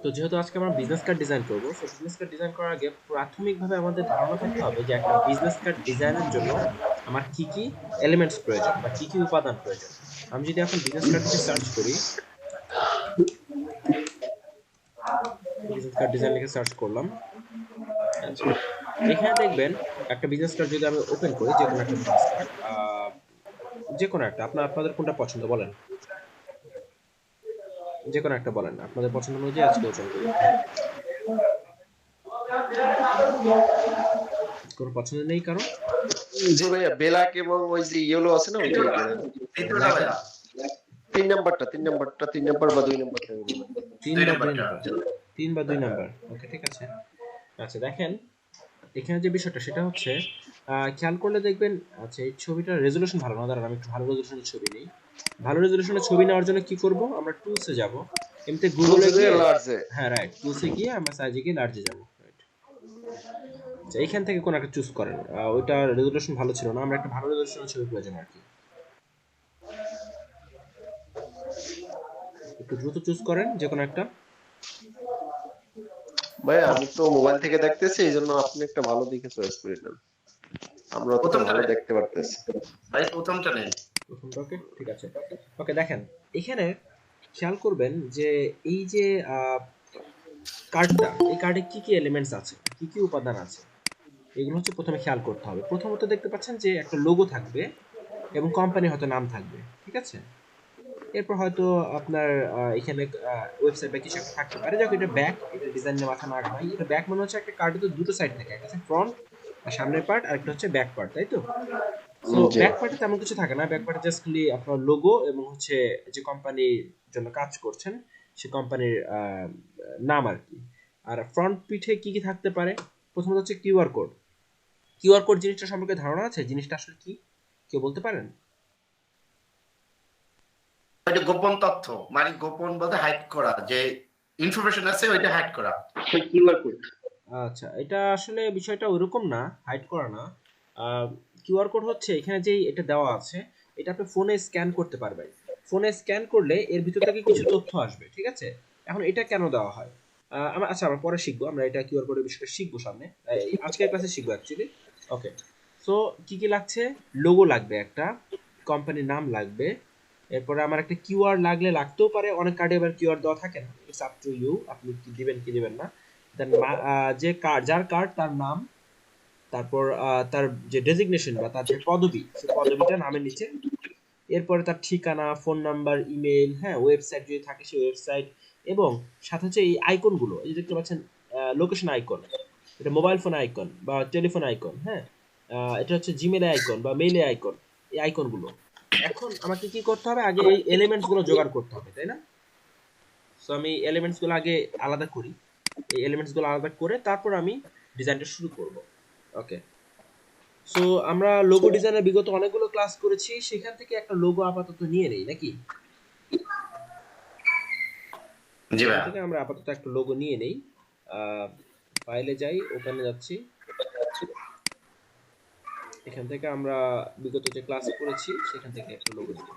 তো যেহেতু আজকে আমরা বিজনেস কার্ড ডিজাইন করব, সো বিজনেস কার্ড ডিজাইন করার আগে প্রাথমিকভাবে আমাদের ধারণা থাকতে হবে যে একটা বিজনেস কার্ড ডিজাইনের জন্য আমার কি কি এলিমেন্টস প্রয়োজন বা কি কি উপাদান প্রয়োজন। আমি যদি এখন বিজনেস কার্ড লিখে সার্চ করি, বিজনেস কার্ড ডিজাইন লিখে সার্চ করলাম। আচ্ছা, এখানে দেখবেন একটা বিজনেস কার্ড যদি আমি ওপেন করি, যে কোনো একটা বিজনেস কার্ড, যে কোনো একটা, আপনাদের কোনটা পছন্দ বলেন, যে কোনো একটা বলেন, আপনাদের পছন্দ অনুযায়ী আজকে ওপেন করি। কোনো পছন্দ নেই কারণ? জি ভাইয়া, ব্ল্যাক এবং ওই যে ইয়েলো আছে না, ওইটাই দেন। ব্ল্যাক, তিন নাম্বারটা 3 নাম্বার বা 2 নাম্বারটা বলবেন। 3 বা 2 নাম্বার, 3 বা 2 নাম্বার, ওকে ঠিক আছে। আচ্ছা দেখেন, এখানে যে বিষয়টা সেটা হচ্ছে, খেয়াল করলে দেখবেন, আচ্ছা এই ছবিটার রেজলিউশন ভালো না, দাঁড়ান আমি একটু ভালো রেজলিউশনের ছবি নিই। ভালো রেজলিউশনের ছবি নেওয়ার জন্য কি করব, আমরা টুলসে যাব, এমনিতে গুগলে টুলসে দিয়ে গিয়ে, লার্জে। হ্যাঁ রাইট, টুলসে গিয়ে আমরা সাইজে গিয়ে লার্জে যাব, রাইট। আচ্ছা এইখান থেকে কোন একটা চুজ করেন, ওইটা রেজলিউশন ভালো ছিল না, আমরা একটা ভালো রেজলিউশনের ছবি প্রয়োজন আর কি। একটু দ্রুত চুজ করেন যে কোনো একটা। ভাইয়া আমি তো মোবাইল থেকে দেখতেছি, এইজন্য আপনি একটা ভালো দেখে চয়েস করে নেন। আমরা তো ভালো দেখতে পারতেছি। ভাই প্রথমটা নেন। প্রথমটা, ওকে ঠিক আছে। ওকে দেখেন, এখানে খেয়াল করবেন যে এই যে কার্ডটা, এই কার্ডে কি কি এলিমেন্টস আছে, কি কি উপাদান আছে, এগুলো হচ্ছে প্রথমে খেয়াল করতে হবে। প্রথমত দেখতে পাচ্ছেন যে একটা লোগো থাকবে এবং কোম্পানি হয়তো নাম থাকবে, ঠিক আছে। এরপর হয়তো আপনার এখানে ওয়েবসাইট বা কিছু একটা থাকতে পারে, যাক এটা ব্যাক, এটা ডিজাইন নিয়ে মাথা না ঘামাই। এটা ব্যাক মানে হচ্ছে একটা কার্ডে তো দুটো সাইড থাকে, একটা হচ্ছে ফ্রন্ট আর সামনের পার্ট, আর একটা হচ্ছে ব্যাক পার্ট, তাই তো। সো জি ব্যাক পার্টে তেমন কিছু থাকে না, ব্যাক পার্টে জাস্ট খালি আপনার লোগো এবং হচ্ছে যে কোম্পানির জন্য কাজ করছেন সে কোম্পানির নাম আর কি। আর ফ্রন্ট পিঠে কি কি থাকতে পারে, প্রথমত হচ্ছে কিউআর কোড। কিউআর কোড জিনিসটা সম্পর্কে ধারণা আছে, জিনিসটা আসলে কি, কেউ বলতে পারেন? এটা গোপন তথ্য, মানে গোপন বলতে হাইড করা, যে ইনফরমেশন আছে ওইটা হাইড করা। QR code. আচ্ছা, এটা আসলে বিষয়টা ওইরকম না, হাইড করা না। কিউআর কোড হচ্ছে এখানে যেই এটা দেওয়া আছে, এটা আপনি ফোনে স্ক্যান করতে পারবেন। ফোনে স্ক্যান করলে এর ভিতর থেকে কিছু তথ্য আসবে, ঠিক আছে। এখন এটা কেন দেওয়া হয়, আচ্ছা আমরা পরে শিখবো, আমরা এটা কিউআর কোডের বিষয়টা শিখবো সামনে, আজকের ক্লাসে শিখবো অ্যাকচুয়ালি। ওকে, সো কি কি লাগছে, লোগো লাগবে একটা, কোম্পানির নাম লাগবে, এরপরে আমার একটা কিউআর লাগতেও পারে, অনেক কার্ডে আবার কিউআর দেওয়া থাকে না, ইটস আপ টু ইউ, আপনি কি দিবেন কি দিবেন না। দেন যে কার্ড, যার কার্ড তার নাম, তারপর তার যে ডেজিগনেশন বা তার যে পদবি, সে পদবিটা নামের নিচে, এরপরে তার ঠিকানা, ফোন নাম্বার, ইমেল, হ্যাঁ ওয়েবসাইট যদি থাকে সেই ওয়েবসাইট, এবং সাথে হচ্ছে এই আইকনগুলো, এই যে দেখতে পাচ্ছেন লোকেশন আইকন, এটা মোবাইল ফোন আইকন বা টেলিফোন আইকন, হ্যাঁ এটা হচ্ছে জিমেল আইকন বা মেইলে আইকন, এই আইকনগুলো। এখন আমাকে কি করতে হবে, আগে এই এলিমেন্টস গুলো জোগাড় করতে হবে, তাই না। সো আমি এলিমেন্টস গুলো আগে আলাদা করি, এই এলিমেন্টস গুলো আলাদা করে তারপর আমি ডিজাইনটা শুরু করব। ওকে, সো আমরা লোগো ডিজাইনের বিগত অনেকগুলো ক্লাস করেছি, সেখান থেকে একটা লোগো আপাতত নিয়ে নেই নাকি। জি সেখান ভাই। থেকে আমরা আপাতত একটা লোগো নিয়ে নেই। ফাইলে যাই, ওপেনে যাচ্ছি, এখান থেকে আমরা বিগত যে ক্লাস করেছি সেখান থেকে একটা লোগো নিই।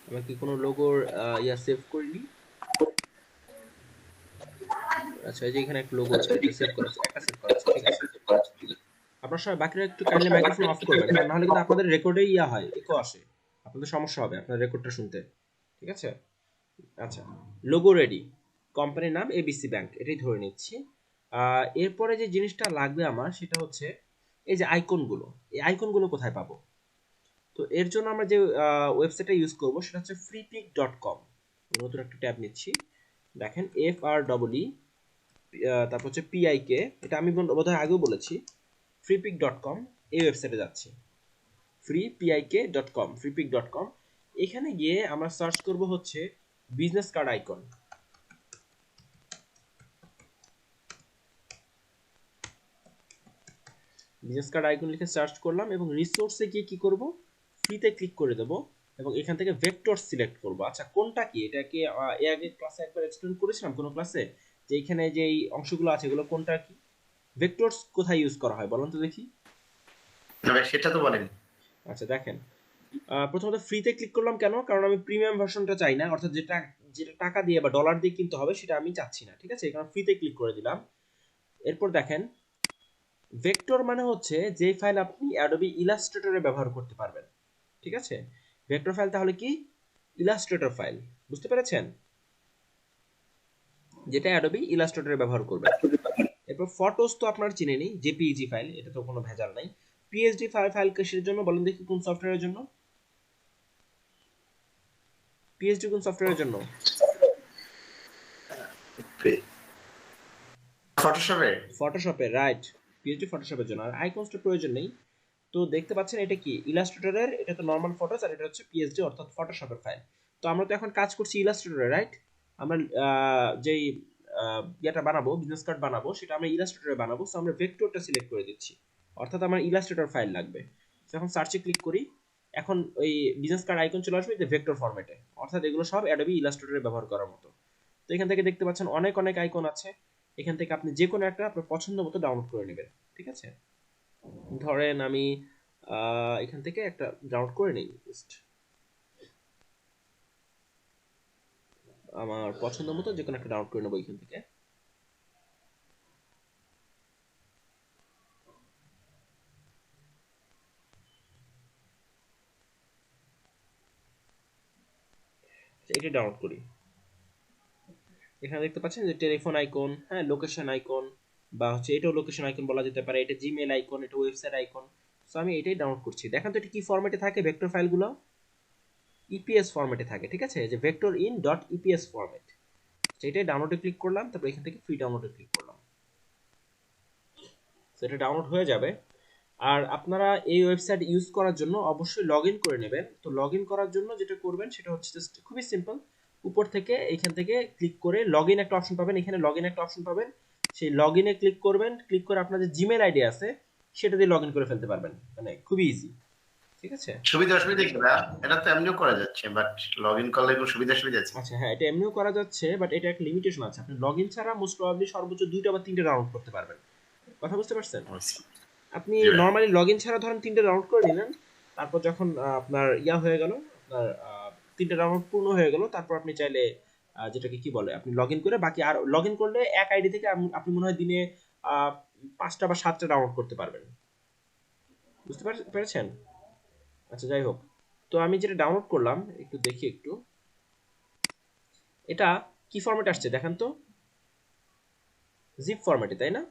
আমরা কি কোনো লোগোর ইয়া সেভ করিনি? আচ্ছা, এই যে এখানে একটা লোগো আছে, এটা সেভ করা আছে, একটা সেভ করা আছে, ঠিক আছে। আপনার সবাই বাকিরা একটু কাইন্ডলি মাইক্রোফোন অফ করবেন, কারণ নাহলে কিন্তু আপনাদের রেকর্ডে ইয়া হয়, ইকো আসে, আপনাদের সমস্যা হবে আপনার রেকর্ডটা শুনতে, ঠিক আছে। আচ্ছা, লোগো রেডি, কোম্পানির নাম এবিসি ব্যাংক, এটাই ধরে নিচ্ছি। এরপরে যে জিনিসটা লাগবে আমার সেটা হচ্ছে এই যে আইকনগুলো, এই আইকনগুলো কোথায় পাবো। তো এর জন্য আমরা যে ওয়েবসাইটটা ইউজ করব সেটা হচ্ছে freepik.com। নতুন একটা ট্যাব নিচ্ছি, দেখেন FREE, তারপর হচ্ছে PIK, এটা আমি বোধহয় আগেও বলেছি। freepik.com, এই ওয়েবসাইটে যাচ্ছি, freepik.com, freepik.com। এখানে গিয়ে আমরা সার্চ করব হচ্ছে business card icon. Business card icon লিখে সার্চ করলাম এবং রিসোর্সে গিয়ে কি করব, ফ্রিতে ক্লিক করে দেব এবং এখান থেকে ভেক্টর সিলেক্ট করব। আচ্ছা কোনটা কি, এটা কি এর আগে ক্লাসে একবার এক্সপ্লেন করেছিলাম কোনো ক্লাসে, যে এখানে যে এই অংশগুলো আছে এগুলো কোনটা কি, ভেক্টরস কোথায় ইউজ করা হয় বলুন তো দেখি। তবে সেটা তো বলেন। আচ্ছা দেখেন, প্রথমত ফ্রিতে ক্লিক করলাম কেন, কারণ আমি প্রিমিয়াম ভার্সনটা চাই না, অর্থাৎ যেটা যেটা টাকা দিয়ে বা ডলার দিয়ে কিনতে হবে সেটা আমি চাচ্ছি না, ঠিক আছে, কারণ ফ্রিতে ক্লিক করে দিলাম। এরপর দেখেন ভেক্টর মানে হচ্ছে যে ফাইল আপনি অ্যাডোবি ইলাস্ট্রেটরে ব্যবহার করতে পারবেন, ঠিক আছে। ভেক্টর ফাইল তাহলে কি, ইলাস্ট্রেটর ফাইল, বুঝতে পেরেছেন, যেটা অ্যাডোবি ইলাস্ট্রেটরে ব্যবহার করবেন। এরপর ফটোস তো আপনার চিনেনি, জেপিইজি ফাইল, এটা তো কোনো ভেজাল নাই। পিএসডি ফাইল কিসের জন্য বলেন দেখি, কোন সফটওয়্যারের জন্য, পিএসডি কোন সফটওয়্যারের জন্য? ফটোশপে। ফটোশপে, রাইট, পিএসডি ফটোশপের জন্য। আর আইকনসটা প্রয়োজন নেই। তো দেখতে পাচ্ছেন এটা কি ইলাস্ট্রেটরের, এটা তো নরমাল ফটোস, আর এটা হচ্ছে পিএসডি অর্থাৎ ফটোশপের ফাইল। তো আমরা তো এখন কাজ করছি ইলাস্ট্রেটরে, রাইট। আমরা যেই ইয়েটা বানাবো, বিজনেস কার্ড বানাবো, সেটা আমরা ইলাস্ট্রেটরে বানাবো। সো আমরা ভেক্টরটা সিলেক্ট করে দিচ্ছি, অর্থাৎ আমার ইলাস্ট্রেটর ফাইল লাগবে। এখন সার্চে ক্লিক করি, এখন ওই বিজনেস কার্ড আইকন চলে আসবে যে ভেক্টর ফরম্যাটে, অর্থাৎ এগুলো সব অ্যাডোবি ইলাস্ট্রেটরে ব্যবহার করার মতো। তো এখান থেকে দেখতে পাচ্ছেন অনেক অনেক আইকন আছে, এখান থেকে আপনি যে কোনো একটা আপনার পছন্দ মতো ডাউনলোড করে নেবেন, ঠিক আছে। ধরেন আমি এখান থেকে একটা ডাউনলোড করে নিই, জাস্ট আমার পছন্দ মতো যে কোনো একটা ডাউনলোড করে নেবো এখান থেকে। এটা ডাউনলোড করি। এখানে দেখতে পাচ্ছেন যে টেলিফোন আইকন, হ্যাঁ, লোকেশন আইকন, বা হচ্ছে এটাও লোকেশন আইকন বলা যেতে পারে, এটা জিমেল আইকন, এটা ওয়েবসাইট আইকন। সো আমি এটাই ডাউনলোড করছি। দেখেন তো এটা কি ফরম্যাটে থাকে, ভেক্টর ফাইলগুলো ইপিএস ফরম্যাটে থাকে, ঠিক আছে, যে vector in dot EPS format. সেটাই ডাউনলোডে ক্লিক করলাম, তারপর এখান থেকে ফ্রি ডাউনলোডে ক্লিক করলাম, সেটা ডাউনলোড হয়ে যাবে। আর আপনারা এই ওয়েবসাইট ইউজ করার জন্য অবশ্যই লগ ইন করে নেবেন। তো লগ ইন করার জন্য যেটা করবেন সেটা হচ্ছে জাস্ট খুবই সিম্পল, উপর থেকে এখান থেকে ক্লিক করে লগ ইন একটা অপশন পাবেন, এখানে লগ ইন একটা অপশন পাবেন, সেই লগ ইনে ক্লিক করবেন, ক্লিক করে আপনার যে জিমেল আইডি আছে সেটা দিয়ে লগ ইন করে ফেলতে পারবেন, মানে খুবই ইজি, ঠিক আছে। সুবিধা অসুবিধা কি না? এটা তো এমনিও করা যাচ্ছে, বাট লগ ইন করলে কোনো সুবিধা সুবিধা আছে? আচ্ছা হ্যাঁ, এটা এমনিও করা যাচ্ছে, বাট এটা একটা লিমিটেশন আছে, আপনি লগ ইন ছাড়া মোস্ট প্রবাবলি সর্বোচ্চ 2টা বা 3টা ডাউনলোড করতে পারবেন, কথা বুঝতে পারছেন। আপনি জি ভাই। নর্মালি লগ ইন ছাড়া ধরেন 3টে ডাউনলোড করে নিলেন, তারপর যখন আপনার ইয়া হয়ে গেল, আপনার 3টে ডাউনলোড পূর্ণ হয়ে গেল, তারপর আপনি চাইলে যেটাকে কি বলে, আপনি লগ ইন করে বাকি, আর লগ ইন করলে এক আইডি থেকে আপনি মনে হয় দিনে 5টা বা 7টা ডাউনলোড করতে পারবেন, বুঝতে পেরেছেন। আচ্ছা যাই হোক, তো আমি যেটা ডাউনলোড করলাম একটু দেখি একটু, এটা কি ফরম্যাট আসছে দেখেন তো, জিপ ফরম্যাটে, তাই না।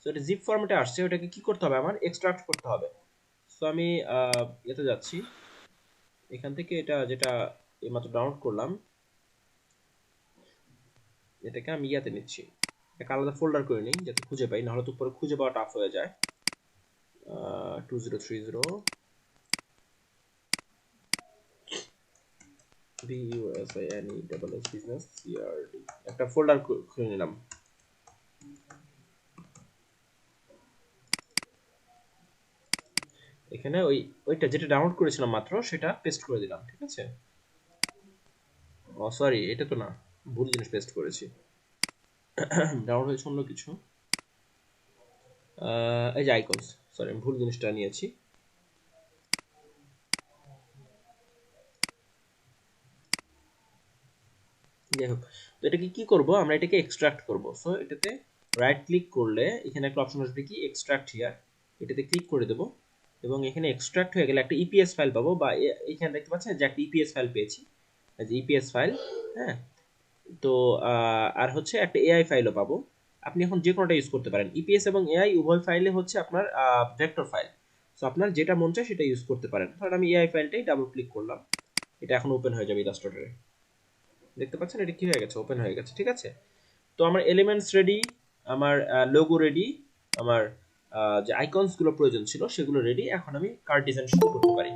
সো এটা জিপ ফরম্যাটে আসছে, ওটাকে কি করতে হবে, আমার এক্সট্রাক্ট করতে হবে। সো আমি এতে যাচ্ছি, এখান থেকে এটা যেটা এইমাত্র ডাউনলোড করলাম, এটাকে আমি ইয়াতে নিচ্ছি, একটা আলাদা ফোল্ডার করে নিই যাতে খুঁজে পাই, নাহলে তো পরে খুঁজে পাওয়া টাফ হয়ে যায়। 2030 BUSINE business CRD, একটা ফোল্ডার খুলে নিলাম। এখানে ওইটা যেটা ডাউনলোড করেছিলাম মাত্র সেটা পেস্ট করে দিলাম, ঠিক আছে। ও সরি, এটা তো না, ভুল জিনিস পেস্ট করেছি, ডাউনলোড হয়েছে অন্য কিছু। এই যে আইকনস, সরি আমি ভুল জিনিসটা নিয়েছি। যাই হোক, তো এটাকে কি করব, আমরা এটাকে এক্সট্রাক্ট করব। সো এটাতে রাইট ক্লিক করলে এখানে একটা অপশন আসবে কি এক্সট্রাক্ট হিয়ার, এটাতে ক্লিক করে দেব, এবং এখানে এক্সট্রাক্ট হয়ে গেলে একটা ইপিএস ফাইল পাবো, বা এখানে দেখতে পাচ্ছেন যে একটা ইপিএস ফাইল পেয়েছি, যে ইপিএস ফাইল, হ্যাঁ। তো আর হচ্ছে একটা এআই ফাইলও পাবো। আপনি এখন যে কোনোটা ইউজ করতে পারেন, ইপিএস এবং এআই উভয় ফাইলে হচ্ছে আপনার ভেক্টর ফাইল। সো আপনার যেটা মন চায় সেটা ইউজ করতে পারেন। ধরেন আমি এআই ফাইলটাই ডাবল ক্লিক করলাম, এটা এখন ওপেন হয়ে যাবে ইলাস্ট্রেটরে, দেখতে পাচ্ছেন এটা কি হয়ে গেছে, ওপেন হয়ে গেছে, ঠিক আছে। তো আমার এলিমেন্টস রেডি, আমার লোগো রেডি, আমার যে আইকনস গুলো প্রয়োজন ছিল সেগুলো রেডি। এখন আমি কার্ড ডিজাইন শুরু করতে পারি।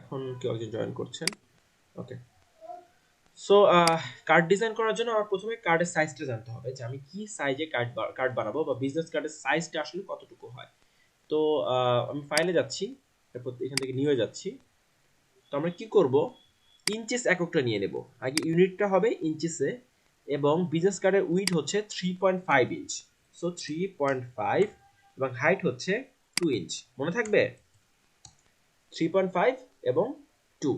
এখন কেউ একজন জয়েন করছেন, ওকে। সো কার্ড ডিজাইন করার জন্য আমার প্রথমে কার্ডের সাইজটা জানতে হবে, যে আমি কি সাইজে কার্ড বানাবো, বা বিজনেস কার্ডের সাইজটা আসলে কতটুকু হয়। তো আমি ফাইলে যাচ্ছি, তারপর এখান থেকে নিয়ে যাচ্ছি। তো আমরা কি করব, ইঞ্চেস এককটা নিয়ে নেব, আগে ইউনিটটা হবে ইঞ্চেসে, এবং বিজনেস কার্ডের উইডথ হচ্ছে 3.5 ইঞ্চ। সো 3.5 এবং হাইট হচ্ছে 2 ইঞ্চ। মনে থাকবে 3.5 এবং 2।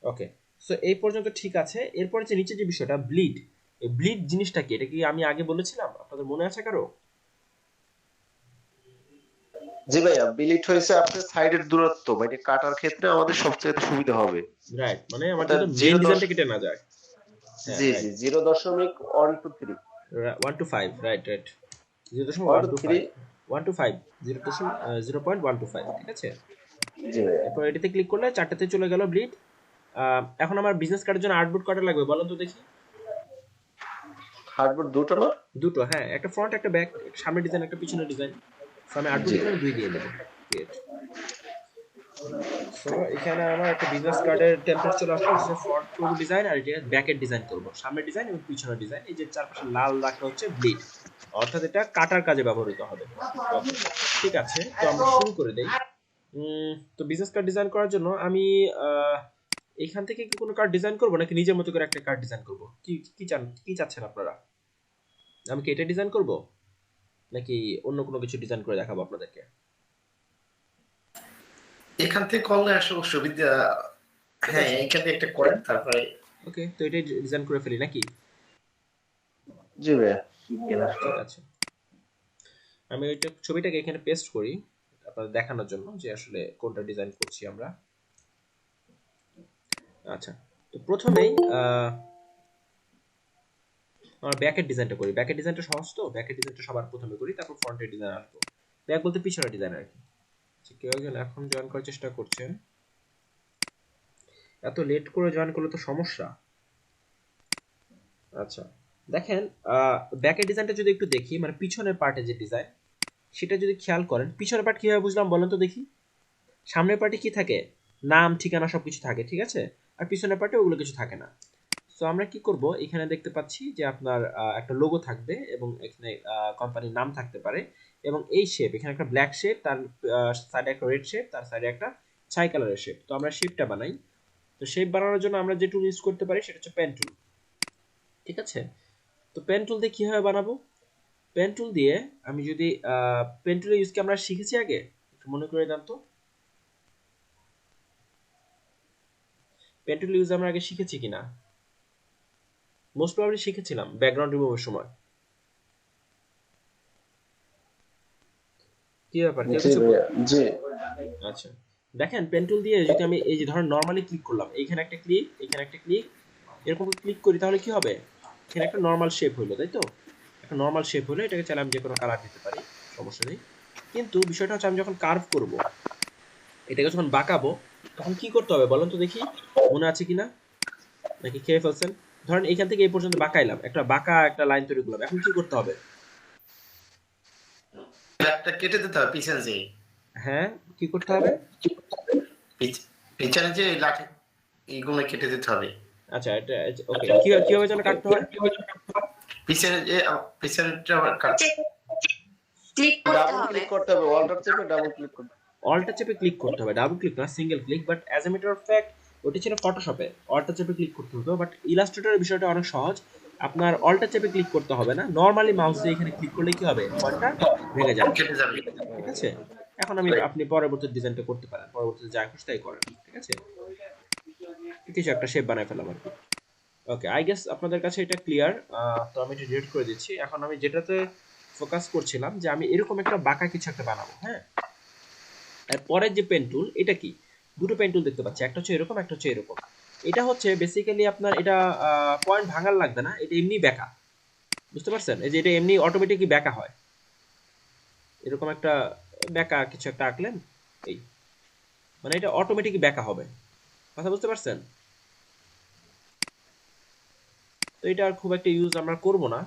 ওকে, সো এই পর্যন্ত ঠিক আছে। এরপরে যে নিচে যে বিষয়টা ব্লিড, এই ব্লিড জিনিসটা কি? এটা কি আমি আগে বলেছিলাম? আপনাদের মনে আছে কারো? জি ভাইয়া, বিলিট হয়েছে আপনার সাইডের দূরত্ব, মানে কাটার ক্ষেত্রে আমাদের সবচেয়ে সুবিধা হবে। রাইট, মানে আমার এটা যাতে মেইন জিরো ডিজাইনটা কেটে না যায়। হ্যাঁ জি জি রাইট, 0.123 125, রাইট রাইট, 123। 0.125, 125, 0.125, ঠিক আছে। জি ভাইয়া। এরপর এটাতে ক্লিক করলে চারটাতে চলে গেল ব্লিড। এখন আমার বিজনেস কার্ডের জন্য আর্টবোর্ড কটা লাগবে বলেন তো দেখি? হার্ডবোর্ড দুটো না? দুটো, হ্যাঁ, একটা ফ্রন্ট একটা ব্যাক, একটা সামনের ডিজাইন একটা পিছনের ডিজাইন। সো আমি আর্টবোর্ড জি এখানে 2 দিয়ে দেবো। ক্রিয়েট। সো এখানে আমার একটা বিজনেস কার্ডের টেমপ্লেট চলে আসলো, যেটা ফ্রন্ট করব ডিজাইন, আর এটা ব্যাকের ডিজাইন করব, সামনের ডিজাইন এবং পিছনের ডিজাইন। এই যে চারপাশে লাল দাগটা হচ্ছে ব্লিড, অর্থাৎ এটা কাটার কাজে ব্যবহৃত হবে। ওকে, ঠিক আছে, তো আমরা শুরু করে দেই। তো বিজনেস কার্ড ডিজাইন করার জন্য আমি এখান থেকে কি কোনো কার্ড ডিজাইন করব নাকি নিজের মতো করে একটা কার্ড ডিজাইন করব? কি কি চান, কি চাচ্ছেন আপনারা? আমি কি এটা ডিজাইন করব নাকি অন্য কোনো কিছু ডিজাইন করে দেখাবো আপনাদেরকে? এখান থেকে করলে আসলে সুবিধা। হ্যাঁ, এখান থেকে একটা করেন, তারপরে ওকে, তো এটাই ডিজাইন করে ফেলি নাকি? জি ভাইয়া। ঠিক আছে, আমি ওইটা ছবিটাকে এখানে পেস্ট করি আপনাদের দেখানোর জন্য যে আসলে কোনটা ডিজাইন করছি আমরা। আচ্ছা, তো প্রথমেই আমরা ব্যাকের ডিজাইনটা করি। ব্যাকের ডিজাইনটা সহজ, তো ব্যাকের ডিজাইনটা সবার প্রথমে করি, তারপর ফ্রন্টের ডিজাইন আসবো। ব্যাক বলতে পিছনের ডিজাইন আর কি। আচ্ছা, কেউ একজন এখন জয়েন করার চেষ্টা করছেন, এত লেট করে জয়েন করলে তো সমস্যা। আচ্ছা, দেখেন ব্যাকের ডিজাইনটা যদি একটু দেখি, মানে পিছনের পার্টে যে ডিজাইন সেটা যদি খেয়াল করেন, পিছনের পার্ট কিভাবে বুঝলাম বলেন তো দেখি? সামনের পার্টে কি থাকে? নাম, ঠিকানা সবকিছু থাকে, ঠিক আছে, আর পিছনের পার্টে ওগুলো কিছু থাকে না। সো আমরা কি করব, এখানে দেখতে পাচ্ছি যে আপনার একটা লোগো থাকবে এবং এখানে কোম্পানির নাম থাকতে পারে, এবং এই শেপ, এখানে একটা ব্ল্যাক শেপ, তার সাইডে একটা রেড শেপ, তার সাইডে একটা ছাই কালারের শেপ। তো আমরা শেপটা বানাই। তো শেপ বানানোর জন্য আমরা যে টুল ইউজ করতে পারি সেটা হচ্ছে পেন টুল, ঠিক আছে। তো পেন টুল দিয়ে কিভাবে বানাবো? পেন টুল দিয়ে আমি যদি পেন টুলের ইউজ কি আমরা শিখেছি আগে? একটু মনে করে দেন তো, পেন টুল ইউজ আমরা আগে শিখেছি কিনা? মোস্ট প্রবাবলি শিখেছিলাম ব্যাকগ্রাউন্ড রিমুভের সময়। কি ব্যাপার, কেউ জি কিছু ভাইয়া। জি আচ্ছা, দেখেন পেন টুল দিয়ে যদি আমি এই যে ধরেন নরমালি ক্লিক করলাম, এইখানে একটা ক্লিক, এখানে একটা ক্লিক, এরকম ক্লিক করি, তাহলে কি হবে? এখানে একটা নরমাল শেপ হলো, তাই তো? একটা নরমাল শেপ হলো, এটাকে চাইলে আমি যে কোনো কালার দিতে পারি, সমস্যা নেই। কিন্তু বিষয়টা হচ্ছে আমি যখন কার্ভ করব, এটাকে যখন বাঁকাবো, তখন কি করতে হবে বলেন তো দেখি? মনে আছে কিনা, নাকি খেয়ে ফেলছেন? ধরেন এখান থেকে এই পর্যন্ত বাঁকাইলাম, একটা বাঁকা একটা লাইন তৈরি করলাম, এখন কি করতে হবে? একটা কেটে দিতে হবে পিছনে যে, হ্যাঁ, কি করতে হবে? পিছনে যে লাঠি এইগুলো কেটে দিতে হবে। আচ্ছা, এটা ওকে, কিভাবে যেন কাটতে হয়? পিছনে যে পিছনেরটা কাটতে ক্লিক করতে ডাবল হবে। ক্লিক করতে হবে, অল্টার চেপে ডাবল ক্লিক করতে হবে। অল্টা চেপে ক্লিক করতে হবে, ডাবল ক্লিক না, single click. But as a matter of fact ওটা ছিল ফটোশপে, অল্টা চেপে ক্লিক করতে হতো। বাট ইলাস্ট্রেটরের বিষয়টা অনেক সহজ, আপনার অল্টা চেপে ক্লিক করতে হবে না, নর্মালি মাউস দিয়ে এখানে ক্লিক করলে কি হবে, ফন্টটা ভেঙে যাবে, কেটে যাবে। ঠিক আছে। এখন আপনি পরবর্তী ডিজাইনটা করতে পারেন, পরবর্তীতে যা খুশি তাই করেন, ঠিক আছে। কিছু একটা শেপ বানায় ফেলাম আর কি। ওকে, আই গেস আপনাদের কাছে এটা ক্লিয়ার। তো আমি এটা ডিলিট করে দিচ্ছি। এখন আমি যেটাতে ফোকাস করছিলাম যে আমি এরকম একটা বাঁকা কিছু একটা বানাবো, হ্যাঁ। আর পরের যে পেন টুল, এটা কি? দুটো পেন টুল দেখতে পাচ্ছি, একটা হচ্ছে এরকম, একটা হচ্ছে এরকম। এটা হচ্ছে বেসিক্যালি আপনার, এটা পয়েন্ট ভাঙার লাগবে না, এটা এমনি বেঁকা, বুঝতে পারছেন? এই যে এটা এমনি অটোমেটিকই বেঁকা হয়, এরকম একটা বেঁকা কিছু একটা আঁকলেন, এই মানে এটা অটোমেটিকই বেঁকা হবে, কথা বুঝতে পারছেন? তো এটা আর খুব একটা ইউজ আমরা করব না,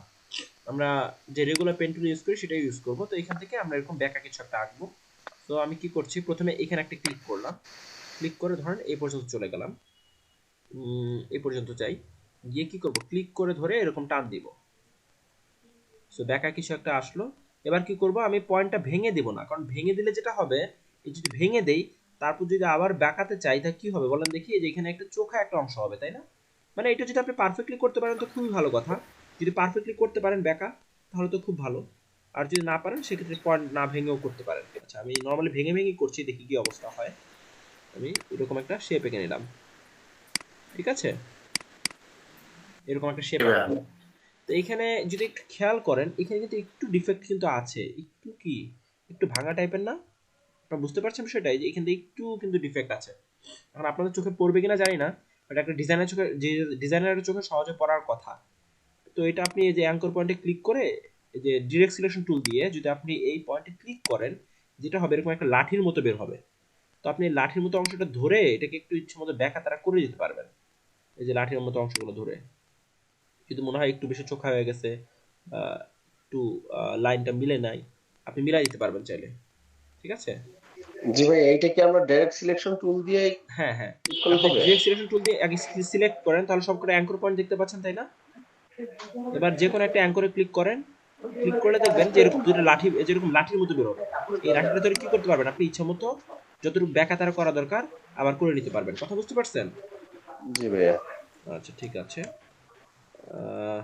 আমরা যে রেগুলার পেন টুল ইউজ করি সেটাই ইউজ করব। তো এখান থেকে আমরা এরকম বেঁকা কিছু একটা আঁকবো। তো আমি কি করছি, প্রথমে এখানে একটা ক্লিক করলাম, ক্লিক করে ধরেন এই পর্যন্ত চলে গেলাম, এই পর্যন্ত চাই, গিয়ে কি করব, ক্লিক করে ধরে এরকম টান দিব। সো বেঁকা কিছু একটা আসলো। এবার কি করব, আমি পয়েন্টটা ভেঙে দিব না, কারণ ভেঙে দিলে যেটা হবে, এই যদি ভেঙে দেই তারপর যদি আবার বেঁকাতে চাই তা কি হবে বলেন দেখি? এই যে এখানে একটা চোখা একটা অংশ হবে, তাই না? মানে এটা যদি আপনি পারফেক্টলি করতে পারেন তো খুবই ভালো কথা, যদি পারফেক্টলি করতে পারেন ব্যাকা তাহলে তো খুব ভালো, আর যদি না পারেন সেক্ষেত্রে পয়েন্ট না ভেঙেও করতে পারেন। আচ্ছা আমি নর্মালি ভেঙে ভেঙে করছি, দেখি কি অবস্থা হয়। আমি এরকম একটা শেপ এঁকে নিলাম, ঠিক আছে, এরকম একটা শেপ আঁকলাম। তো এখানে যদি একটু খেয়াল করেন এখানে কিন্তু একটু ডিফেক্ট কিন্তু আছে, একটু কি একটু ভাঙা টাইপের না? আপনারা বুঝতে পারছেন বিষয়টা, যে এখানে একটু কিন্তু ডিফেক্ট আছে। এখন আপনাদের চোখে পড়বে কিনা জানি না, বাট একটা ডিজাইনের চোখে, যে ডিজাইনারের চোখে সহজে পড়ার কথা। তো এটা আপনি এই যে অ্যাঙ্কর পয়েন্টে ক্লিক করে এই যে ডিরেক্ট সিলেকশন টুল দিয়ে যদি আপনি এই পয়েন্টে ক্লিক করেন, যেটা হবে এরকম একটা লাঠির মতো বের হবে। তো আপনি এই লাঠির মতো অংশটা ধরে এটাকে একটু ইচ্ছে মতো ব্যাকা তারা করে দিতে পারবেন, এই যে লাঠির মতো অংশগুলো ধরে। যদি মনে হয় একটু বেশি চোখা হয়ে গেছে, একটু লাইনটা মিলে নাই, আপনি মিলাই দিতে পারবেন চাইলে, ঠিক আছে। জি ভাই, এইটা কি আমরা ডাইরেক্ট সিলেকশন টুল দিয়ে হ্যাঁ হ্যাঁ, করলে আপনি হবে? ডিরেক্ট সিলেকশন টুল দিয়ে আগে সিলেক্ট করেন, তাহলে সবকটা অ্যাঙ্কর পয়েন্ট দেখতে পাচ্ছেন তাই না? এবার যে কোনো একটা অ্যাঙ্করে ক্লিক করেন, ক্লিক করলে দেখবেন যে এরকম দুটো লাঠি, যেরকম লাঠির মতো বেরোবে। এই লাঠিটা ধরে কি করতে পারবেন আপনি ইচ্ছা মতো যতটুকু ব্যাকা তারা করা দরকার আবার করে নিতে পারবেন। কথা বুঝতে পারছেন? জি ভাইয়া। আচ্ছা ঠিক আছে। আহ,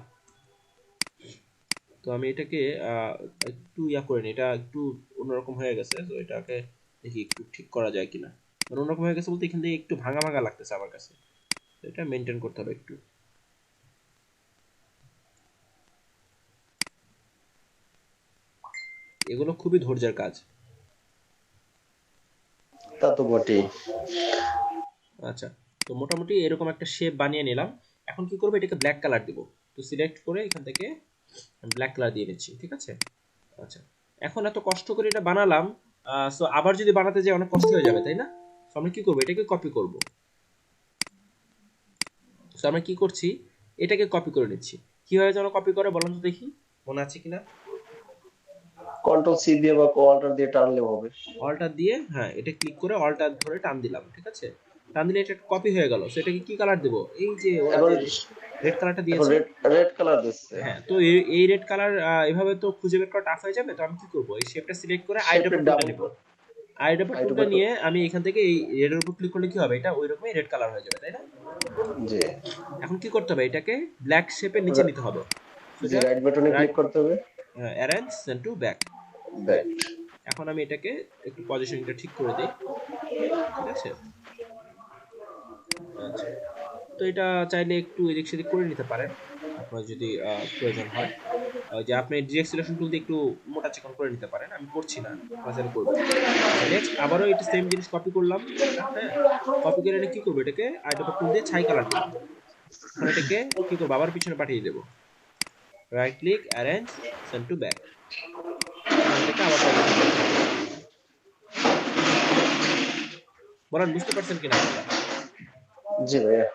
তো আমি এটাকে একটু ইয়া করে নিই, এটা একটু অন্যরকম হয়ে গেছে, তো এটাকে দেখি একটু ঠিক করা যায় কিনা। মানে অন্যরকম হয়ে গেছে বলতে এখান থেকে একটু ভাঙা ভাঙা লাগতেছে আমার কাছে, তো এটা মেনটেন করতে হবে একটু। এগুলো খুবই ধৈর্যের কাজ। তা তো বটেই। আচ্ছা, তো মোটামুটি এরকম একটা শেপ বানিয়ে নিলাম। এখন কি করবো, এটাকে ব্ল্যাক কালার দিব। তো সিলেক্ট করে এখান থেকে ব্ল্যাক কালার দিয়ে নিচ্ছি, ঠিক আছে। আচ্ছা, এখন এত কষ্ট করে এটা বানালাম, সো আবার যদি বানাতে যাই অনেক কষ্ট হয়ে যাবে তাই না? তো আমরা কি করবো, এটাকে কপি করব। তো আমরা কি করছি, এটাকে কপি করে নিচ্ছি। কিভাবে যেন কপি করে বলুন তো দেখি, মনে আছে কিনা? কন্ট্রোল সি দিয়ে বা অল্টার দিয়ে টানলে হবে। অল্টার দিয়ে, হ্যাঁ এটা ক্লিক করে অল্টার ধরে টান দিলাম, ঠিক আছে। টান দিলে এটা কপি হয়ে গেল। সো এটাকে কি কালার দেবো, এই যে ওরা এখন যে রেড কালারটা এখন দিয়েছে। রেড রেড কালার দিচ্ছে। হ্যাঁ, তো এই রেড কালার এভাবে তো খুঁজে বের করা টাফ হয়ে যাবে। তো আমি কি করব, এই শেপটা সিলেক্ট করে শেপটা আইড্রপার টুলটা ডাবল নিব। আইড্রপার হাইট টুলটা বাটন। নিয়ে আমি এখান থেকে এই রেডের উপর ক্লিক করলে কি হবে, এটা ওইরকমই রেড কালার হয়ে যাবে তাই না? জি এখন কি করতে হবে, এটাকে ব্ল্যাক শেপের নিচে নিতে হবে। সো জি, এটা রাইট বাটনে রাইট, ক্লিক করতে হবে। Arrange send to back. Back. এখন আমি এটাকে একটু পজিশনটা ঠিক করে দিই, ঠিক আছে। আচ্ছা, তো এটা চাইলে একটু এদিক সেদিক করে নিতে পারেন আপনার যদি প্রয়োজন হয়। যে আপনি ডিরেক্ট সিলেকশন টুল দিয়ে একটু মোটা চিকন করে নিতে পারেন, আমি করছি না, আপনারা চাইলে করবেন। আচ্ছা নেক্সট আবারও এটা সেম জিনিস কপি করলাম একটা, হ্যাঁ। কপি করে এনে কি করবো, এটাকে আইড্রপার টুল দিয়ে ছাই কালার করবো। এখন এটাকে কি করবো, আবার পিছনে পাঠিয়ে দেবো। Right click, arrange, send to back. এখন এটাকে আবার পজিশনে পাঠিয়ে দেবো। বলেন বুঝতে পারছেন কিনা আপনারা? জি ভাইয়া।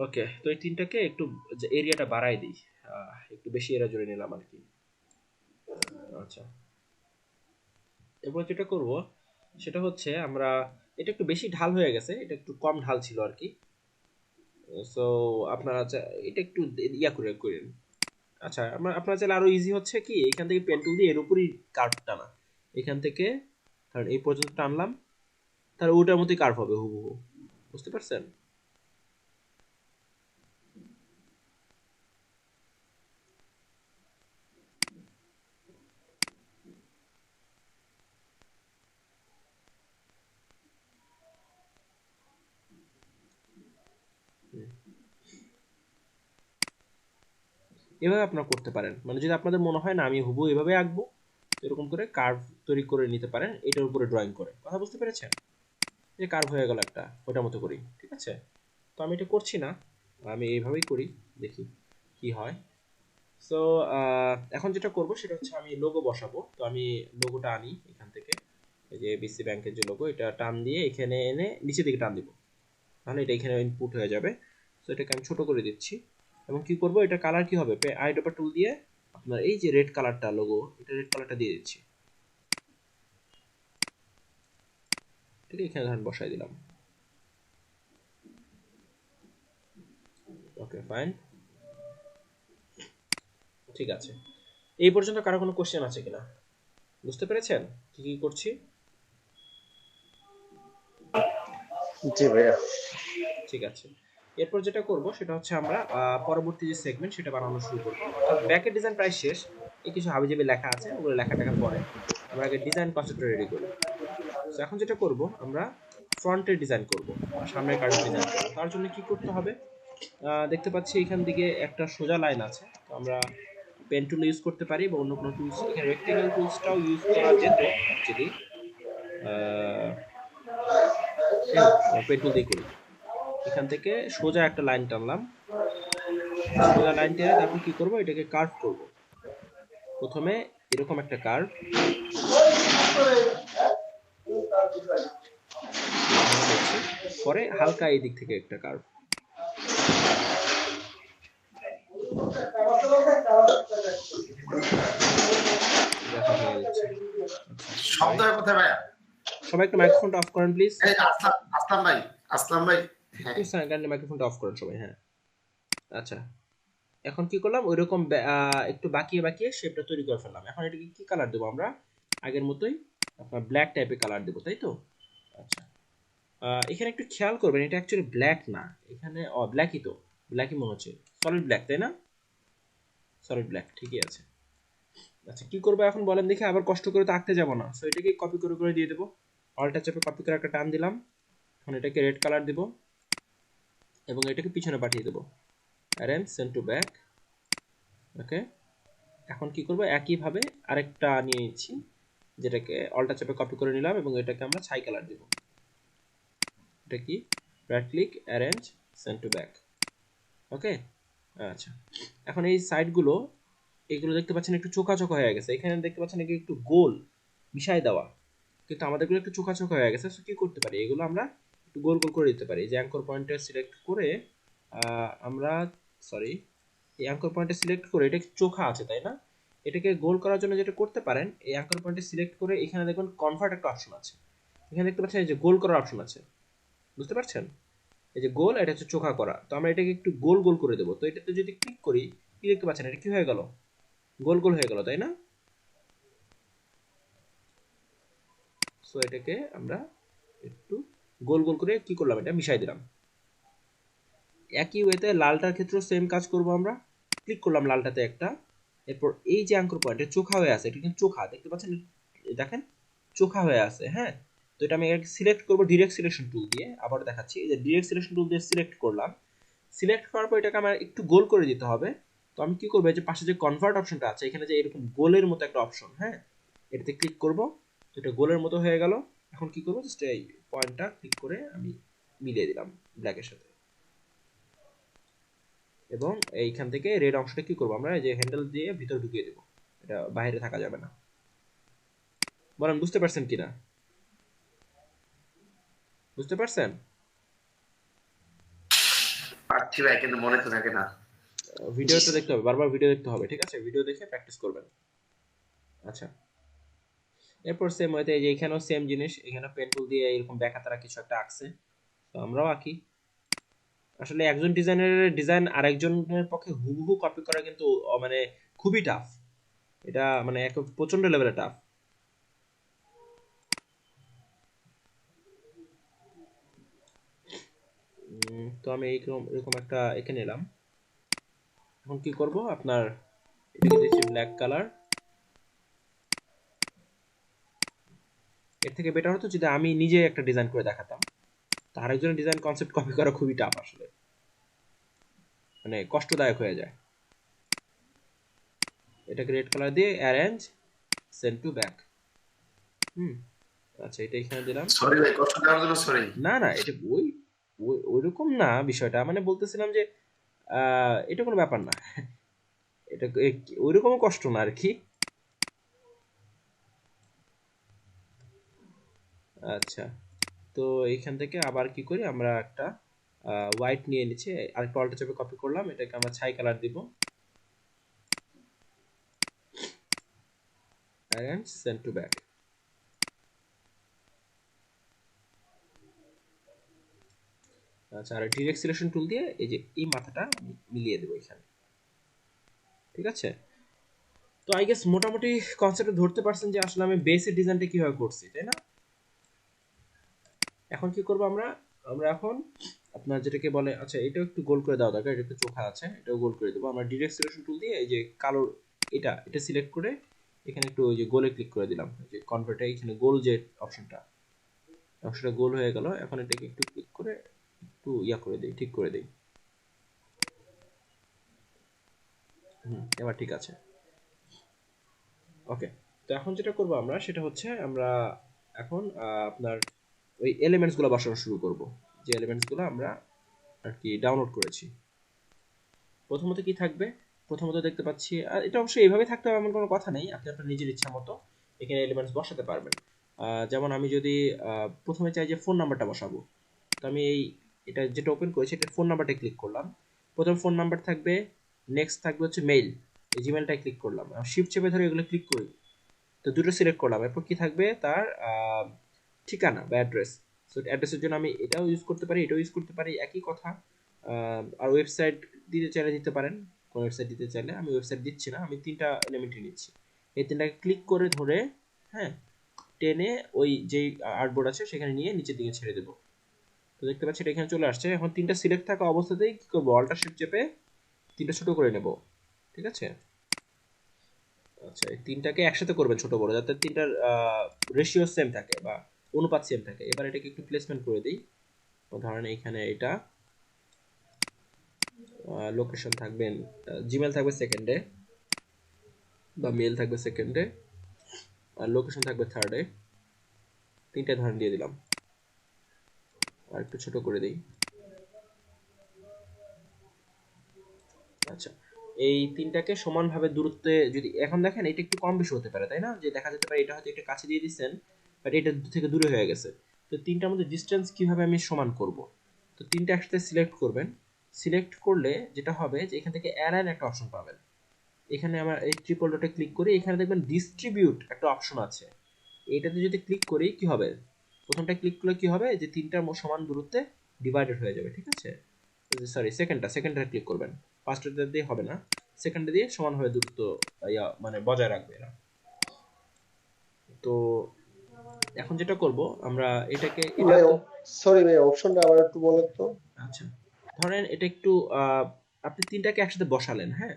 ওকে, তো এই তিনটাকে একটু এরিয়াটা বাড়াই দিই, একটু বেশি এরিয়া জুড়ে নিলাম আর কি। আচ্ছা, এরপর যেটা করব সেটা হচ্ছে আমরা, এটা একটু বেশি ঢাল হয়ে গেছে, এটা একটু কম ঢাল ছিল আর কি। সো আপনারা এটা একটু ইয়া করে করেন। আচ্ছা, আপনারা চাইলে আরো ইজি হচ্ছে কি, এখান থেকে পেন টুল দিয়ে এর উপরই কার্ভ টানা, এখান থেকে কারণ এই পর্যন্ত টানলাম, তাহলে ওটার মতোই কার্ভ হবে হুবহু। বুঝতে পারছেন? এভাবে আপনারা করতে পারেন, মানে যদি আপনাদের মনে হয় না আমি হুবহু এভাবে আঁকবো, এরকম করে কার্ভ তৈরি করে নিতে পারেন এটার উপরে ড্রয়িং করে। কথা বুঝতে পেরেছেন? যে কার্ভ হয়ে গেল একটা, ওটার মতো করি, ঠিক আছে। তো আমি এটা করছি না, আমি এইভাবেই করি, দেখি কি হয়। সো এখন যেটা করব সেটা হচ্ছে আমি লোগো বসাবো। তো আমি লোগোটা আনি এখান থেকে, এই যে এবিসি ব্যাংকের যে লোগো, এটা টান দিয়ে এখানে এনে নিচের দিকে টান দিব, তাহলে এটা এখানে ইনপুট হয়ে যাবে। তো এটাকে আমি ছোট করে দিচ্ছি। এবং কি করব, এটা কালার কি হবে, আইড্রপার টুল দিয়ে আপনার এই যে রেড কালারটা লোগো, এটা রেড কালারটা দিয়ে দিচ্ছি, ঠিক আছে। এখানে ধরেন বসাই দিলাম। ওকে ফাইন, ঠিক আছে। এই পর্যন্ত কারো কোনো কোশ্চেন আছে কিনা, বুঝতে পেরেছেন কি কি করছি? জি ভাইয়া। ঠিক আছে। এরপর যেটা করব সেটা হচ্ছে আমরা পরবর্তী যে সেগমেন্ট সেটা বানানো শুরু করব। অর্থাৎ ব্যাকের ডিজাইন প্রায় শেষ, এই কিছু হাবিজাবি লেখা আছে, ওগুলো লেখাটাকে পরে আমরা আগে ডিজাইন কনসেপ্টটা রেডি করি। তো এখন যেটা করব আমরা ফ্রন্টের ডিজাইন করব, সামনের কার্ডের ডিজাইন করব। তার জন্য কি করতে হবে, দেখতে পাচ্ছি এখান দিকে একটা সোজা লাইন আছে, তো আমরা পেন টুল ইউজ করতে পারি বা অন্য কোনো টুলস, এখানে রেক্টেঙ্গেল টুলসটাও ইউজ করা যেত অ্যাকচুয়ালি। পেন টুল দিয়ে করি। এখান থেকে সোজা একটা লাইন টানলাম, সোজা লাইন টেনে তারপর কি করব, এটাকে কার্ভ করব। প্রথমে এরকম একটা কার্ভ, পরে হালকা এই দিক থেকে একটা কার্ভ। শব্দ হয় কোথায় ভাইয়া? সবাই একটু মাইক্রোফোনটা অফ করেন প্লিজ। এই আসলাম ভাই, আসলাম ভাই, হ্যাঁ মাইক্রোফোনটা অফ করেন সবাই। হ্যাঁ, আচ্ছা, এখন কি করলাম, ওইরকম একটু বাকিয়ে বাকিয়ে শেপটা তৈরি করে ফেললাম। এখন এটাকে কি কালার দেবো আমরা, আগের মতোই আপনার ব্ল্যাক টাইপের কালার দেবো, তাই তো? আচ্ছা, এখানে একটু খেয়াল করবেন, এটা অ্যাকচুয়ালি ব্ল্যাক না, এখানে ব্ল্যাকই তো, ব্ল্যাকই মনে হচ্ছে, সলিড ব্ল্যাক তাই না? সলিড ব্ল্যাক, ঠিকই আছে। আচ্ছা, কি করবো এখন বলেন দেখি, আবার কষ্ট করে তো আঁকতে যাবো না, সো এটাকে কপি করে করে দিয়ে দেবো। অল্টা চেপে কপি করে একটা টান দিলাম। এখন এটাকে রেড কালার দিব এবং এটাকে পিছনে পাঠিয়ে দেবো, অ্যারেঞ্জ সেন্ড টু ব্যাক। ওকে, এখন কি করবো, একইভাবে আরেকটা নিয়ে নিচ্ছি, যেটাকে অল্টা চেপে কপি করে নিলাম এবং এটাকে আমরা ছাই কালার দেব। এটা কি, right click, arrange send to back. Okay, আচ্ছা, এখন এই সাইডগুলো, এগুলো দেখতে পাচ্ছেন একটু চোখা চোখা হয়ে গেছে, এখানে দেখতে পাচ্ছেন এগুলো একটু গোল মিশাই দেওয়া, কিন্তু আমাদেরগুলো একটু চোখা চোখা হয়ে গেছে। কি করতে পারি, এগুলো আমরা একটু গোল গোল করে দিতে পারি। যে অ্যাঙ্কর পয়েন্টার সিলেক্ট করে আমরা, সরি, এই অ্যাঙ্কর পয়েন্টে সিলেক্ট করে, এটা চোখা আছে তাই না, এটাকে গোল করার জন্য যেটা করতে পারেন, এই অ্যাঙ্কর পয়েন্টে সিলেক্ট করে এখানে দেখুন কনভার্ট একটা অপশন আছে, এখানে দেখতে পাচ্ছেন এই যে গোল করার অপশন আছে, বুঝতে পারছেন? এই যে গোল, এটা হচ্ছে চোখা করা, তো আমরা এটাকে একটু গোল গোল করে দেবো। তো এটাতে যদি ক্লিক করি, কি দেখতে পাচ্ছেন, এটা কি হয়ে গেল, গোল গোল হয়ে গেল তাই না? সো এটাকে আমরা একটু গোল গোল করে কি করলাম, এটা মিশাই দিলাম। একই ওয়েতে লালটার ক্ষেত্রেও সেম কাজ করব, আমরা ক্লিক করলাম লালটাতে একটা, এরপর এই যে অ্যাঙ্কর পয়েন্টে চোখা হয়ে আছে, এটা কিন্তু চোখা, দেখতে পাচ্ছেন, দেখেন চোখা হয়ে আছে। হ্যাঁ, তো এটা আমি সিলেক্ট করব ডিরেক্ট সিলেকশন টুল দিয়ে, আবার দেখাচ্ছি, এই যে ডিরেক্ট সিলেকশন টুল দিয়ে সিলেক্ট করলাম। সিলেক্ট করার পর এটাকে আমার একটু গোল করে দিতে হবে। তো আমি কি করবো, এই যে পাশে যে কনভার্ট অপশনটা আছে, এখানে যে এরকম গোলের মতো একটা অপশন, হ্যাঁ, এটাতে ক্লিক করব, তো এটা গোলের মতো হয়ে গেল। এখন কি করবো, জাস্ট এই পয়েন্টটা ক্লিক করে আমি মিলিয়ে দিলাম ব্ল্যাকের সাথে, এবং এইখান থেকে রেড অংশটা কি করবো, আমরা এই যে হ্যান্ডেল দিয়ে ভিতরে ঢুকিয়ে দেবো, এটা বাইরে থাকা যাবে না। বলেন বুঝতে পারছেন কিনা, বুঝতে পারছেন? পারছি ভাই, কিন্তু মনে তো থাকে না। ভিডিওটা দেখতে হবে, বারবার ভিডিও দেখতে হবে, ঠিক আছে? ভিডিও দেখে প্র্যাকটিস করবেন। আচ্ছা, এরপর সেম ওয়েতে এই যে এখানেও সেম জিনিস, এখানে পেন টুল দিয়ে এরকম ব্যাখ্যাতারা কিছু একটা আঁকছে, তো আমরাও আঁকি। আসলে একজন ডিজাইনারের ডিজাইন আরেকজনের পক্ষে হুবহু কপি করা কিন্তু মানে খুবই টাফ, এটা মানে এক প্রচন্ড লেভেলে টাফ। তো আমি এরকম এরকম একটা এঁকে নিলাম। এখন কি করব, আপনার এটাকে দিচ্ছি ব্ল্যাক কালার। এর থেকে বেটার হতো যদি আমি নিজে একটা ডিজাইন করে দেখাতাম, তো আরেকজনের ডিজাইন কনসেপ্ট কপি করা খুবই টাফ, আসলে মানে কষ্টদায়ক হয়ে যায়। এটাকে রেড কালার দিয়ে অ্যারেঞ্জ সেন্ড টু ব্যাক। আচ্ছা, এটা এখানে দিলাম। সরি ভাই, কষ্ট দেওয়ার জন্য সরি। না না, এটা ওইরকম না বিষয়টা, মানে বলতেছিলাম যে এটা কোনো ব্যাপার না, এটা ওইরকমও কষ্ট না আর কি। আচ্ছা, তো এইখান থেকে আবার কি করি, আমরা একটা হোয়াইট নিয়ে নিচ্ছি, আরেকটা অল্টা চেপে কপি করলাম, এটাকে আমরা ছাই কালার দিব, অ্যারেঞ্জ সেন্ড টু ব্যাক। আচ্ছা, আর ডিরেক্ট সিলেকশন টুল দিয়ে এই যে এই মাথাটা মিলিয়ে দেবো এখানে, ঠিক আছে? তো আই গেস মোটামুটি কনসেপ্ট ধরতে পারছেন যে আসলে আমি বেসের ডিজাইনটা কিভাবে করছি, তাই না? এখন কি করব, আমরা এখন আপনার যেটাকে বলে, আচ্ছা এটাও একটু গোল করে দেওয়া দরকার, এটা একটু চোখা আছে, এটাও গোল করে দেবো আমরা। ডিরেক্ট সিলেকশন টুল দিয়ে এই যে কালো এটা সিলেক্ট করে এখানে একটু ওই যে গোলে ক্লিক করে দিলাম, যে কনভার্টে এখানে গোল যে অপশনটা গোল হয়ে গেল। এখন এটাকে একটু ক্লিক করে একটু ইয়া করে দেই, ঠিক করে দেই। এবার ঠিক আছে। ওকে, তো এখন যেটা করব আমরা সেটা হচ্ছে আমরা এখন আপনার ওই এলিমেন্টস গুলো বসানো শুরু করব, যে এলিমেন্টস গুলো আমরা আর কি ডাউনলোড করেছি। প্রথমত কি থাকবে, প্রথমত দেখতে পাচ্ছি, আর এটা অবশ্যই এইভাবে থাকতে হবে এমন কোনো কথা নেই, আপনি আপনার নিজের ইচ্ছা মতো এখানে এলিমেন্টস বসাতে পারবেন। যেমন আমি যদি প্রথমে চাই যে ফোন নাম্বারটা বসাবো, তো আমি এটা যেটা ওপেন করেছি এটা ফোন নাম্বারটা ক্লিক করলাম। প্রথম ফোন নাম্বার থাকবে, নেক্সট থাকবে হচ্ছে মেইল, এই জিমেলটাই ক্লিক করলাম, শিফট চেপে ধরে এগুলো ক্লিক করি, তো দুটো সিলেক্ট করলাম। এরপর কি থাকবে, তার ঠিকানা বা অ্যাড্রেস। সো অ্যাড্রেসের জন্য আমি এটাও ইউজ করতে পারি, এটাও ইউজ করতে পারি, একই কথা। আর ওয়েবসাইট দিতে চাইলে দিতে পারেন, কোন ওয়েবসাইট দিতে চাইলে। আমি ওয়েবসাইট দিচ্ছি না, আমি 3টা এলিমেন্টই নিচ্ছি। এই 3টাকে ক্লিক করে ধরে, হ্যাঁ, টেনে ওই যেই আর্টবোর্ড আছে সেখানে নিয়ে নিচের দিকে ছেড়ে দেবো। তো দেখতে পাচ্ছি এটা এখানে চলে আসছে। এখন 3টা সিলেক্ট থাকা অবস্থাতেই কি করবো, অল্টার শিফট চেপে 3টা ছোট করে নেব, ঠিক আছে। আচ্ছা, এই 3টাকে একসাথে করবেন ছোট বড়, যাতে 3টার রেশিও সেম থাকে বা অনুপাত সেম থাকে। এবার এটাকে একটু প্লেসমেন্ট করে দিই। ধরেন এখানে এটা লোকেশন থাকবেন, জিমেল থাকবে সেকেন্ডে বা মেল থাকবে সেকেন্ডে, আর লোকেশন থাকবে থার্ডে। 3টে ধরেন দিয়ে দিলাম, আর একটু ছোট করে দিই। আচ্ছা, এই 3টাকে সমানভাবে দূরত্বে, যদি এখন দেখেন এটা একটু কম বেশি হতে পারে, তাই না, যে দেখা যেতে পারে এটা হয়তো একটু কাছে দিয়ে দিচ্ছেন বাট এটা থেকে দূরে হয়ে গেছে। তো 3টার মধ্যে ডিস্টেন্স কিভাবে আমি সমান করব, তো 3টা একসাথে সিলেক্ট করবেন। সিলেক্ট করলে যেটা হবে যে এখান থেকে অ্যালাইন একটা অপশন পাবেন। এখানে আমার এই ট্রিপল ডটে ক্লিক করি, এখানে দেখবেন ডিস্ট্রিবিউট একটা অপশন আছে, এইটাতে যদি ক্লিক করি কি হবে, প্রথমটা ক্লিক করলে কি হবে, যে 3টার সমান দূরত্বে ডিভাইডেড হয়ে যাবে, ঠিক আছে। সরি, সেকেন্ডটা ক্লিক করবেন, ফার্স্টটা দিয়ে হবে না, সেকেন্ডে দিয়ে সমানভাবে দূরত্ব মানে বজায় রাখবে এরা। তো এখন যেটা করব আমরা এটাকে, এটা ভাই তো সরি ভাই, অপশনটা আবার একটু বলেন তো। আচ্ছা, ধরেন এটা একটু আপনি 3টাকে একসাথে বসালেন, হ্যাঁ।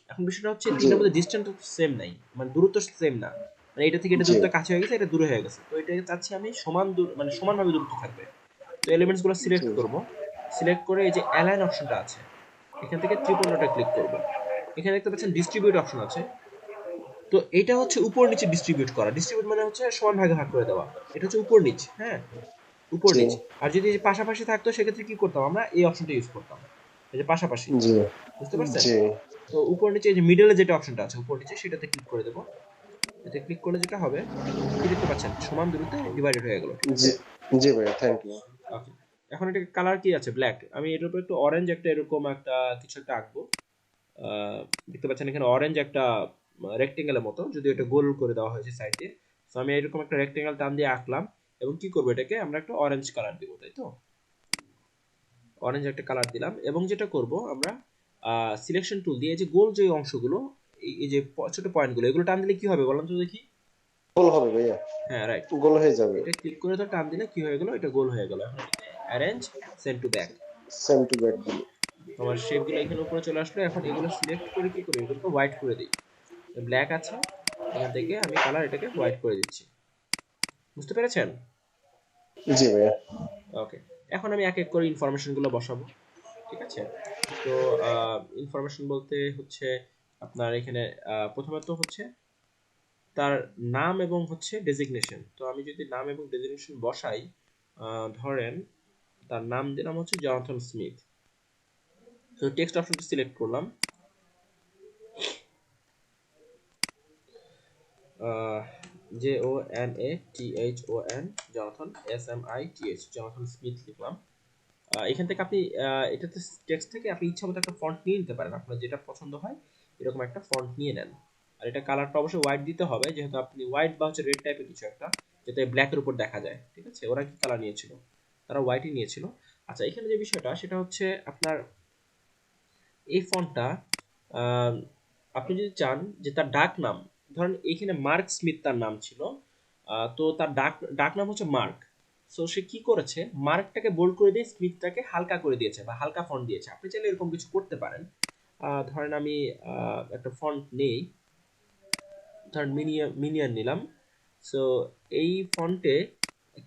এখন বিষয়টা হচ্ছে জি 3টার মধ্যে ডিসটেন্স সেম নাই, মানে দূরত্ব সেম না, মানে এটা থেকে এটা জি দূরত্ব কাছে হয়ে গেছে, এটা দূরে হয়ে গেছে। তো এটাকে চাচ্ছি আমি সমান দূর, মানে সমানভাবে দূরত্ব থাকবে। তো এলিমেন্টস গুলো জি সিলেক্ট করব, সিলেক্ট করে এই যে অ্যালাইন অপশনটা আছে এখান থেকে ট্রিপল ডটে ক্লিক করব। এখানে দেখতে পাচ্ছেন ডিস্ট্রিবিউট অপশন আছে। তো এটা হচ্ছে উপর নিচে ডিস্ট্রিবিউট করা, ডিস্ট্রিবিউট মানে হচ্ছে সমান ভাগে ভাগ করে দেওয়া, এটা হচ্ছে উপর নিচ, হ্যাঁ, উপর জি নিচ। আর যদি পাশাপাশি থাকতো সেক্ষেত্রে কি করতাম, আমরা এই অপশনটা ইউজ করতাম, এই যে পাশাপাশি, জি বুঝতে পারছেন। জি তো উপর নিচে এই যে মিডলে যেটা অপশনটা আছে উপর নিচে, সেটাতে ক্লিক করে দেবো। এতে ক্লিক করলে যেটা হবে, কি দেখতে পাচ্ছেন, সমান দূরত্বে ডিভাইডেড হয়ে গেল, ঠিক আছে। জি জি ভাই, থ্যাংক ইউ। ওকে, এখন এটা কালার কি আছে, ব্ল্যাক। আমি এটার উপর একটু অরেঞ্জ একটা এরকম একটা কিছু একটা আঁকবো। দেখতে পাচ্ছেন এখানে অরেঞ্জ একটা রেক্টেঙ্গেলের মতো, যদি এটা গোল করে দেওয়া হয়েছে সাইড দিয়ে। তো আমি এরকম একটা রেক্টেঙ্গেল টান দিয়ে আঁকলাম, এবং কি করবো, এটাকে আমরা একটা অরেঞ্জ কালার দিব, তাই তো। অরেঞ্জ একটা কালার দিলাম, এবং যেটা করব আমরা সিলেকশন টুল দিয়ে যে গোল যে অংশগুলো, এই যে ছোট পয়েন্টগুলো, এগুলো টান দিলে কি হবে বলেন তো দেখি। গোল হবে ভাইয়া, হ্যাঁ, রাইট। গোল হয়ে যাবে। এটা ক্লিক করে তো টান দিলে কি হয়ে গেল, এটা গোল হয়ে গেল। এখন এটাকে arrange, send to back. Same to back দিই। আমার শেপগুলো এখানে উপরে চলে আসলো। এখন এগুলো সিলেক্ট করে কি করি, এগুলোকে হোয়াইট করে দিই। ব্ল্যাক আছে, এখান থেকে আমি কালার এটাকে হোয়াইট করে দিচ্ছি, বুঝতে পেরেছেন। জি ভাইয়া। ওকে, এখন আমি এক এক করে ইনফরমেশন গুলো বসাবো, ঠিক আছে। তো ইনফরমেশন বলতে হচ্ছে আপনার এখানে প্রথমত হচ্ছে তার নাম এবং হচ্ছে ডেজিগনেশন। তো আমি যদি নাম এবং ডেজিগনেশন বসাই, ধরেন তার নাম দিলাম হচ্ছে জনাথন স্মিথ। তো টেক্সট অপশনটা সিলেক্ট করলাম, JONATHON, Jonathan, SMITH, Jonathan Smith লিখলাম। এখান থেকে আপনি এটাতে টেক্সট থেকে আপনি ইচ্ছা মতো একটা ফন্ট নিয়ে নিতে পারেন, আপনার যেটা পছন্দ হয় এরকম একটা ফন্ট নিয়ে নেন। আর এটা কালারটা অবশ্যই হোয়াইট দিতে হবে, যেহেতু আপনি হোয়াইট বা হচ্ছে রেড টাইপের কিছু একটা, যাতে ব্ল্যাকের উপর দেখা যায়, ঠিক আছে। ওরা কি কালার নিয়েছিল, তারা হোয়াইটই নিয়েছিল। আচ্ছা, এখানে যে বিষয়টা সেটা হচ্ছে আপনার এই ফন্টটা, আপনি যদি চান যে তার ডাক নাম, ধরেন এইখানে মার্ক স্মিথ তার নাম ছিল, তো তার ডাক নাম হচ্ছে মার্ক। সো সে কি করেছে, মার্কটাকে বোল্ড করে দিয়ে স্ক্রিপ্টটাকে হালকা করে দিয়েছে বা হালকা ফন্ট দিয়েছে। আপনি চাইলে এরকম কিছু করতে পারেন। ধরেন আমি একটা ফন্ট নেই, ধরেন মিনিয়ান নিলাম। সো এই ফন্টে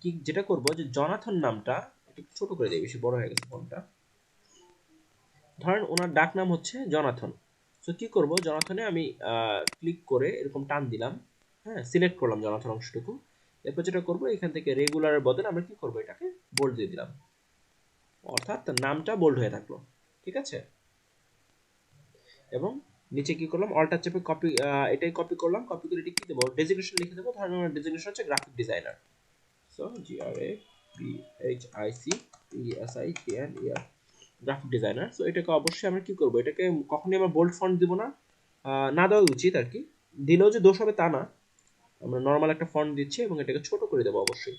কি যেটা করব, যে জনাথন নামটা একটু ছোট করে দেই, বেশি বড় হয়ে গেছে ফন্টটা। ধরেন ওনার ডাক নাম হচ্ছে জনাথন। সো কি করব, জনাথনে আমি ক্লিক করে এরকম টান দিলাম, হ্যাঁ, সিলেক্ট করলাম জনাথন অংশটুকু। এরপর যেটা করব, এখান থেকে রেগুলারের বদলে আমরা কি করব, এটাকে বোল্ড দিয়ে দিলাম, অর্থাৎ তার নামটা বোল্ড হয়ে থাকলো। ঠিক আছে, এবং নিচে কি করলাম, অল্টার চেপে কপি, এটাই কপি করলাম। কপি করে এটি কি দেবো, ডেজিগনেশন লিখে দেবো। ধরেন আমার ডেজিগনেশন হচ্ছে graphic designer. So GRAPHICPSIGNER, graphic designer. So এটাকে অবশ্যই আমরা কি করব, এটাকে কখনোই আমরা বোল্ড ফন্ট দিব না, না দেওয়া উচিত আর কি। দিলেও যে দোষ হবে তা না, আমরা নর্মাল একটা ফন্ট দিচ্ছি এবং এটাকে ছোট করে দেবো অবশ্যই।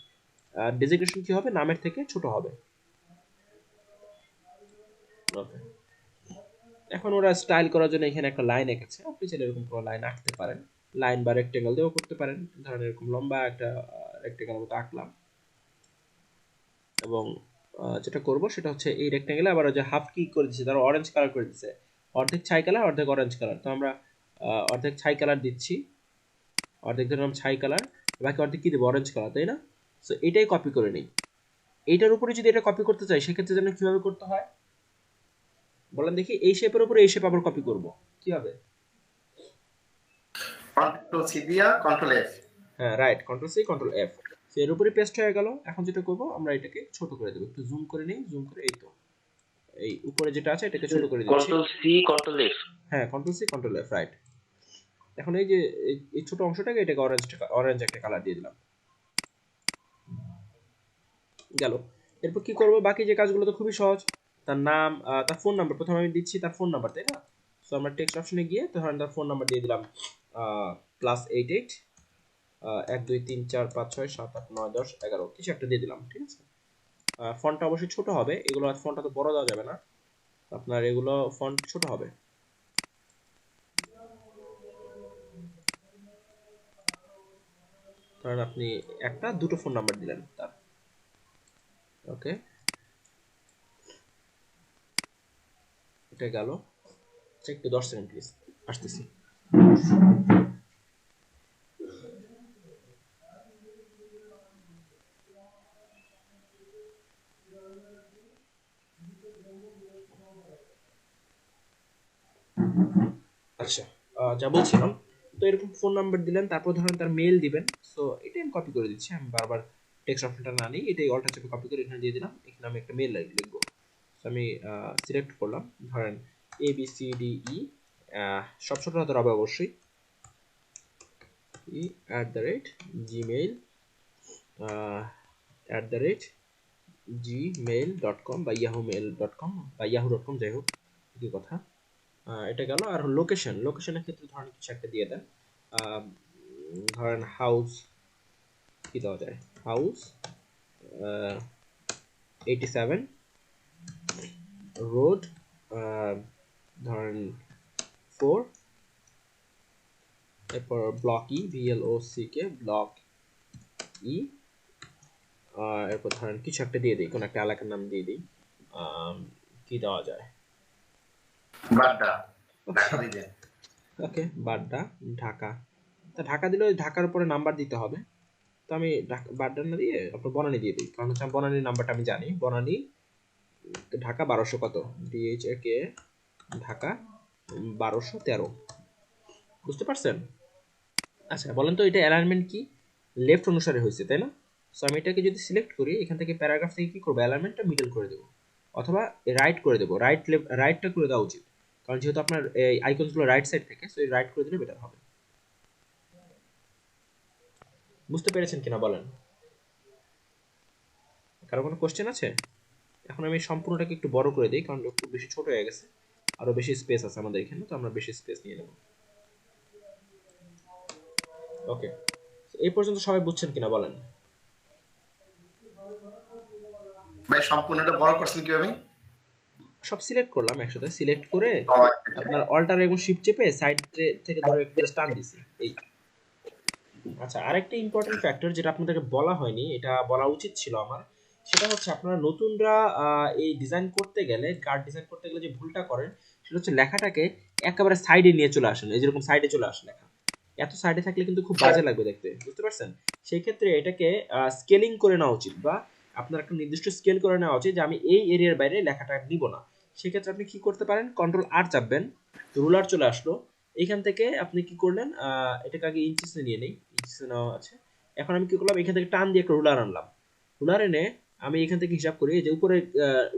আর ডেজিগনেশন কি হবে, নামের থেকে ছোট হবে। ওকে, এখন ওরা স্টাইল করার জন্য এখানে একটা লাইন এঁকেছে, আপনি চাইলে এরকম কোনো লাইন আঁকতে পারেন, লাইন বা রেক্টেঙ্গেল দিয়েও করতে পারেন। ধরেন এরকম লম্বা একটা রেক্টেঙ্গেল মতো আঁকলাম, এবং যেটা করব সেটা হচ্ছে এই রেক্টেঙ্গেলে আবার যে হাফ কি করে দিচ্ছে, তারা অরেঞ্জ কালার করে দিচ্ছে, অর্ধেক ছাই কালার অর্ধেক অরেঞ্জ কালার। তো আমরা অর্ধেক ছাই কালার দিচ্ছি, অর্ধেক দিলাম ছাই কালার, বাকি অর্ধেক কি দেবো, অরেঞ্জ কালার, তাই না? সো এটাই কপি করে নিই। এইটার উপরে যদি এটা কপি করতে চাই, সেক্ষেত্রে যেন কিভাবে করতে হয় বলেন দেখি। এই শেপের উপরে এই শেপ আবার কপি করব, কি হবে? কন্ট্রোল সি দিয়া কন্ট্রোল এফ। হ্যাঁ, right, control C control F. So এর উপরে পেস্ট হয়ে গেল। এখন যেটা করব, আমরা এটাকে ছোট করে দেব, একটু জুম করে নেই, জুম করে, এই তো এই উপরে যেটা আছে এটাকে ছোট করে দিচ্ছি। Control C control F. হ্যাঁ, control C control F, right. এখন এই যে এই ছোট অংশটাকে, এটাকে অরেঞ্জ একটা কালার দিয়ে দিলাম, গেল। এরপর কি করব, বাকি যে কাজগুলো তো খুবই সহজ। তার নাম, তার ফোন নাম্বার, প্রথমে আমি দিচ্ছি তার ফোন নাম্বার, তাই না? সো আমরা টেক্সট অপশনে গিয়ে ধরেন তার ফোন নাম্বার দিয়ে দিলাম +88 1234567891011 কিছু একটা দিয়ে দিলাম। ঠিক আছে, ফন্টটা অবশ্যই ছোট হবে, এগুলো ফন্টটা তো বড় দেওয়া যাবে না, আপনার এগুলো ফন্ট ছোট হবে। ধরেন আপনি একটা দুটো ফোন নাম্বার দিলেন তার। ওকে, এটা গেল। একটু 10 সেকেন্ড প্লিজ, আসতেছি। আচ্ছা, যা বলছিলাম, তো এরকম ফোন নাম্বার দিলেন, তারপর ধরেন তার মেল দিবেন। সো এটাই আমি কপি করে দিচ্ছি, আমি বারবার টেক্সট অপশনটা না নিই, এটাই অল্টার চেপে কপি করে এখানে দিয়ে দিলাম। এখানে আমি একটা মেল লিখবো। সো আমি সিলেক্ট করলাম, ধরেন ABCDE, সব ছোট হাতের হবে অবশ্যই, @gmail.com বা yahoo.com বা yahoo.com, যাই হোক, কি কথা। এটা গেল। আর লোকেশনের ক্ষেত্রে ধরেন কিছু একটা দিয়ে দেন, ধরেন হাউস, কি দেওয়া যায়, হাউস 87 রোড, ধরেন 4, এরপর block E, BLOCK, block E, এরপর ধরেন কিছু একটা দিয়ে দিই, কোন একটা এলাকার নাম দিয়ে দিই, কি দেওয়া যায়, বাড্ডা, ঢাকা দিবেন। ওকে, বাড্ডা, ঢাকা। তা ঢাকা দিলে ওই ঢাকার উপরে নাম্বার দিতে হবে। তো আমি বাড্ডা না দিয়ে আপনার বনানী দিয়ে দিই, কারণ হচ্ছে বনানীর নাম্বারটা আমি জানি। বনানী ঢাকা 1200 কত, DHAK ঢাকা 1213, বুঝতে পারছেন? আচ্ছা, বলেন তো এটা অ্যালাইনমেন্ট কি, লেফট অনুসারে হয়েছে, তাই না? সো আমি এটাকে যদি সিলেক্ট করি, এখান থেকে প্যারাগ্রাফ থেকে কি করবো, অ্যালাইনমেন্টটা মিডল করে দেবো, অথবা রাইট করে দেবো, রাইটটা করে দেওয়া উচিত, কারণ যেহেতু আপনার এই আইকনসগুলো রাইট সাইড থেকে, সো রাইট করে দিলে বেটার হবে। বুঝতে পেরেছেন কিনা বলেন? কারো কোনো কোশ্চেন আছে? এখন আমি সম্পূর্ণটাকে একটু বড় করে দিই, কারণ একটু বেশি ছোট হয়ে গেছে, আরো বেশি স্পেস আছে আমাদের এখানে, তো আমরা বেশি স্পেস নিয়ে নেব। ওকে, এই পর্যন্ত সবাই বুঝছেন কিনা বলেন? ভাই সম্পূর্ণটা বড় করছেন কিভাবে? সব সিলেক্ট করলাম একসাথে, সিলেক্ট করে আপনার অল্টার এবং শিফট চেপে সাইড থেকে ধরে একটু টান দিছি, এই আচ্ছা, আরেকটা ইম্পর্টেন্ট ফ্যাক্টর যেটা আপনাদেরকে বলা হয়নি, এটা বলা উচিত ছিল আমার, সেটা হচ্ছে আপনারা নতুনরা এই ডিজাইন করতে গেলে, কার্ড ডিজাইন করতে গেলে যে ভুলটা করেন সেটা হচ্ছে লেখাটাকে একেবারে সাইডে নিয়ে চলে আসেন, এই যেরকম সাইডে চলে আসে লেখা। এত সাইডে থাকলে কিন্তু খুব বাজে লাগবে দেখতে, বুঝতে পারছেন? সেই ক্ষেত্রে এটাকে স্কেলিং করে নেওয়া উচিত, বা আপনার একটা নির্দিষ্ট স্কেল করে নেওয়া উচিত যে আমি এই এরিয়ার বাইরে লেখাটা নিব না। সেক্ষেত্রে আপনি কি করতে পারেন, কন্ট্রোল আর চাপবেন, রুলার চলে আসলো, এইখান থেকে আপনি কি করলেন, এটাকে আগে ইঞ্চিসে নিয়ে নেই, ইঞ্চিসে নেওয়া আছে। এখন আমি কি করলাম, এখান থেকে টান দিয়ে একটা রুলার আনলাম, রুলার এনে আমি এখান থেকে হিসাব করি, এই যে উপরে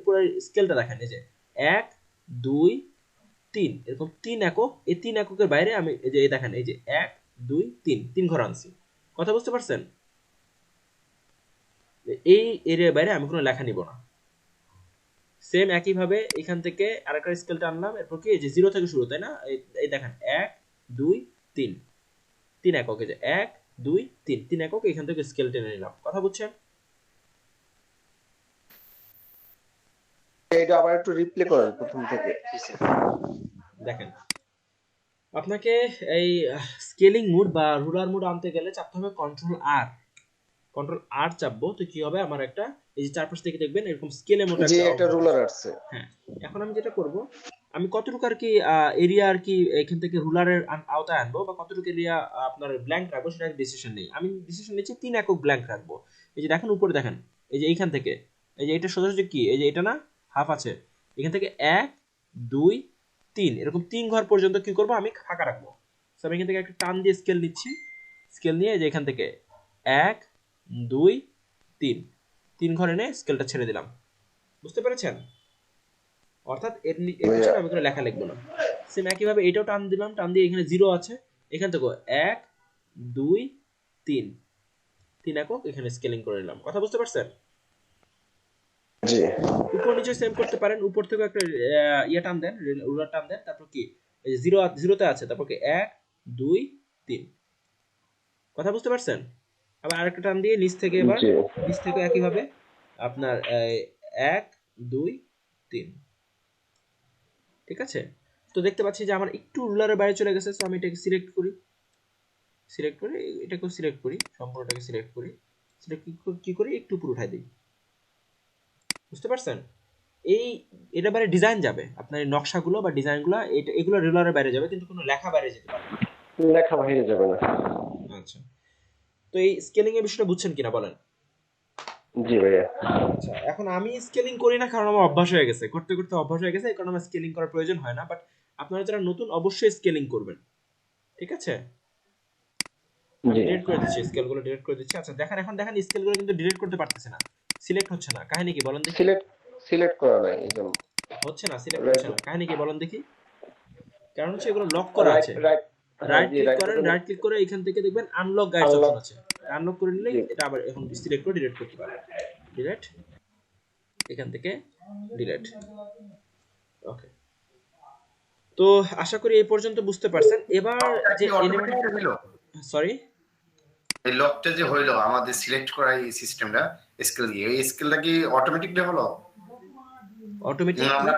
উপরের স্কেলটা দেখেন, এই যে 1 2 3, এরকম 3 একক, এই 3 এককের বাইরে আমি এই যে এই দেখেন, এই যে 1 2 3, 3 ঘর আনছি। কথা বুঝতে পারছেন? এই এরিয়ার বাইরে আমি কোনো লেখা নিব না। সেম একইভাবে এখান থেকে আরেকটা স্কেলটা আনলাম, এরপর কি এই যে 0 থেকে শুরু, তাই না? এই দেখেন 1 2 3, 3 একক, এই যে 1 2 3, 3 একক, এখান থেকে স্কেল টেনে নিলাম। কথা বুঝছেন? এটা আবার একটু রিপ্লে করেন প্রথম থেকে। দেখেন, আপনাকে এই স্কেলিং মুড বা রুলার মুড আনতে গেলে চাপতে হবে কন্ট্রোল আর। কন্ট্রোল আর চাপবো তো কি হবে, আমার একটা এই যে চারপাশ থেকে দেখবেন এরকম স্কেলের মতো যে একটা একটা রুলার আসছে। হ্যাঁ, এখন আমি যেটা করব, আমি কতটুকু আর কি এরিয়া আর কি এখান থেকে রুলারের আওতায় আনবো, বা কতটুকু এরিয়া আপনার ব্ল্যাঙ্ক রাখবো, সেটা ডিসিশন নেই। আমি ডিসিশন নিচ্ছি 3 একক ব্ল্যাঙ্ক রাখবো। এই যে দেখেন উপরে দেখেন, এই যে এইখান থেকে, এই যে এটা সোজাসুজি কি, এই যে এটা না হাফ আছে, এখান থেকে 1 2 3, এরকম 3 ঘর পর্যন্ত কি করব, আমি ফাঁকা রাখবো। তো আমি এখান থেকে একটা টান দিয়ে স্কেল নিচ্ছি, স্কেল নিয়ে এই যে এখান থেকে 1 2 3, 3 ঘর এনে স্কেলটা ছেড়ে দিলাম। বুঝতে পেরেছেন? অর্থাৎ এর পিছনে আমি কোনো লেখা লিখবো না। সেম একইভাবে এটাও টান দিলাম, টান দিয়ে এখানে 0 আছে, এখান থেকে 1 2 3, 3 একক, এখানে স্কেলিং করে নিলাম। কথা বুঝতে পারছেন? জি। উপর নিচে সেম করতে পারেন, উপর থেকে একটা ইয়া টান দেন, রুলার টান দেন, তারপর কি এই যে 0 তে আছে, তারপর কি 1 2 3। কথা বুঝতে পারছেন? আবার আরেকটা টান দিয়ে নিচ থেকে, এবার জি। নিচ থেকে একইভাবে আপনার 1 2 3। ঠিক আছে? তো দেখতে পাচ্ছি যে আমার একটু রুলারের বাইরে চলে গেছে, সো আমি এটাকে সিলেক্ট করি, সিলেক্ট করে এটাকেও সিলেক্ট করি, সম্পূর্ণটাকে সিলেক্ট করি, সিলেক্ট কি করি, একটু উপরে উঠাই দিই। বুঝতে পারছেন? এই এটা বাইরে ডিজাইন যাবে, আপনার এই নকশাগুলো বা ডিজাইনগুলো এগুলো রুলারের বাইরে যাবে, কিন্তু কোনো লেখা বাইরে যেতে পারবে না। লেখা বাইরে যাবে না। আচ্ছা, তো এই স্কেলিং এর বিষয়টা বুঝছেন কিনা বলেন? জি ভাইয়া। আচ্ছা, এখন আমি স্কেলিং করি না, কারণ আমার অভ্যাস হয়ে গেছে, করতে করতে অভ্যাস হয়ে গেছে, এই কারণে আমার স্কেলিং করার প্রয়োজন হয় না। বাট আপনারা যারা নতুন, অবশ্যই স্কেলিং করবেন। ঠিক আছে? আমি জি। ডিলিট করে দিচ্ছি, স্কেলগুলো ডিলিট করে দিচ্ছি। আচ্ছা দেখেন, এখন দেখেন স্কেলগুলো কিন্তু ডিলিট করতে পারতেছে না, সিলেক্ট হচ্ছে না। কাহিনী কি বলেন দেখি? সিলেক্ট করা নাই একদম। হচ্ছে না, সিলেক্ট হচ্ছে না, কাহিনী কি বলেন দেখি? কারণ হচ্ছে এগুলো লক করা রাইট আছে। রাইট। রাইট ক্লিক করেন, রাইট ক্লিক করে এখান থেকে দেখবেন আনলক গাইডস আনলক। অপশন আছে, আনলক করে নিলেই জি। এটা আবার এখন সিলেক্ট করে ডিলিট করতে পারবেন। ডিলিট, এখান থেকে ডিলিট। ওকে, তো আশা করি এই পর্যন্ত বুঝতে পারছেন। এবার যে অটোমেটিক হইলো, সরি, এই লকটা যে হইলো আমাদের সিলেক্ট করা এই সিস্টেমটা, স্কেল দিয়ে এই স্কেলটা কি অটোমেটিকলি হলো? অটোমেটিক আমরা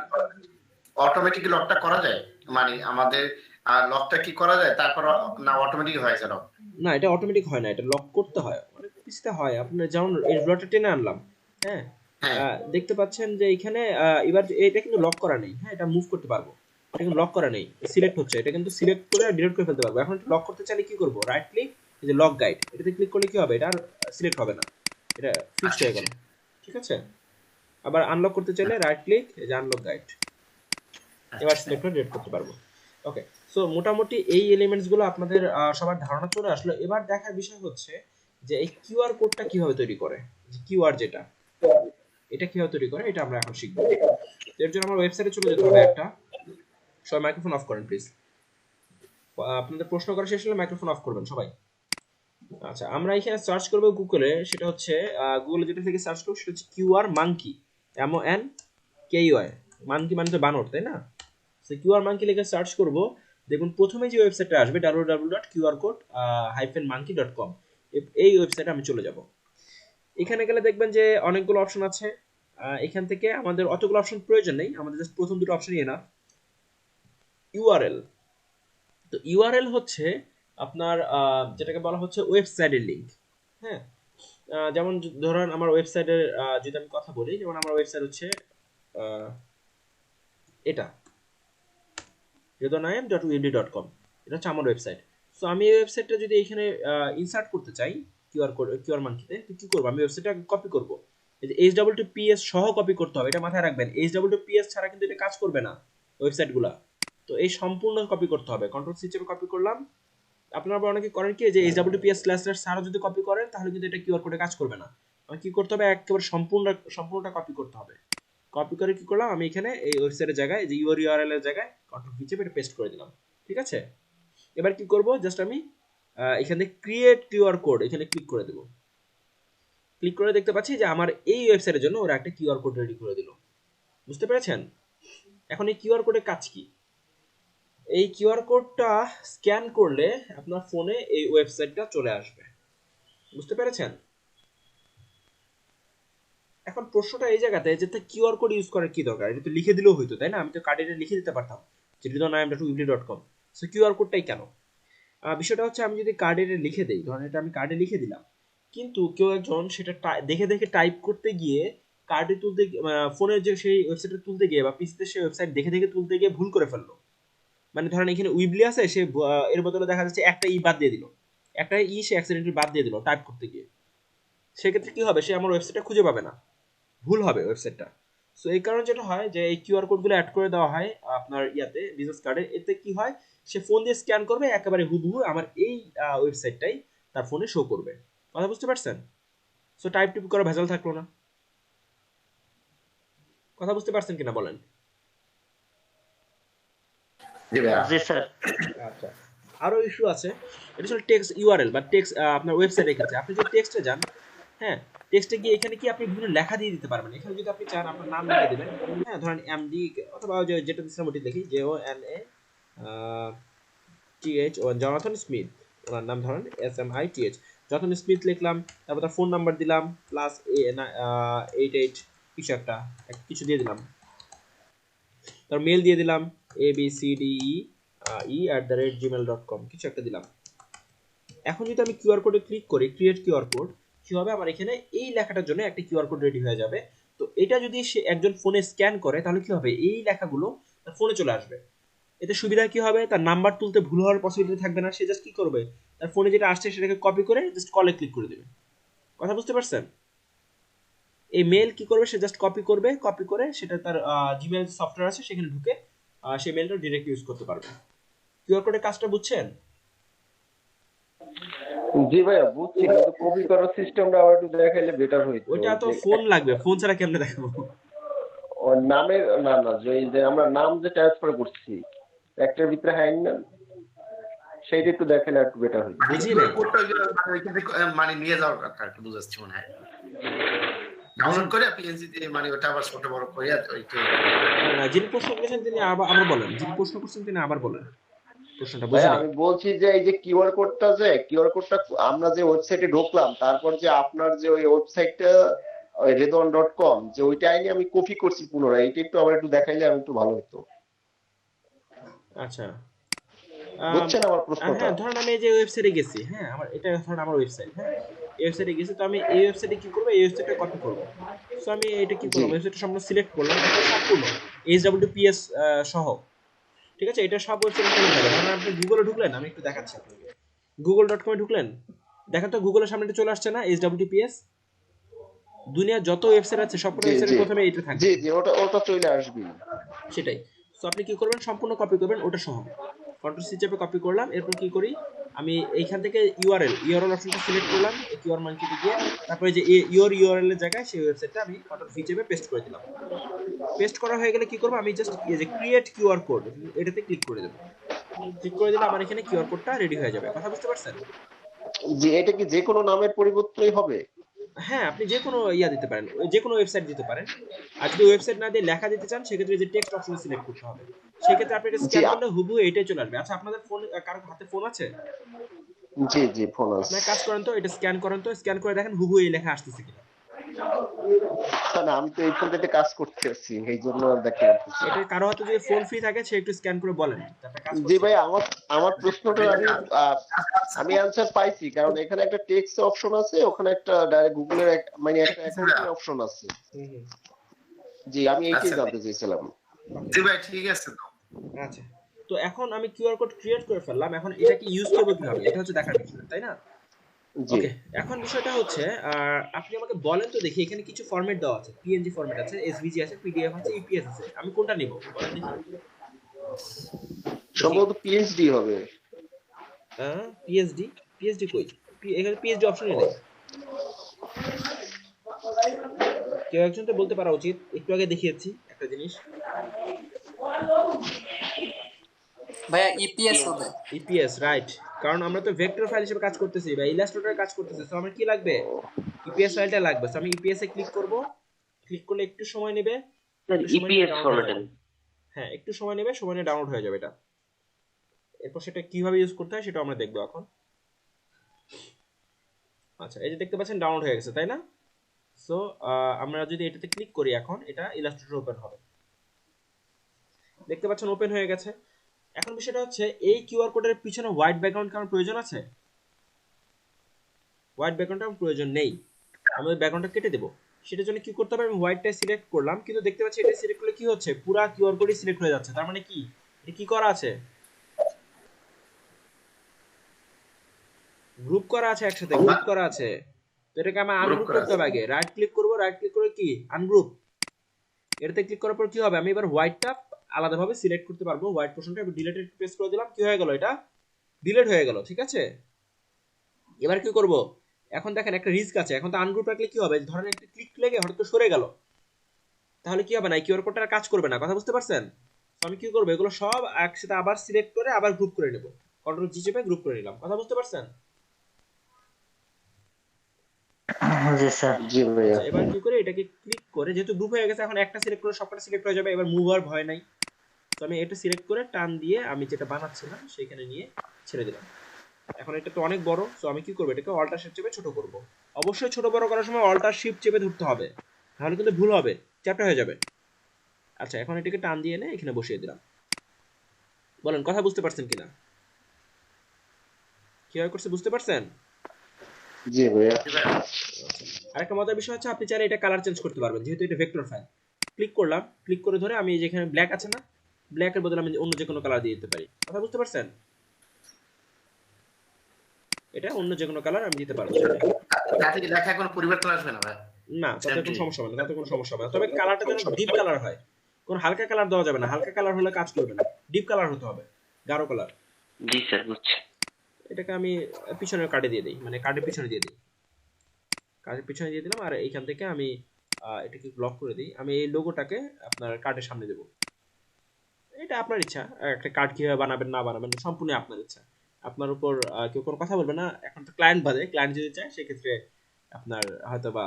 অটোমেটিকলি লকটা করা যায়, মানে আমাদের লকটা কি করা যায় তারপর, না অটোমেটিক হয়ে যায় লক? না, এটা অটোমেটিক হয় না, এটা লক করতে হয়, অনেক কিছুতে হয়। আপনার যেমন এই রুলারটা টেনে আনলাম, হ্যাঁ, হ্যাঁ। দেখতে পাচ্ছেন যে এখানে এবার এটা কিন্তু লক করা নেই, হ্যাঁ, এটা মুভ করতে পারবো, এটা কিন্তু লক করা নেই, সিলেক্ট হচ্ছে, এটা কিন্তু সিলেক্ট করে ডিলিট করে ফেলতে পারবো। এখন লক করতে চাইলে কি করব, রাইট ক্লিক, এই যে লক গাইড, এটাতে ক্লিক করলে কি হবে, এটা আর সিলেক্ট হবে না, এটা ফিক্সড হয়ে গেল। ঠিক আছে? আবার আনলক করতে চাইলে রাইট ক্লিক, এই যে আনলক গাইড, এবার সিলেক্ট করে ডিলিট করতে পারবো। ওকে, সো মোটামুটি এই এলিমেন্টস গুলো আপনাদের সবার ধারণা চলে আসলো। এবার দেখার বিষয় হচ্ছে যে এই কিউআর কোডটা কিভাবে তৈরি করে, যে কিউআর যেটা, এটা কিভাবে তৈরি করে, এটা আমরা এখন শিখবো। এর জন্য আমার ওয়েবসাইটে চলে যেতে হবে একটা। সবাই মাইক্রোফোন অফ করেন প্লিজ। আপনাদের প্রশ্ন করা শেষ হলে মাইক্রোফোন অফ করবেন সবাই। আচ্ছা, আমরা এখানে সার্চ করব গুগলে, সেটা হচ্ছে গুগলে যেটা থেকে সার্চ করব সেটা হচ্ছে কিউআর মাঙ্কি, MONKEY, মাঙ্কি মানে তো বানর, তাই না? সো কিউআর মাঙ্কি লিখে সার্চ করব, দেখুন প্রথমে যে ওয়েবসাইটটা আসবে www.qrcode-monkey.com, এই ওয়েবসাইটে আমি চলে যাব। এখানে গেলে দেখবেন যে অনেকগুলো অপশন আছে, এখান থেকে আমাদের অতগুলো অপশন প্রয়োজন নেই, আমাদের জাস্ট প্রথম দুটো অপশনই এনাফ। ইউআরএল, তো ইউআরএল হচ্ছে আপনার যেটাকে বলা হচ্ছে ওয়েবসাইটের লিংক। হ্যাঁ, যেমন ধরেন আমার ওয়েবসাইটের যদি আমি কথা বলি, যেমন আমার ওয়েবসাইট হচ্ছে আহ, এটা redonayam.weebly.com, এটা হচ্ছে আমার ওয়েবসাইট। সো আমি এই ওয়েবসাইটটা যদি এখানে ইনসার্ট করতে চাই কিউআর মানকিতে, তো কি করবো, আমি ওয়েবসাইটটা কপি করব। এই যে HTTPS সহ কপি করতে হবে, এটা মাথায় রাখবেন। HTTPS ছাড়া কিন্তু এটা কাজ করবে না ওয়েবসাইটগুলা। তো এই সম্পূর্ণ কপি করতে হবে, কন্ট্রোল সি চেপে কপি করলাম। আপনারা আবার অনেকে করেন কি, যে HTTPS স্ল্যাশ ছাড়া যদি কপি করেন তাহলে কিন্তু এটা কিউআর কোডে কাজ করবে না। আমার কি করতে হবে, একেবারে সম্পূর্ণটা কপি করতে হবে। কপি করে কি করলাম, আমি এখানে এই ওয়েবসাইটের জায়গায় যে ইউআরএল এর জায়গায় কন্ট্রোল ভি চেপে এটা পেস্ট করে দিলাম। ঠিক আছে, এবার কি করব, জাস্ট আমি এখানে ক্রিয়েট কিউআর কোড এখানে ক্লিক করে দেব। ক্লিক করে দেখতে পাচ্ছি যে আমার এই ওয়েবসাইটের জন্য ওরা একটা কিউআর কোড রেডি করে দিল। বুঝতে পেরেছেন? এখন এই কিউআর কোডের কাজ কি? এই কিউআর কোডটা স্ক্যান করলে আপনার ফোনে এই ওয়েবসাইটটা চলে আসবে। বুঝতে পেরেছেন? এখন প্রশ্নটা এই জায়গাতে যে কিউআর কোড ইউজ করার কি দরকার, এটা তো লিখে দিলেও হইতো, তাই না? আমি তো কার্ডে লিখে দিতে পারতাম যে redonayam.weebly.com। সো কিউআর কোডটাই কেন? বিষয়টা হচ্ছে, আমি যদি কার্ডে লিখে দেই, ধরেন এটা আমি কার্ডে লিখে দিলাম, কিন্তু কেউ একজন সেটা দেখে দেখে টাইপ করতে গিয়ে কার্ডে তুলতে ফোনের যে সেই ওয়েবসাইটে তুলতে গিয়ে বা পিসিতে সেই ওয়েবসাইট দেখে দেখে তুলতে গিয়ে ভুল করে ফেললো। মানে ধরেন এখানে উইবলি আছে, সে এর বদলে দেখা যাচ্ছে একটা ই বাদ দিয়ে দিল, একটা ই সে অ্যাক্সিডেন্টালি বাদ দিয়ে দিল টাইপ করতে গিয়ে। সেক্ষেত্রে কি হবে, সে আমার ওয়েবসাইটটা খুঁজে পাবে না, ভুল হবে ওয়েবসাইটটা। সো এই কারণে যেটা হয় যে এই কিউআর কোডগুলো অ্যাড করে দেওয়া হয় আপনার ইয়াতে বিজনেস কার্ডে। এতে কি হয়, সে ফোন দিয়ে স্ক্যান করবে, একেবারে হুবহু আমার এই ওয়েবসাইটটাই তার ফোনে শো করবে। কথা বুঝতে পারছেন? সো টাইপ টিপ করা ভেজাল থাকলো না। কথা বুঝতে পারছেন কিনা বলেন? জি ভাইয়া। জি স্যার। আচ্ছা, আরো ইস্যু আছে। এটা হচ্ছে টেক্সট ইউআরএল বা টেক্সট, আপনার ওয়েবসাইটের ক্ষেত্রে আপনি যদি টেক্সটে যান, হ্যাঁ, টেক্সটে গিয়ে এখানে কি আপনি বিভিন্ন লেখা দিয়ে দিতে পারবেন। এখানে যদি আপনি চান আপনার নাম লিখে দিবেন, হ্যাঁ, ধরেন এমডি অথবা যেটা দিচ্ছিলাম ওটি লিখি, JONATHAN জনাথন স্মিথ, ওনার নাম ধরেন SMITH জনাথন স্মিথ লিখলাম। তারপর তার ফোন নাম্বার দিলাম +88 কিছু একটা কিছু দিয়ে দিলাম। তার মেল দিয়ে দিলাম abcde@gmail.com কিছু একটা দিলাম। এখন যদি আমি কিউআর কোডে ক্লিক করি, ক্রিয়েট কিউআর কোড, কি হবে, আমার এখানে এই লেখাটার জন্য একটা কিউআর কোড রেডি হয়ে যাবে। তো এটা যদি সে একজন ফোনে স্ক্যান করে তাহলে কি হবে, এই লেখাগুলো তার ফোনে চলে আসবে। এতে সুবিধা কি হবে, তার নাম্বার তুলতে ভুল হওয়ার পসিবিলিটি থাকবে না। সে জাস্ট কি করবে, তার ফোনে যেটা আসছে সেটাকে কপি করে জাস্ট কলে ক্লিক করে দেবে। কথা বুঝতে পারছেন? এই মেল কি করবে, সে জাস্ট কপি করবে, কপি করে সেটা তার জিমেইল সফটওয়্যার আছে সেখানে ঢুকে সেই মেলটা ডিরেক্ট ইউজ করতে পারবে। কিউআর কোডের কাজটা বুঝছেন? জি ভাইয়া বুঝছি, কিন্তু কপি করার সিস্টেমটা আবার একটু দেখাইলে বেটার হইতো। ওইটা তো যে ফোন লাগবে, ফোন ছাড়া কেমনে দেখাবো? ওর নামের না যে এই যে আমরা নাম যে ট্রান্সফার করছি একটার ভিতরে হ্যান্ড না, সেইটা একটু দেখাইলে একটু বেটার হইতো। বুঝি নাই। কোডটা মানে ওইখান থেকে মানে নিয়ে যাওয়ার কথা আর কি বুঝাচ্ছি মনে হয়। ডাউনলোড করে পিএনজি দিয়ে মানে ওটা আবার ছোট বড় করে ওইটা। যিনি প্রশ্ন করেছেন তিনি আবার বলেন, যিনি প্রশ্ন করছেন তিনি আবার বলেন প্রশ্নটা, বুঝি ভাইয়া নাই। আমি বলছি যে এই যে কিউআর কোডটা আমরা যে ওয়েবসাইটে ঢুকলাম, তারপর যে আপনার যে ওই ওয়েবসাইটটা redon.com যে ওইটা আইনি আমি কপি করছি পুনরায়, এটা একটু আমার একটু দেখাইলে আমি একটু ভালো হতো। আচ্ছা, বুঝছেন আমার প্রশ্নটা? হ্যাঁ, ধরেন আমি এই যে ওয়েবসাইটে গেছি, হ্যাঁ, আমার এটা ধরেন আমার ওয়েবসাইট, হ্যাঁ, এই ওয়েবসাইটে গেছি, তো আমি এই ওয়েবসাইটে কি করবো, এই ওয়েবসাইটে কপি করবো। সো আমি এটা কি জি করলাম, ওয়েবসাইটটা সম্পূর্ণ সিলেক্ট করলাম, এটা সম্পূর্ণ HTTPS সহ। ঠিক আছে, এটা সব ওয়েবসাইটে চলে যাবে। ধরেন আপনি গুগলে ঢুকলেন, আমি একটু দেখাচ্ছি আপনাকে। google.com এ ঢুকলেন, দেখেন তো গুগলের সামনে এটা চলে আসছে না, HTTPS। দুনিয়ার যত ওয়েবসাইট আছে সবকটা জি ওয়েবসাইটের জি প্রথমে এটা থাকবে। জি জি ওটা ওটা চলে আসবে। সেটাই। সো আপনি কি করবেন, সম্পূর্ণ কপি করবেন ওটা সহ। কন্ট্রোল সি চেপে কপি করলাম, এরপর কি করি, আমি এইখান থেকে ইউআরএল অপশনটা সিলেক্ট করলাম কিউআর মার্কেটে গিয়ে, তারপরে যে ইউআরএল এর জায়গায় সেই ওয়েবসাইটটা আমি কন্ট্রোল ভি চেপে পেস্ট করে দিলাম। পেস্ট করা হয়ে গেলে কি করব, আমি জাস্ট এই যে ক্রিয়েট কিউআর কোড এটাতে ক্লিক করে দেব। ক্লিক করে দিলে আমার এখানে কিউআর কোডটা রেডি হয়ে যাবে। কথা বুঝতে পারছেন? জি এটা কি যে কোনো নামের পরিবর্তনই হবে? হ্যাঁ, আপনি যে কোনো ইয়া দিতে পারেন, যে কোনো ওয়েবসাইট দিতে পারেন। আর যদি ওয়েবসাইট না দিয়ে লেখা দিতে চান সেক্ষেত্রে যে টেক্সট অপশন সিলেক্ট করতে হবে। সেক্ষেত্রে আপনি এটা জি স্ক্যান করলে হুবহু এটাই চলে আসবে। আচ্ছা, আপনাদের ফোন, কারো হাতে ফোন আছে? জি জি ফোন আছে। আপনার কাজ করেন তো, এটা স্ক্যান করেন তো, স্ক্যান করে দেখেন হুবহু এই লেখা আসতেছে কিনা। না আমি তো এই ফোনটাতে কাজ করতে আসছি, এই জন্য আর দেখতে পাচ্ছি। এটা কারো হাতে যদি ফোন ফ্রি থাকে সে একটু স্ক্যান করে বলেন তারপরে কাজ জি করছে। ভাই, আমার আমার প্রশ্নটা আমি অ্যান্সার পাইছি, কারণ এখানে একটা টেক্সট অপশন আছে, ওখানে একটা ডাইরেক্ট গুগলের মানে একটা অ্যাকাউন্টের অপশন আছে। জি, আমি এইটাই আচ্ছা জানতে চাইছিলাম। জি ভাই ঠিক আছে তো। আচ্ছা, তো এখন আমি কিউআর কোড ক্রিয়েট করে ফেললাম, এখন এটাকে ইউজ করবো কিভাবে এটা হচ্ছে দেখার বিষয়, তাই না? জি ওকে, এখন বিষয়টা হচ্ছে আপনি আমাকে বলেন তো দেখি, এখানে কিছু ফরম্যাট দেওয়া আছে, পিএনজি ফরম্যাট আছে, এসভিজি আছে, পিডিএফ আছে, ইপিএস আছে, আমি কোনটা নিব বলেন দেখি। সম্ভবত পিএইচডি হবে। পিএসডি, পিএসডি কই? এখানে পিএসডি অপশনই নেই। কেউ একজন তো বলতে পারা উচিত, একটু আগে দেখিয়েছি একটা জিনিস। ভাইয়া ইপিএস হবে। ইপিএস রাইট, কারণ আমরা তো ভেক্টর ফাইল হিসেবে কাজ করতেছি বা ইলাস্ট্রেটরে কাজ করতেছি, তো আমার কি লাগবে? ইপিএস ফাইলটা লাগবে। তো আমি ইপিএস এ ক্লিক করব, ক্লিক করলে একটু সময় নেবে, একটু সময় নিয়ে ইপিএস download হয়ে ফরম্যাটে। যাবে। হ্যাঁ, একটু সময় নেবে, সময় নিয়ে ডাউনলোড হয়ে যাবে এটা। এরপর সেটা কিভাবে ইউজ করতে হয় সেটা আমরা দেখবো এখন। আচ্ছা, এই যে দেখতে পাচ্ছেন ডাউনলোড হয়ে গেছে, তাই না? সো আমরা যদি এটাতে ক্লিক করি এখন এটা ইলাস্ট্রেটর ওপেন হবে। দেখতে পাচ্ছেন ওপেন হয়ে গেছে। এখন বিষয়টা হচ্ছে এই কিউআর কোডের পিছনে হোয়াইট ব্যাকগ্রাউন্ড কারণ প্রয়োজন আছে? হোয়াইট ব্যাকগ্রাউন্ডটা আমার প্রয়োজন নেই, আমি ওই ব্যাকগ্রাউন্ডটা কেটে দেবো। সেটার জন্য কি করতে হবে, আমি হোয়াইটটা সিলেক্ট করলাম, কিন্তু দেখতে পাচ্ছি এটা সিলেক্ট করলে কি হচ্ছে, পুরো কিউআর কোডই সিলেক্ট হয়ে যাচ্ছে। তার মানে কি, এটা কি করা আছে? গ্রুপ করা আছে, একসাথে গ্রুপ করা আছে। তো এটাকে আমি আনগ্রুপ করতে হবে আগে। রাইট ক্লিক করব, রাইট ক্লিক করে কি আনগ্রুপ, এটাতে ক্লিক করার পর কি হবে, আমি এবার হোয়াইটটা আলাদাভাবে সিলেক্ট করতে পারবো। হোয়াইট পোর্শনটা ডিলিটেড প্রেস করে দিলাম, কি হয়ে গেল, এটা ডিলিট হয়ে গেল। ঠিক আছে, এবার কি করব, এখন দেখেন একটা রিস্ক আছে। এখন তো আনগ্রুপ রাখলে কি হবে, ধরেন একটা ক্লিক লেগে হয়তো সরে গেল, তাহলে কি হবে না, কিউআর কোডটা কাজ করবে না। কথা বুঝতে পারছেন? তো আমি কি করব, এগুলো সব একসাথে আবার সিলেক্ট করে আবার গ্রুপ করে নেব। কন্ট্রোল জি চেপে গ্রুপ করে নিলাম। কথা বুঝতে পারছেন? জি স্যার। জি ভাইয়া। এবার কি করে, এটাকে ক্লিক করে, যেহেতু গ্রুপ হয়ে গেছে এখন একটা সিলেক্ট করে সবকটা সিলেক্ট হয়ে যাবে, এবার মুভ আর ভয় নাই। তো আমি এটা সিলেক্ট করে টান দিয়ে আমি যেটা বানাচ্ছিলাম সেখানে নিয়ে ছেড়ে দিলাম। এখন এটা তো অনেক বড়, সো আমি কি করব, এটাকে অল্টার শিফট চেপে ছোট করব। অবশ্যই ছোট বড় করার সময় অল্টার শিফট চেপে ধরতে হবে, তাহলে কিন্তু ভুল হবে, চ্যাপ্টা হয়ে যাবে। আচ্ছা, এখন এটাকে টান দিয়ে এনে এখানে বসিয়ে দিলাম। বলেন কথা বুঝতে পারছেন কিনা, কিভাবে করছে বুঝতে পারছেন? জি ভাইয়া। আরেকটা মজার বিষয় হচ্ছে, আপনি চাইলে এটা কালার চেঞ্জ করতে পারবেন, যেহেতু এটা ভেক্টর ফাইল। ক্লিক করলাম, ক্লিক করে ধরে আমি যেখানে ব্ল্যাক আছে না, ব্ল্যাকের বদলে আমি অন্য যে কোনো কালার দিয়ে দিতে পারি। কথা বুঝতে পারছেন? এটা অন্য যে কোনো কালার আমি দিতে পারবো। তাতে কি লেখা কোনো পরিবর্তন আসবে না ভাই? না, তাতে কোনো সমস্যা হবে না, তাতে কোনো সমস্যা হবে না। তবে কালারটা যেন ডিপ কালার হয়, কোন হালকা কালার দেওয়া যাবে না। হালকা কালার হলে কাজ করবে না, ডিপ কালার হতে হবে, গাঢ় কালার। জি স্যার, বুঝছি। এটাকে আমি পিছনের কার্ডে দিয়ে দিই, মানে কার্ডের পিছনে দিয়ে দিই, কার্ডের পিছনে দিয়ে দিলাম। আর এইখান থেকে আমি এটাকে ব্লক করে দিই। আমি এই লোগোটাকে আপনার কার্ডের সামনে দেবো। এটা আপনার ইচ্ছা, একটা কার্ড কিভাবে বানাবেন না বানাবেন সম্পূর্ণ আপনার ইচ্ছা, আপনার উপর কেউ কোনো কথা বলবে না। এখন তো ক্লায়েন্ট বাদে, ক্লায়েন্ট যদি চায় সেক্ষেত্রে আপনার হয়তো বা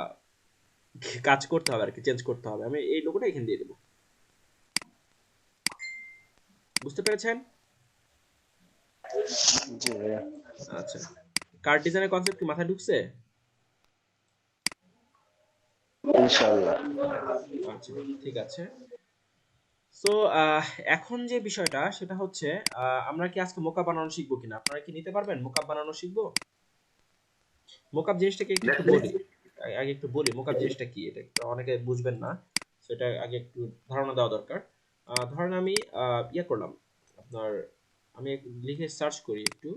কাজ করতে হবে আর কি, চেঞ্জ করতে হবে। আমি এই লোগোটা এখানে দিয়ে দেবো। বুঝতে পেরেছেন? জি ভাইয়া। আচ্ছা, কার্ড ডিজাইনের কনসেপ্ট কি মাথায় ঢুকছে? ইনশাআল্লাহ। আচ্ছা, ঠিক আছে। সো এখন যে বিষয়টা সেটা হচ্ছে, আমরা কি আজকে মোকআপ বানানো শিখবো কিনা? আপনারা কি নিতে পারবেন? মোকআপ বানানো শিখবো। মোকআপ জিনিসটাকে একটু বলি, আগে একটু বলি মোকআপ জিনিসটা কি। এটা একটু অনেকে বুঝবেন না, সেটা আগে একটু ধারণা দেওয়া দরকার। ধরেন আমি ইয়ে করলাম আপনার, আমি লিখে সার্চ করি একটু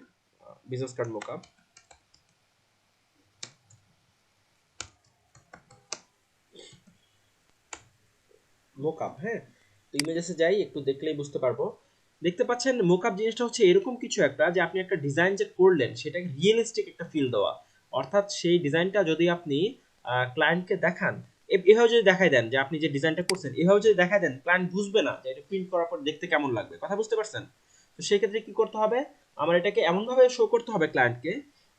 বিজনেস কার্ড মোকআপ। মোকআপ, হ্যাঁ, তো ইমেজেসে যাই, একটু দেখলেই বুঝতে পারবো। দেখতে পাচ্ছেন মোকআপ জিনিসটা হচ্ছে এরকম কিছু একটা, যে আপনি একটা ডিজাইন যে করলেন সেটাকে রিয়েলিস্টিক একটা ফিল দেওয়া। অর্থাৎ সেই ডিজাইনটা যদি আপনি ক্লায়েন্টকে দেখান, এভাবে যদি দেখাই দেন যে আপনি যে ডিজাইনটা করছেন, এভাবে যদি দেখাই দেন, ক্লায়েন্ট বুঝবে না যে এটা প্রিন্ট করার পর দেখতে কেমন লাগবে। কথা বুঝতে পারছেন? তো সেই ক্ষেত্রে কি করতে হবে, আমার এটাকে এমনভাবে শো করতে হবে ক্লায়েন্টকে,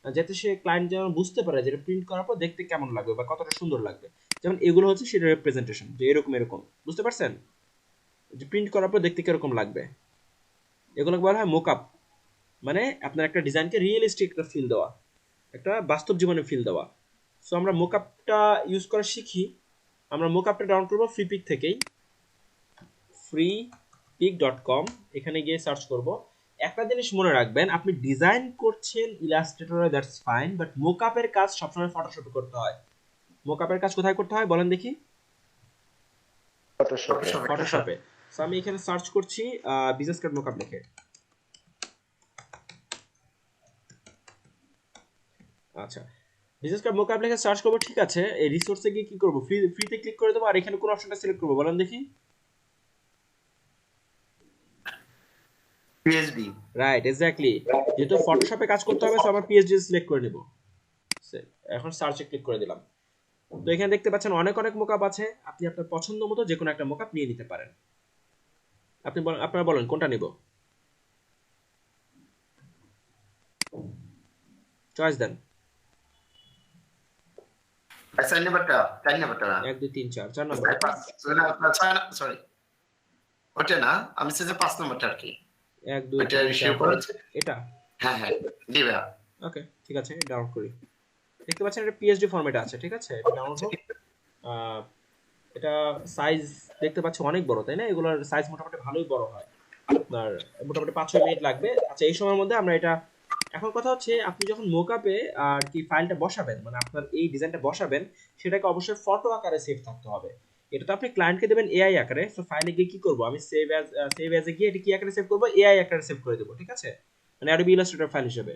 যাতে সে ক্লায়েন্ট যেন বুঝতে পারে যে এটা প্রিন্ট করার পর দেখতে কেমন লাগবে বা কতটা সুন্দর লাগবে। যেমন এগুলো হচ্ছে সেটা রিপ্রেজেন্টেশন, যে এরকম এরকম, বুঝতে পারছেন, যে প্রিন্ট করার পর দেখতে কিরকম লাগবে। এগুলোকে বলা হয় মোকআপ, মানে আপনার একটা ডিজাইনকে রিয়েলিস্টিক একটা ফিল দেওয়া, একটা বাস্তব জীবনে ফিল দেওয়া। সো আমরা মোকআপটা ইউজ করা শিখি। আমরা মোকআপটা ডাউনলোড করব ফ্রিপিক থেকেই, freepik.com। এখানে গিয়ে সার্চ করব। একটা জিনিস মনে রাখবেন, আপনি ডিজাইন করছেন ইলাস্ট্রেটরে, দ্যাটস ফাইন, বাট মোকআপের কাজ সবসময় ফটোশপে করতে হয়। মোকআপের কাজ কোথায় করতে হয় বলেন দেখি? ফটোশপে। ফটোশপে। সো আমি এখানে সার্চ করছি বিজনেস কার্ড মোকআপ লিখে। আচ্ছা, বিজনেস কার্ড মোকআপ লিখে সার্চ করব, ঠিক আছে। এই রিসোর্সে গিয়ে কি করব, ফ্রিতে ক্লিক করে দেবো, আর এখানে কোন অপশনটা সিলেক্ট করব বলেন দেখি? পিএইচডি। Right, exactly. যেহেতু ফটোশপে কাজ করতে হবে, সো আমার পিএইচডি সিলেক্ট করে নেব। এখন সার্চে ক্লিক করে দিলাম। তো এখানে দেখতে পাচ্ছেন অনেক অনেক মোকআপ আছে, আপনি আপনার পছন্দ মতো যে কোনো একটা মোকআপ নিয়ে নিতে পারেন। আপনারা বলেন কোনটা নিব, চয়েস দেন। 4 নাম্বারটা, 4 নাম্বারটা না। 1 2 3 4 4 নাম্বার। সরি, ওটা না, আমি চাইছি 5 নাম্বারটা আর কি। 1 2 ওটা 3 রিসিভ 4 করেছে। এটা। হ্যাঁ হ্যাঁ, দিবে। ওকে, ঠিক আছে, ডাউনলোড করি। দেখতে পাচ্ছেন এটা পিএসডি ফরম্যাটে আছে, ঠিক আছে। এটা ডাউনলোড হোক। এটা সাইজ দেখতে পাচ্ছি অনেক বড়, তাই না? এগুলোর সাইজ মোটামুটি ভালোই বড় হয়, আপনার মোটামুটি 5-6 মিনিট লাগবে। আচ্ছা, এই সময়ের মধ্যে আমরা এটা, এখন কথা হচ্ছে আপনি যখন মোকআপে আর কি ফাইলটা বসাবেন, মানে আপনার এই ডিজাইনটা বসাবেন, সেটাকে অবশ্যই ফটো আকারে সেভ থাকতে হবে। এটা তো আপনি ক্লায়েন্টকে দেবেন এআই আকারে। সো ফাইলে গিয়ে কি করব, আমি সেভ অ্যাজ এ গিয়ে এটা কি আকারে সেভ করব, এআই আকারে সেভ করে দেব, ঠিক আছে, মানে অ্যাডোবি ইলাস্ট্রেটর ফাইল হিসেবে।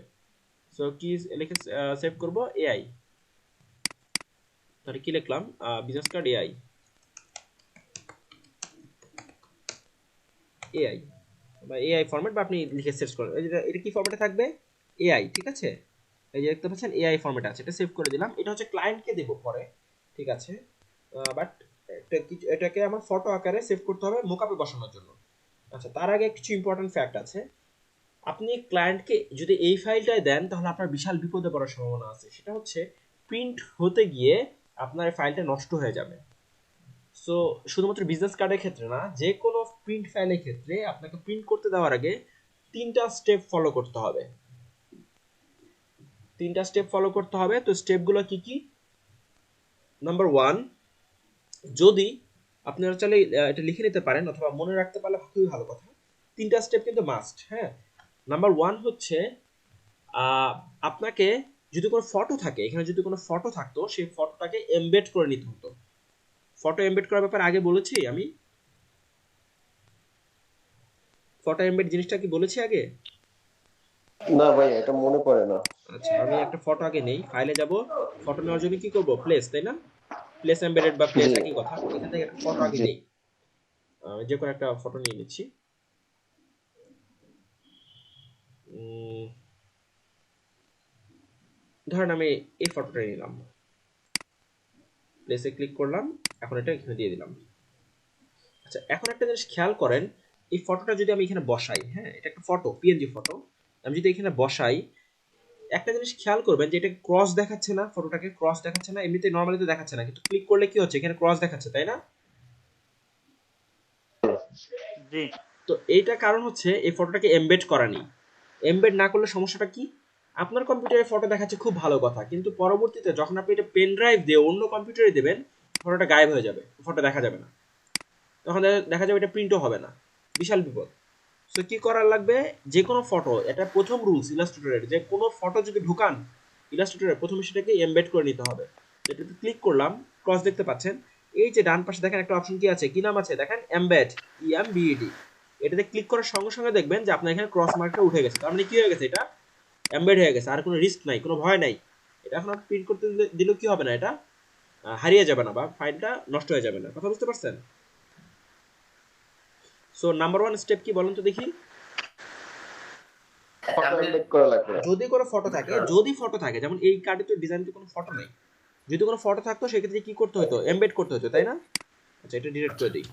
সো কি লিখে সেভ করব, এআই। তাহলে কি লিখলাম, বিজনেস কার্ড এআই, এআই বা এআই ফরম্যাট, বা আপনি লিখে সার্চ করেন। এটা কি ফরম্যাটে থাকবে, এআই, ঠিক আছে। এই যে দেখতে পাচ্ছেন এআই ফরম্যাট আছে, এটা সেভ করে দিলাম। এটা হচ্ছে ক্লায়েন্টকে দেব পরে, ঠিক আছে, বাট এটাকে আমার ফটো আকারে সেভ করতে হবে মোকআপে বসানোর জন্য। আচ্ছা, তার আগে কিছু ইম্পর্টেন্ট ফ্যাক্ট আছে। আপনি ক্লায়েন্টকে যদি এই ফাইলটাই দেন, তাহলে আপনার বিশাল বিপদে পড়ার সম্ভাবনা আছে। সেটা হচ্ছে প্রিন্ট হতে গিয়ে আপনার এই ফাইলটা নষ্ট হয়ে যাবে। সো শুধুমাত্র বিজনেস কার্ডের ক্ষেত্রে না, যে কোনো প্রিন্ট ফাইলের ক্ষেত্রে আপনাকে প্রিন্ট করতে দেওয়ার আগে 3টা স্টেপ ফলো করতে হবে। 3টা স্টেপ ফলো করতে হবে। তো স্টেপগুলো কি কি? নাম্বার 1, যদি আপনারা চাইলে এটা লিখে নিতে পারেন অথবা মনে রাখতে পারলে খুবই ভালো কথা। 3টা স্টেপ কিন্তু মাস্ট, হ্যাঁ। নাম্বার 1 হচ্ছে আপনাকে যদি কোনো ফটো থাকে, এখানে যদি কোনো ফটো থাকতো, সেই ফটোটাকে এমবেড করে নিতে হতো। ফটো এমবেড করার ব্যাপারে আগে বলেছি আমি, ফটো এমবেড জিনিসটা কি বলেছি আগে? না ভাই, এটা মনে পড়ে না। আচ্ছা, আমি একটা ফটো আগে নেই, ফাইলে যাব, ফটো নেওয়ার জন্য কি করব, প্লেস, তাই না? প্লেস এমবেডেড বা প্লেস জি একই কথা। এখান থেকে একটা ফটো আগে জি। নেই, যে কোনো একটা ফটো নিয়ে নিচ্ছি। ধরেন আমি এই ফটোটা নিলাম, প্লেসে ক্লিক করলাম, এখন এটা এখানে দিয়ে দিলাম। আচ্ছা, এখন একটা জিনিস খেয়াল করেন, এই ফটোটা যদি আমি এখানে বসাই, হ্যাঁ, এটা একটা ফটো, পিএনজি ফটো, আমি যদি এখানে বসাই, একটা জিনিস খেয়াল করবেন যে এটা ক্রস দেখাচ্ছে না, ফটোটাকে ক্রস দেখাচ্ছে না, এমনিতে নরমালি তো দেখাচ্ছে না, কিন্তু ক্লিক করলে কি হচ্ছে, এখানে ক্রস দেখাচ্ছে, তাই না? জি তো এইটা কারণ হচ্ছে এই ফটোটাকে এমবেড করা নেই। এমবেড না করলে সমস্যাটা কি, আপনার কম্পিউটারে ফটো দেখাচ্ছে খুব ভালো কথা, কিন্তু পরবর্তীতে যখন আপনি এটা পেন ড্রাইভ দিয়ে অন্য কম্পিউটারে দেবেন, ফটোটা গায়েব হয়ে যাবে, ফটো দেখা যাবে না, তখন দেখা যাবে এটা প্রিন্টও হবে না, বিশাল বিপদ। সো কি করার লাগবে, যে কোনো ফটো, এটা প্রথম রুলস ইলাস্ট্রেটরের, যে কোনো ফটো যদি ঢুকান ইলাস্ট্রেটরে, প্রথমে সেটাকে এমবেড করে নিতে হবে। এটাতে ক্লিক করলাম, ক্রস দেখতে পাচ্ছেন, এই যে ডান পাশে দেখেন একটা অপশন কি আছে, কি নাম আছে দেখেন, এমবেড, EMBED। এটাতে ক্লিক করার সঙ্গে সঙ্গে দেখবেন যে আপনার এখানে ক্রস মার্কটা উঠে গেছে, তার মানে কি হয়ে গেছে, এটা এমবেড হয়ে গেছে, আর কোনো রিস্ক নাই, কোনো ভয় নাই। এটা এখন আপনি প্রিন্ট করতে দিলেও কি হবে না, এটা হারিয়ে যাবে না বা ফাইলটা নষ্ট হয়ে যাবে না। কথা বুঝতে পারছেন? সো নাম্বার 1 স্টেপ কি বলেন তো দেখি? ফটো এমবেড করা লাগবে। যদি কোনো ফটো থাকে, যদি ফটো থাকে, যেমন এই কার্ডে তো ডিজাইনে কোনো ফটো নেই, যদি কোনো ফটো থাকতো সেক্ষেত্রে কি করতে হতো, এমবেড করতে হতো, তাই না? আচ্ছা, এটা ডিলিট করে দিই।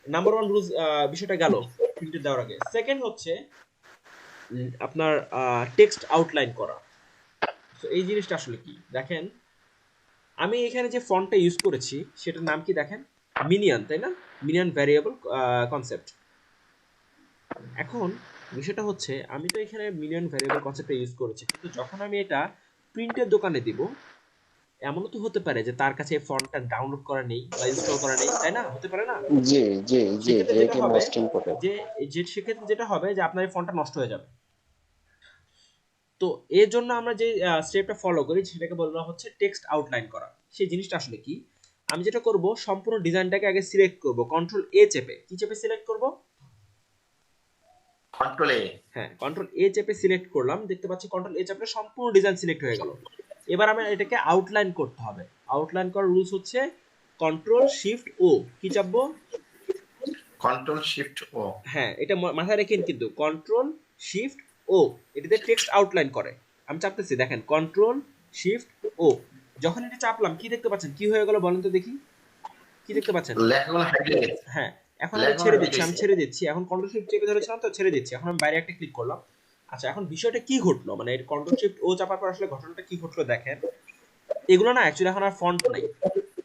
নাম্বার 1 রুলস বিষয়টা গেল প্রিন্টে দেওয়ার আগে। সেকেন্ড হচ্ছে আপনার টেক্সট আউটলাইন করা। তো এই জিনিসটা আসলে কি দেখেন, আমি এখানে যে ফন্টটা ইউজ করেছি সেটার নাম কি দেখেন, মিনিয়ন, তাই না? Minion variable concept. এখন বিষয়টা হচ্ছে, আমি তো এখানে মিনিয়ন ভ্যারিয়েবল কনসেপ্টটা ইউজ করেছি, কিন্তু যখন আমি এটা প্রিন্টের দোকানে দিব, এমনও তো হতে পারে যে তার কাছে এই ফন্টটা ডাউনলোড করা নেই বা ইনস্টল করা নেই, তাই না? হতে পারে না? জি জি জি সেক্ষেত্রে জি, যেটা এটা হবে মোস্ট ইম্পর্টেন্ট। সেক্ষেত্রে যেটা হবে যে আপনার এই ফন্টটা নষ্ট হয়ে যাবে। তো এর জন্য আমরা যে স্টেপটা ফলো করি সেটাকে বলা হচ্ছে টেক্সট আউটলাইন করা। সেই জিনিসটা আসলে কি? আমি যেটা করব, সম্পূর্ণ ডিজাইনটাকে আগে সিলেক্ট করব, কন্ট্রোল এ চেপে। কি চেপে সিলেক্ট করব? কন্ট্রোল এ। হ্যাঁ, কন্ট্রোল এ চেপে সিলেক্ট করলাম, দেখতে পাচ্ছি কন্ট্রোল এ চেপে সম্পূর্ণ ডিজাইন সিলেক্ট হয়ে গেল। এবার আমরা এটাকে আউটলাইন করতে হবে। আউটলাইন করার রুলস হচ্ছে কন্ট্রোল শিফট ও। কি চাপবো? কন্ট্রোল শিফট ও। হ্যাঁ, এটা মাথায় রাখেন কিন্তু, কন্ট্রোল শিফট ও, এটাতে টেক্সট আউটলাইন করে। আমি চাপতেছি, দেখেন কন্ট্রোল শিফট ও। যখন এটা চাপলাম কি দেখতে পাচ্ছেন? কি হয়ে গেল বলেন তো দেখি, কি দেখতে পাচ্ছেন? লেখাগুলো হাইড হয়ে গেছে। হ্যাঁ, এখন আমি ছেড়ে দিচ্ছি, আমি ছেড়ে দিচ্ছি। এখন কন্ট্রোল শিফট চেপে ধরেছিলাম তো, ছেড়ে দিচ্ছি। এখন আমি বাইরে একটা ক্লিক করলাম। আচ্ছা, এখন বিষয়টা কি ঘটলো, মানে কন্ট্রোল শিফট ও চাপার পর আসলে ঘটনাটা কি ঘটলো দেখেন। এগুলো না অ্যাকচুয়ালি এখন আর ফন্ট নাই।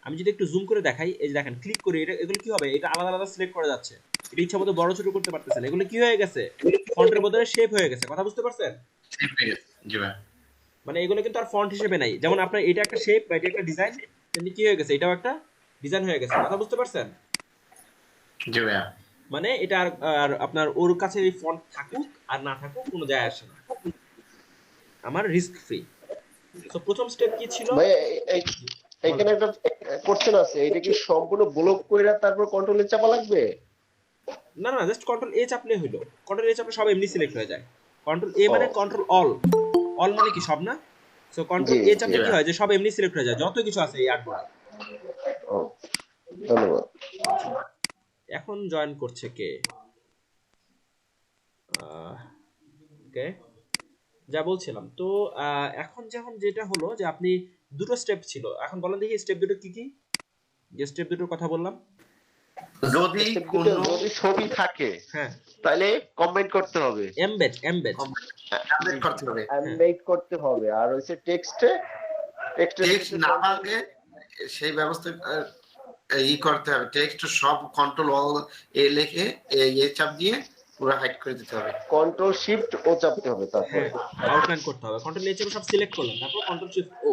আমি যদি একটু জুম করে দেখাই, এই যে দেখেন, ক্লিক করি, এগুলো কি হবে, এটা আলাদা আলাদা সিলেক্ট করা যাচ্ছে। এটা ইচ্ছা মতো বড় ছোট করতে পারতেছেন। এগুলো কি হয়ে গেছে? ফন্টের বদলে শেপ হয়ে গেছে। কথা বুঝতে পারছেন? সেভ হয়ে গেছে। জি ভাই। মানে এগুলো কিন্তু আর ফন্ট হিসেবে নাই। যেমন আপনার এটা একটা শেপ বা এটা একটা ডিজাইন, তেমনি কি হয়ে গেছে, এটাও একটা ডিজাইন হয়ে গেছে। কথা বুঝতে পারছেন? জি ভাইয়া। মানে এটা আর আপনার ওর কাছে এই ফন্ট থাকুক আর না থাকুক কোনো যায় আসে না, আমার রিস্ক ফ্রি। তো প্রথম স্টেপ কি ছিল? ভাই এখানে একটা কোশ্চেন আছে, এটা কি সম্পূর্ণ ব্লক কইরা তারপর কন্ট্রোলে চাপা লাগবে? না না, জাস্ট কন্ট্রোল এ চাপলেই হলো। কন্ট্রোল এ চাপলে সব এমনি সিলেক্ট হয়ে যায়। কন্ট্রোল এ ও মানে কন্ট্রোল অল। অল মানে কি সব না? সো জি কন্ট্রোল এ জি, চাপলে কি হয় যে সব এমনি সিলেক্ট হয়ে যায়, যত কিছু আছে এই আর্টবোর্ডে। ও ধন্যবাদ। আচ্ছা, এখন জয়েন করছে কে? ওকে, যা বলছিলাম তো, এখন যখন যেটা হলো যে আপনি দুটো স্টেপ ছিল, এখন বলেন দেখি স্টেপ দুটো কি কি, যে স্টেপ দুটোর কথা বললাম। যদি স্টেপ কোনো দুটো যদি ছবি থাকে হ্যাঁ, তাহলে কমেন্ট করতে হবে, এমবেড এমবেড। আপডেট করতে হবে, অ্যানিমেট করতে হবে, আর হচ্ছে টেক্সটে টেক্সট না ভাঙে সেই ব্যবস্থা ই করতে হবে। টেক্সট সব কন্ট্রোল অল এ লিখে এ চাপ দিয়ে পুরো হাইড করে দিতে হবে। কন্ট্রোল শিফট ও চাপতে হবে তারপরে। হ্যাঁ, আউটলাইন করতে হবে। কন্ট্রোল এ চেপে সব সিলেক্ট করলাম, তারপর কন্ট্রোল শিফট ও।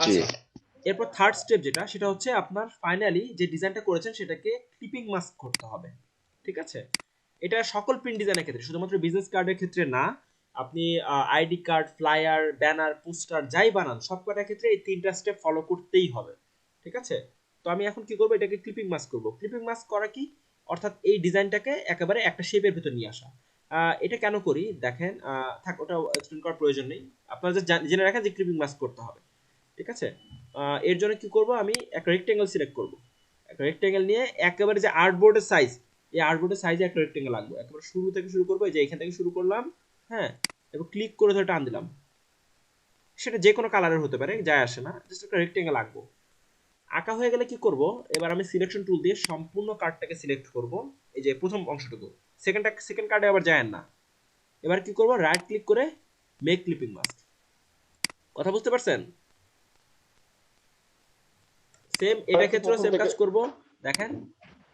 জি আচ্ছা, এরপর থার্ড স্টেপ যেটা, সেটা হচ্ছে আপনার ফাইনালি যে ডিজাইনটা করেছেন সেটাকে ক্লিপিং মাস্ক করতে হবে। ঠিক আছে? এটা সকল প্রিন্ট ডিজাইনের ক্ষেত্রে, শুধুমাত্র বিজনেস কার্ডের ক্ষেত্রে না। আপনি ID card, flyer, banner, poster যাই বানান, সব কটার ক্ষেত্রে এই তিনটা স্টেপ ফলো করতেই হবে। ঠিক আছে? তো আমি এখন কি করব, এটাকে ক্লিপিং মাস্ক করব। ক্লিপিং মাস্ক করা কি? অর্থাৎ এই ডিজাইনটাকে একেবারে একটা শেপের ভিতর নিয়ে আসা। এটা কেন করি দেখেন, থাক ওটা এক্সপ্লেন করার প্রয়োজন নেই। আপনারা জেনে রাখেন যে ক্লিপিং মাস্ক করতে হবে। ঠিক আছে? এর জন্য কি করব, আমি একটা রেক্টেঙ্গেল সিলেক্ট করব। একটা রেক্টেঙ্গেল নিয়ে একেবারে যে আর্টবোর্ডের সাইজ, এই আর্টবোর্ডের সাইজে একটা রেক্টেঙ্গেল লাগবে। একেবারে শুরু থেকে শুরু করব, এই যে এখান থেকে শুরু করলাম। হ্যাঁ, এবং ক্লিক করে ধরে টান দিলাম। সেটা যে কোনো কালারের হতে পারে, যায় আসে না, জাস্ট একটা রেক্টেঙ্গেল আঁকবো। আঁকা হয়ে গেলে কি করব, এবার আমি সিলেকশন টুল দিয়ে সম্পূর্ণ কার্ডটাকে সিলেক্ট করব। এই যে প্রথম অংশটুকু, সেকেন্ড কার্ডে আবার যায় না। এবার কি করব, রাইট ক্লিক করে মেক ক্লিপিং মাস্ক। কথা বুঝতে পারছেন? সেম এটা ক্ষেত্রেও সেম কাজ করব। দেখেন,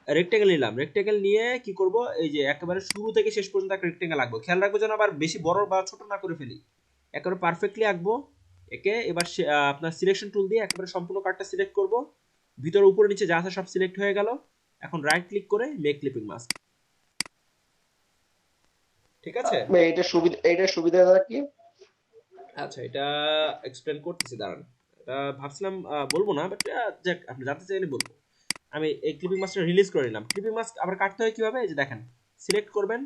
রেক্টেঙ্গেল নিলাম, রেক্টেঙ্গেল নিয়ে কি করব, এই যে একেবারে শুরু থেকে শেষ পর্যন্ত একটা রেক্টেঙ্গেল আঁকবো। খেয়াল রাখবো যেন আবার বেশি বড় বা ছোট না করে ফেলি, একেবারে পারফেক্টলি আঁকবো একে। এবার আপনার সিলেকশন টুল দিয়ে একেবারে সম্পূর্ণ কার্ডটা সিলেক্ট করব। ভিতরে উপরে নিচে যা আছে সব সিলেক্ট হয়ে গেল। এখন রাইট ক্লিক করে মেক ক্লিপিং মাস্ক। ঠিক আছে? এইটা সুবিধাটা কি? আচ্ছা, এটা এক্সপ্লেন করতেছি, দাঁড়ান। এটা ভাবছিলাম বলবো না, বাট যাক, আপনি জানতে চাইলে বলবো। আমি এই ক্লিপিং মাস্কটা রিলিজ করে নিলাম। ক্লিপিং মাস্ক আবার কাটতে হয় কিভাবে, এই যে দেখেন, সিলেক্ট করবেন।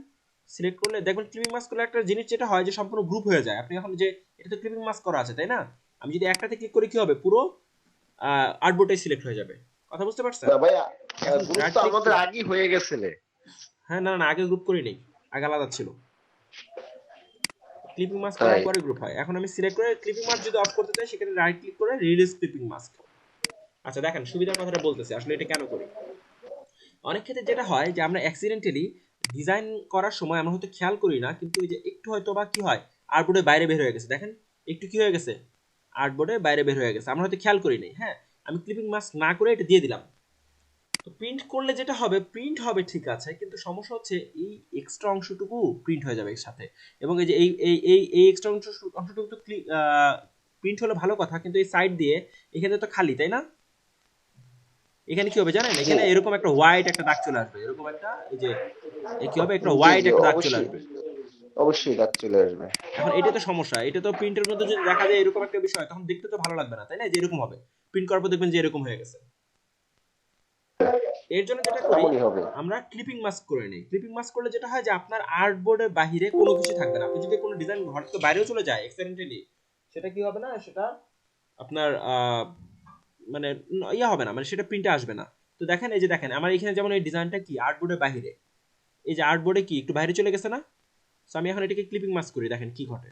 সিলেক্ট করলে দেখবেন ক্লিপিং মাস্ক করলে একটা জিনিস যেটা হয় যে সম্পূর্ণ গ্রুপ হয়ে যায়। আপনি এখন যে এটা তো ক্লিপিং মাস্ক করা আছে, তাই না? আমি যদি একটাতে ক্লিক করি কি হবে, পুরো আর্টবোর্ডটাই সিলেক্ট হয়ে যাবে। কথা বুঝতে পারছেন? না ভাই, এখন গ্রুপ right তো click আমাদের আগেই হয়ে গেছে। হ্যাঁ, না না, আগে গ্রুপ করি নেই, আগে আলাদা ছিল। ক্লিপিং মাস্ক তাই করার পরে গ্রুপ হয়। এখন আমি সিলেক্ট করে ক্লিপিং মাস্ক যদি অফ করতে চাই, সেখানে রাইট ক্লিক করে রিলিজ ক্লিপিং মাস্ক। আচ্ছা, দেখেন সুবিধার কথাটা বলতেছি, আসলে এটা কেন করি। অনেক ক্ষেত্রে যেটা হয় যে আমরা অ্যাক্সিডেন্টালি ডিজাইন করার সময় আমরা হয়তো খেয়াল করি না, কিন্তু এই যে একটু হয়তো বা কি হয়, আর্টবোর্ডের বাইরে বের হয়ে গেছে। দেখেন একটু কি হয়ে গেছে, আর্টবোর্ডের বাইরে বের হয়ে গেছে, আমরা হয়তো খেয়াল করি নাই। হ্যাঁ, আমি ক্লিপিং মাস্ক না করে এটা দিয়ে দিলাম। তো প্রিন্ট করলে যেটা হবে, প্রিন্ট হবে ঠিক আছে, কিন্তু সমস্যা হচ্ছে এই এক্সট্রা অংশটুকু প্রিন্ট হয়ে যাবে এর সাথে। এবং এই যে এই এই এই এই এক্সট্রা অংশটুকু তো প্রিন্ট হলে ভালো কথা, কিন্তু এই সাইড দিয়ে এখানে তো খালি, তাই না? এখানে কি হবে জানেন, এখানে এরকম একটা হোয়াইট একটা দাগ চলে আসবে, এরকম একটা এই যে কি হবে, একটা হোয়াইট একটা দাগ চলে আসবে। অবশ্যই দাগ চলে আসবে। এখন এটা তো সমস্যা, এটা তো প্রিন্টের মধ্যে যদি দেখা যায় এরকম একটা বিষয়, তখন দেখতে তো ভালো লাগবে না, তাই না? যে এরকম হবে, প্রিন্ট করার পর দেখবেন যে এরকম হয়ে গেছে। এর জন্য যেটা করি, এমনই হবে। আমরা ক্লিপিং মাস্ক করে নিই। ক্লিপিং মাস্ক করলে যেটা হয় যে আপনার আর্টবোর্ডের বাইরে কোনো কিছু থাকবে না। আপনি যদি কোনো ডিজাইন ঘর থেকে বাইরেও চলে যায় এক্সিডেন্টালি, সেটা কি হবে না, সেটা আপনার মানে ইয়া হবে না, মানে সেটা প্রিন্টে আসবে না। তো দেখেন, এই যে দেখেন আমার এখানে যেমন এই ডিজাইনটা কি আর্টবোর্ডের বাইরে, এই যে আর্টবোর্ডে কি একটু বাইরে চলে গেছে না? সো আমি এখন এটাকে ক্লিপিং মাস্ক করি, দেখেন কি ঘটে।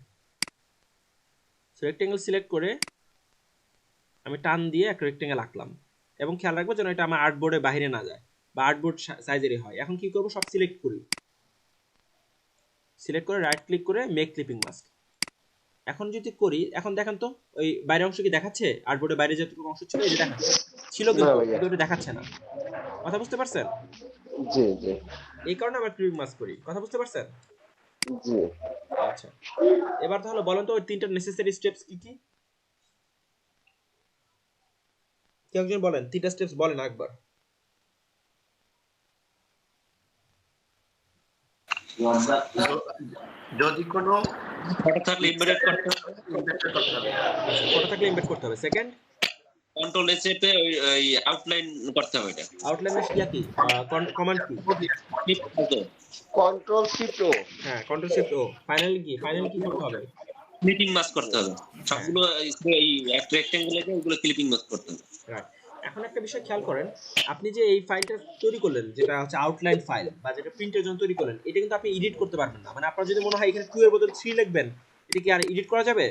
সো রেক্টেঙ্গেল সিলেক্ট করে আমি টান দিয়ে একটা রেক্টেঙ্গেল আঁকলাম, এবং খেয়াল রাখবো যেন এটা আমার আর্টবোর্ডের বাইরে না যায়, বা আর্টবোর্ড সাইজেরই হয়। এখন কি করব, সব সিলেক্ট করি, সিলেক্ট করে রাইট ক্লিক করে মেক ক্লিপিং মাস্ক। এখন যদি করি, এখন দেখেন তো ওই বাইরের অংশ কি দেখাচ্ছে? আর্টবোর্ডের বাইরে যেটুকু অংশ ছিল এই যে দেখাচ্ছে, ছিল না কিন্তু ভাইয়া। কিন্তু ওটা দেখাচ্ছে না। কথা বুঝতে পারছেন? জি জি এই কারণে আমরা ক্লিপিং মাস্ক করি। কথা বুঝতে পারছেন? জি। আচ্ছা, এবার তাহলে বলেন তো ওই তিনটা নেসেসারি স্টেপস কি কি? কেউ একজন বলেন, তিনটা স্টেপস বলেন একবার। যদি কোনো ফটো থাকলে ইনভার্ট করতে হবে, ইনভেস্ট করতে হবে। ফটো থাকলে ইমবেড করতে হবে। সেকেন্ড, কন্ট্রোল এস এতে ওই আউটলাইন করতে হবে এটা। আউটলাইনের কি কমান্ড কি? ক্লিক করতে কন্ট্রোল শিফট ও। হ্যাঁ, কন্ট্রোল শিফট ও। ফাইনালি কি করতে হবে? ক্লিপিং মাস্ক করতে হবে সবগুলো, এই একটা রেক্টেঙ্গেল আছে ওগুলো ক্লিপিং মাস্ক করতে হবে। রাইট। এখন একটা বিষয় খেয়াল করেন, আপনি যে এই ফাইলটা তৈরি করলেন, যেটা হচ্ছে আউটলাইন ফাইল বা যেটা প্রিন্টের জন্য তৈরি করলেন, এটা কিন্তু আপনি এডিট করতে পারবেন না। মানে আপনার যদি মনে হয় এখানে 2 এর বদলে 3 লিখবেন, এটা কি আর এডিট করা যাবে?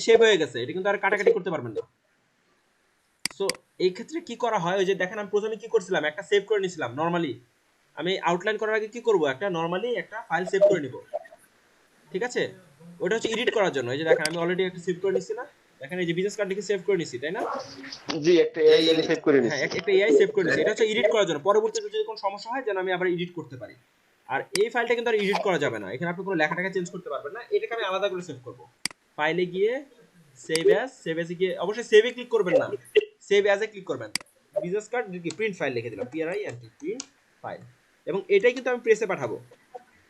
সেভ হয়ে গেছে, এটা কিন্তু আর কাটাকাটি করতে পারবেন না। সো এই ক্ষেত্রে কি করা হয়, ওই যে দেখেন আমি প্রথমে কি করছিলাম, একটা সেভ করে নিছিলাম নরমালি। আমি আউটলাইন করার আগে কি করব, একটা নরমালি একটা ফাইল সেভ করে নিব, ঠিক আছে? ওটা হচ্ছে এডিট করার জন্য। এই যে দেখেন আমি অলরেডি একটা সেভ করে নিছি না, দেখেন এই যে বিজনেস কার্ড লিখে সেভ করে নিছি, তাই না? জি, একটা এআই সেভ করে হ্যাঁ, নিচ্ছি। একটা এআই সেভ করে নিছি। এটা হচ্ছে এডিট করার জন্য, পরবর্তীতে যদি কোনো সমস্যা হয় যেন আমি আবার এডিট করতে পারি। আর এই ফাইলটা কিন্তু আর এডিট করা যাবে না, এখানে আপনি কোনো লেখাটাকে চেঞ্জ করতে পারবেন না। এটাকে আমি আলাদা করে সেভ করব। ফাইলে গিয়ে সেভ অ্যাজ গিয়ে অবশ্যই সেভে ক্লিক করবেন না, সেভ অ্যাজ এ ক্লিক করবেন। বিজনেস কার্ড কি প্রিন্ট ফাইল লিখে দিলাম, PRINT প্রিন্ট ফাইল, এবং এটাই কিন্তু আমি প্রেসে পাঠাবো।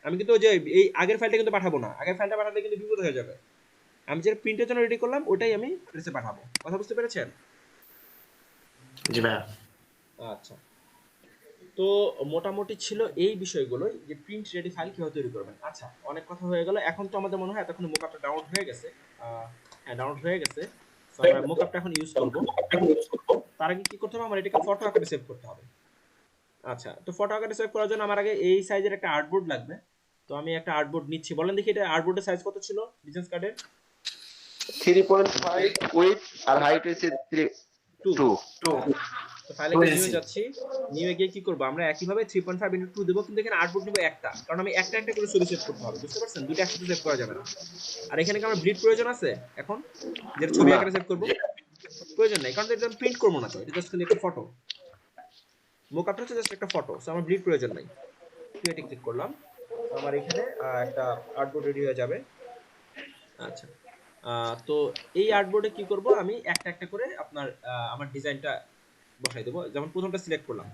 আমি কিন্তু ওই যে এই আগের ফাইলটা কিন্তু পাঠাবো না, আগের ফাইলটা পাঠালে কিন্তু বিপদ হয়ে যাবে। আমি যেটা প্রিন্টের জন্য রেডি করলাম ওটাই আমি প্রেসে পাঠাবো। কথা বুঝতে পেরেছেন? জি ভাইয়া। আচ্ছা, তো মোটামুটি ছিল এই বিষয়গুলোই, যে প্রিন্ট রেডি ফাইল কিভাবে তৈরি করবেন। আচ্ছা, অনেক কথা হয়ে গেল। এখন তো আমাদের মনে হয় এতক্ষণ মোকআপটা ডাউনলোড হয়ে গেছে। হ্যাঁ, ডাউনলোড হয়ে গেছে। তো আমরা মোকআপটা এখন ইউজ করব। তার আগে কি করতে হবে, আমার এটাকে ফটো আকারে সেভ করতে হবে। আচ্ছা, তো ফটো আকারে সেভ করার জন্য আমার আগে এই সাইজের একটা আর্টবোর্ড লাগবে। তো আমি একটা আর্টবোর্ড নিচ্ছি। বলেন দেখি এটা আর্টবোর্ডের সাইজ কত ছিল বিজনেস কার্ডের? 3.5 উইডথ আর হাইট হচ্ছে 2। তো ফাইলে নিয়ে যাচ্ছি, নিয়ে গিয়ে কি করব, আমরা একইভাবে 3.5 × 2 দেব, কিন্তু এখানে আউটপুট নেব একটা, কারণ আমি একটা একটা করে ছবি সেভ করতে হবে। বুঝতে পারছেন? দুটো একসাথে সেভ করা যাবে না। আর এখানে কি আমার ব্লিড প্রয়োজন আছে এখন, যেটা ছবি আকারে সেভ করব? প্রয়োজন নাই, কারণ এটা আমি প্রিন্ট করব না, তো এটা জাস্ট খালি একটা ফটো। মোকআপটা হচ্ছে জাস্ট একটা ফটো, সো আমার ব্লিড প্রয়োজন নাই। ক্রিয়েট ক্লিক করলাম, আমার এখানে একটা আর্টবোর্ড রেডি হয়ে যাবে। আচ্ছা, তো এই আর্টবোর্ডে কি করব, আমি একটা একটা করে আপনার আমার ডিজাইনটা বসাই দেবো। যেমন প্রথমটা সিলেক্ট করলাম,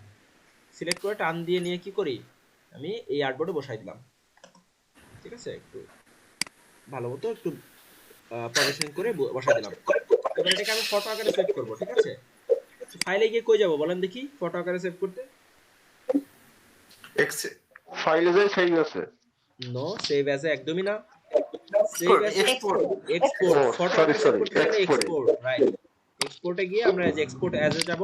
সিলেক্ট করে টান দিয়ে নিয়ে কি করি, আমি এই আর্টবোর্ডে বসাই দিলাম। ঠিক আছে, একটু ভালো মতো একটু পজিশন করে বসাই দিলাম। এবার এটাকে আমি ফটো আকারে সেভ করব। ঠিক আছে, ফাইলে গিয়ে কই যাব বলেন দেখি ফটো আকারে সেভ করতে? ফাইলে যাই সেভ আছে। নো, সেভ অ্যাজ একদমই না, save as export. Export. Photo আকারে সেভ করতে গেলে এক্সপোর্ট। Export, right. এক্সপোর্টে গিয়ে আমরা যে এক্সপোর্ট অ্যাজ এ যাব,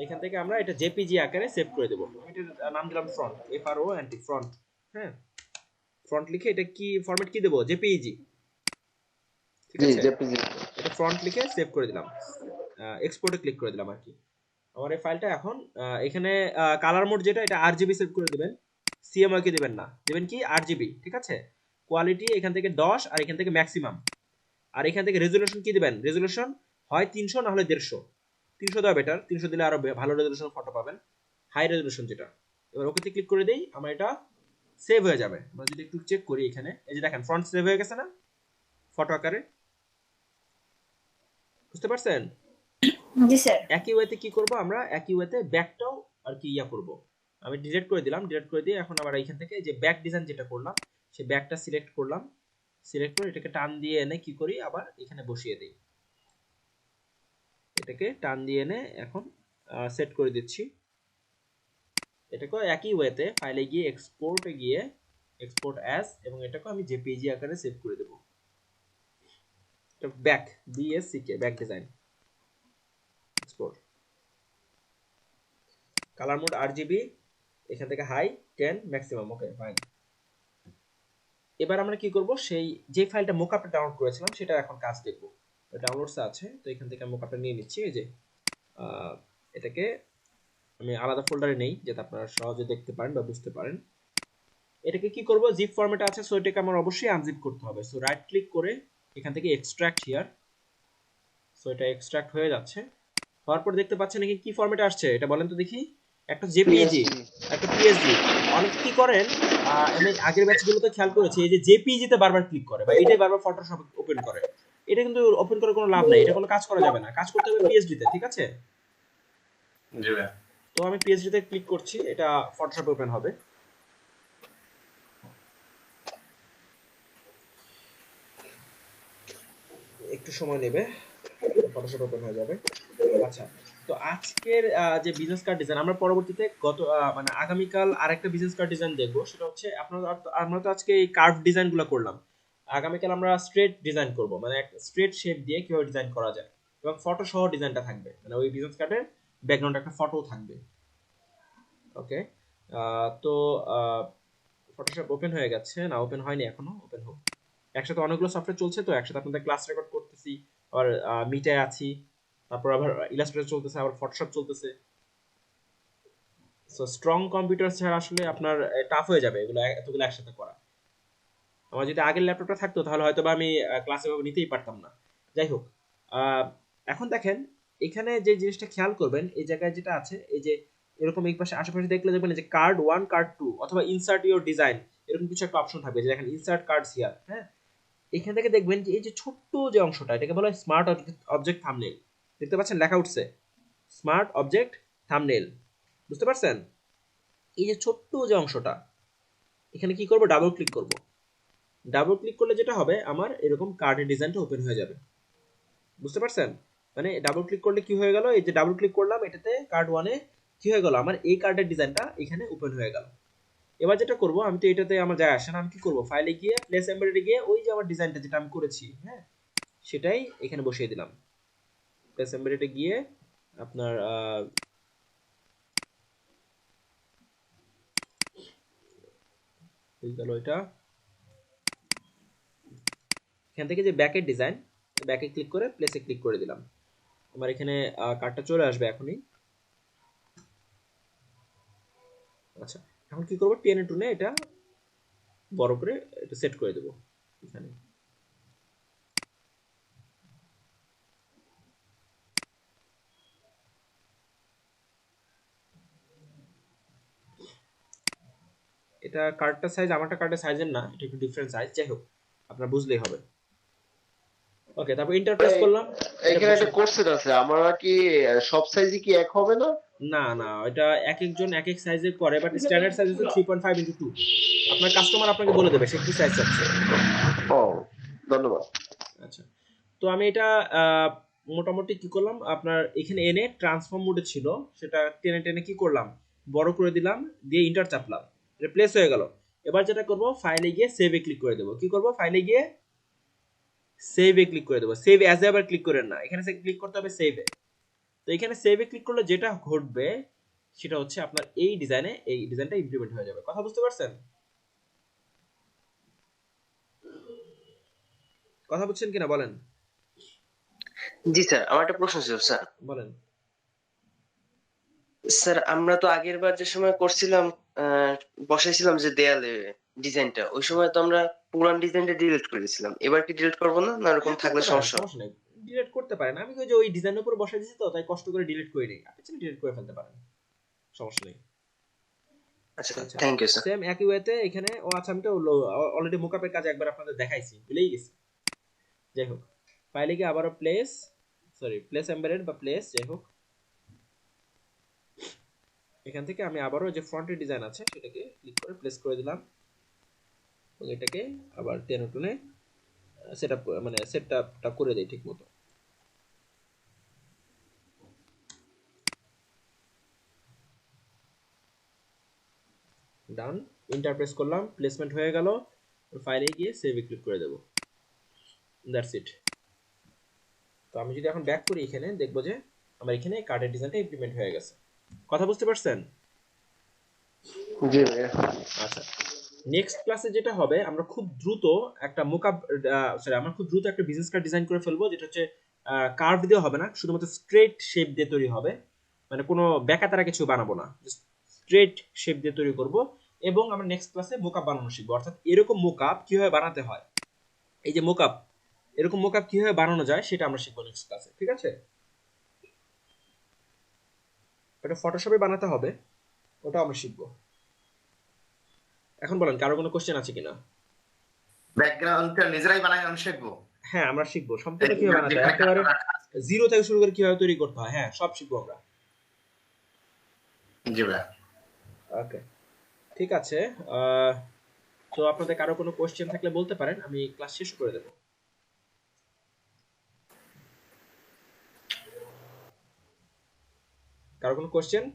এখান থেকে আমরা এটা জেপিজি আকারে সেভ করে দেব। এটার নাম দিলাম ফ্রন্ট, FRONT, ফ্রন্ট। হ্যাঁ, ফ্রন্ট লিখে এটা কি ফরম্যাট কি দেব, জেপিজি। ঠিক জি, আছে, জেপিজি। এটা ফ্রন্ট লিখে সেভ করে দিলাম, এক্সপোর্টে ক্লিক করে দিলাম আর কি। আমার এই ফাইলটা এখন এখানে কালার মোড যেটা, এটা RGB সেভ করে দিবেন, CMYK দিবেন না, দিবেন কি RGB। ঠিক আছে, কোয়ালিটি এখান থেকে 10 আর এখান থেকে ম্যাক্সিমাম। আর এখান থেকে রেজোলিউশন কি দিবেন, রেজোলিউশন হয় 300 না হলে 150। 300 দেওয়া বেটার, 300 দিলে আরো ভালো রেজোলিউশন ফটো পাবেন, হাই রেজোলিউশন যেটা। এবার ওকেতে ক্লিক করে দেই, আমার এটা সেভ হয়ে যাবে। আমরা যদি একটু চেক করি এখানে, এই যে দেখেন ফ্রন্ট সেভ হয়ে গেছে না ফটো আকারে? বুঝতে পারছেন? জি স্যার। একই ওয়েতে কি করব আমরা, একই ওয়েতে ব্যাকটাও আর কি করব। আমি ডিলিট করে দিলাম, ডিলিট করে দিয়ে এখন আবার এইখান থেকে যে ব্যাক ডিজাইন যেটা করলাম সেই ব্যাকটা সিলেক্ট করলাম, সিলেক্ট করে এটাকে টান দিয়ে এনে কি করি আবার এখানে বসিয়ে দেই, এটাকে টান দিয়ে এনে এখন সেট করে দিচ্ছি। এটাকে একই ওয়েতে ফাইলে গিয়ে এক্সপোর্টে গিয়ে এক্সপোর্ট অ্যাজ এবং এটাকে আমি জেপিজি আকারে সেভ করে দেব। এটা ব্যাক বিএসসিকে back design export, colour mode RGB, এখান থেকে হাই 10 ম্যাক্সিমাম। Okay fine. এবার আমরা কি করব, সেই যে ফাইলটা মোকআপে ডাউনলোড করেছিলাম সেটা এখন কাজ দেখব। ডাউনলোডস আছে তো এখান থেকে মোকআপটা নিয়ে নিচ্ছি। এই যে এটাকে আমি আলাদা ফোল্ডারে নেই যাতে আপনারা সহজে দেখতে পারেন বা বুঝতে পারেন। এটাকে কি করব, জিপ ফরম্যাটে আছে সো এটাকে আমার অবশ্যই আনজিপ করতে হবে। সো রাইট ক্লিক করে এখান থেকে এক্সট্রাক্ট হিয়ার, সো এটা এক্সট্রাক্ট হয়ে যাচ্ছে। হওয়ার পর দেখতে পাচ্ছেন এখানে কি ফরম্যাটে আসছে এটা বলেন তো দেখি। একটা জেপিইজি, একটা পিএসডি। অনেকে কি করেন, আমি আগের ব্যাচগুলোতে খেয়াল করেছি এই যে জেপিইজি তে বারবার ক্লিক করে বা এটাই বারবার ফটোশপ ওপেন করে। এটা কিন্তু ওপেন করে কোনো লাভ নাই, এটা কোনো কাজ করা যাবে না, কাজ করতে হবে পিএসডি তে, ঠিক আছে? জি ভাই। তো আমি পিএসডি তে ক্লিক করছি, এটা ফটোশপ ওপেন হবে। একটু সময় নেবে, ফটোশপ ওপেন হয়ে যাবে। আচ্ছা, তো আজকের যে বিজনেস কার্ড ডিজাইন আমরা পরবর্তীতে মানে আগামীকাল আরেকটা বিজনেস কার্ড ডিজাইন দেখবো। সেটা হচ্ছে আমরা তো আজকে এই কার্ভ ডিজাইনগুলো করলাম, আগামীকাল আমরা স্ট্রেট ডিজাইন করব, মানে একটা স্ট্রেট শেপ দিয়ে কিভাবে ডিজাইন করা যায় এবং ফটো সহ ডিজাইনটা থাকবে, মানে ওই বিজনেস কার্ডের ব্যাকগ্রাউন্ডে একটা ফটো থাকবে। ওকে, তো ফটোশপ ওপেন হয়ে গেছে না? ওপেন হয়নি এখনো, ওপেন হোক। একসাথে অনেকগুলো সফটওয়্যার চলছে তো একসাথে আপনাদের ক্লাস রেকর্ড করতেছি, আবার মিটে আছি, তারপর আবার ইলাস্ট্রেটর চলতেছে, আবার ফটোশপ চলতেছে। সো স্ট্রং কম্পিউটার ছাড়া আসলে আপনার টাফ হয়ে যাবে এগুলো এতগুলো একসাথে করা। আমার যদি আগের ল্যাপটপটা থাকতো তাহলে হয়তো বা আমি ক্লাসে ভাবে নিতেই পারতাম না। যাই হোক, এখন দেখেন এখানে যে জিনিসটা খেয়াল করবেন, এই জায়গায় যেটা আছে এই যে এরকম এই পাশে আশেপাশে দেখলে দেখবেন যে কার্ড 1 কার্ড 2 অথবা ইনসার্ট ইওর ডিজাইন এরকম কিছু একটা অপশন থাকবে, যে দেখেন ইনসার্ট কার্ডস হিয়ার। হ্যাঁ, এখান থেকে দেখবেন যে এই যে ছোট্ট যে অংশটা এটাকে বলা হয় স্মার্ট অবজেক্ট থাম্বনেল। দেখতে পাচ্ছেন লেখা উঠছে স্মার্ট অবজেক্ট থাম্বনেল, বুঝতে পারছেন? এই যে ছোট্ট যে অংশটা এখানে কি করব, ডাবল ক্লিক করব। ডাবল ক্লিক করলে যেটা হবে আমার এরকম কার্ডের ডিজাইনটা ওপেন হয়ে যাবে, বুঝতে পারছেন? মানে ডাবল ক্লিক করলে কি হয়ে গেল, এই যে ডাবল ক্লিক করলাম এটাতে কার্ড 1 এ কি হয়ে গেল, আমার এই কার্ডের ডিজাইনটা এখানে ওপেন হয়ে গেল। এবার যেটা করব, আমি তো এটাতে আমার যায় আসে না, আমি কি করব, ফাইলে গিয়ে প্লেস এমবেডেডে গিয়ে ওই যে আমার ডিজাইনটা যেটা আমি করেছি, হ্যাঁ, সেটাই এখানে বসিয়ে দিলাম। প্লেস এমবেডেডে গিয়ে আপনার হয়ে গেল এটা। এখান থেকে যে ব্যাকের ডিজাইন, ব্যাকে ক্লিক করে প্লেসে ক্লিক করে দিলাম, আমার এখানে কার্ডটা চলে আসবে এখনই। আচ্ছা, এখন কি করব, টেনে টুনে এটা বড় করে এটা সেট করে দেব এখানে। এটা কার্ডটার সাইজ আমারটা কার্ডের সাইজের না, এটা একটু ডিফারেন্ট সাইজ, যাই হোক আপনারা বুঝলেই হবে। ওকে, তারপর ইন্টার প্রেস করলাম। এখানে একটা কোশ্চেন আছে, আমরা কি সব সাইজই কি এক হবে না? না না, এটা এক একজন এক এক সাইজে করে, বাট স্ট্যান্ডার্ড সাইজ হচ্ছে 3.5x2। আপনার কাস্টমার আপনাকে বলে দেবে সে কি সাইজ চাচ্ছে। ও, ধন্যবাদ। আচ্ছা, তো আমি এটা মোটামুটি কি করলাম, আপনার এখানে এনে ট্রান্সফর্ম মোডে ছিল, সেটা টেনে টেনে কি করলাম, বড় করে দিলাম, দিয়ে ইন্টার চাপলাম, রিপ্লেস হয়ে গেল। এবার যেটা করব, ফাইলে গিয়ে সেভে ক্লিক করে দেবো। কি করব, ফাইলে গিয়ে সেভে ক্লিক করে দেবো। সেভ অ্যাজ এ আবার ক্লিক করেন না, এখানে ক্লিক করতে হবে সেভে। তো এখানে সেভে ক্লিক করলে যেটা ঘটবে সেটা হচ্ছে আপনার এই ডিজাইনটা ইমপ্লিমেন্ট হয়ে যাবে। কথা বুঝতে পারছেন? কথা বুঝছেন কিনা বলেন। জি স্যার, আমার একটা প্রশ্ন ছিল স্যার। বলেন। স্যার আমরা তো আগের বার যে সময় করছিলাম, বসাইছিলাম যে দেয়ালে ডিজাইনটা, ওই সময় তো আমরা পুরান ডিজাইনটা ডিলিট করে দিয়েছিলাম। এবার কি ডিলিট করবো না, না এরকম থাকলে সমস্যা? সমস্যা নেই, ডিলিট করতে পারেন। আমি ওই যে ওই ডিজাইনের উপর বসাই দিয়েছি তো তাই কষ্ট করে ডিলিট করে নেই, আপনি চাইলে ডিলিট করে ফেলতে পারেন, সমস্যা নেই। আচ্ছা, আচ্ছা, থ্যাংক ইউ স্যার। সেম একই ওয়েতে এখানে আচ্ছা, আমি তো অলরেডি মোকআপের কাজ একবার আপনাদের দেখাইছি, ভুলেই গেছি। যাই হোক, ফাইলে গিয়ে আবারও প্লেস সরি প্লেস এমবেডেড বা প্লেস, যাই হোক এখান থেকে আমি আবারও যে ফ্রন্টের ডিজাইন আছে সেটাকে ক্লিক করে প্লেস করে দিলাম এবং এটাকে আবার টেনে টুনে সেটআপ মানে সেটআপটা করে দেই ঠিকমতো। ডান, ইন্টার প্রেস করলাম, প্লেসমেন্ট হয়ে গেল। ফাইলে গিয়ে সেভে ক্লিক করে দেব। That's it. তো আমি যদি এখন ব্যাক করি এখানে দেখবো যে আমার এখানে কার্ডের ডিজাইনটা ইমপ্লিমেন্ট হয়ে গেছে। কথা বুঝতে পারছেন? জি ভাইয়া। আচ্ছা, নেক্সট ক্লাসে যেটা হবে আমরা খুব দ্রুত একটা মোকআপ সরি আমরা খুব দ্রুত একটা বিজনেস কার্ড ডিজাইন করে ফেলবো, যেটা হচ্ছে কার্ভ দিয়ে হবে না, শুধুমাত্র স্ট্রেট শেপ দিয়ে তৈরি হবে, মানে কোনো বেকাতারা কিছু বানাবো না, স্ট্রেট শেপ দিয়ে তৈরি করব। এবং আমরা নেক্সট ক্লাসে মোকআপ বানানো শিখবো, অর্থাৎ এরকম মোকআপ কিভাবে বানাতে হয়, এই যে মোকআপ, এরকম মোকআপ কিভাবে বানানো যায় সেটা আমরা শিখবো নেক্সট ক্লাসে, ঠিক আছে? এটা ফটোশপে বানাতে হবে, ওটা আমরা শিখবো। এখন বলেন কারো কোনো কোশ্চেন আছে কিনা? ব্যাকগ্রাউন্ডটা নিজেরাই বানাই আমি শিখবো। হ্যাঁ আমরা শিখবো সম্পূর্ণ কিভাবে বানাতে হয়, একেবারে জিরো থেকে শুরু করে কিভাবে তৈরি করতে হয়, হ্যাঁ সব শিখবো আমরা। জি ভাই। ওকে ঠিক আছে। তো আপনাদের কারো কোনো কোশ্চেন থাকলে বলতে পারেন, আমি ক্লাস শেষ করে দেব। কারো কোনো কোশ্চেন?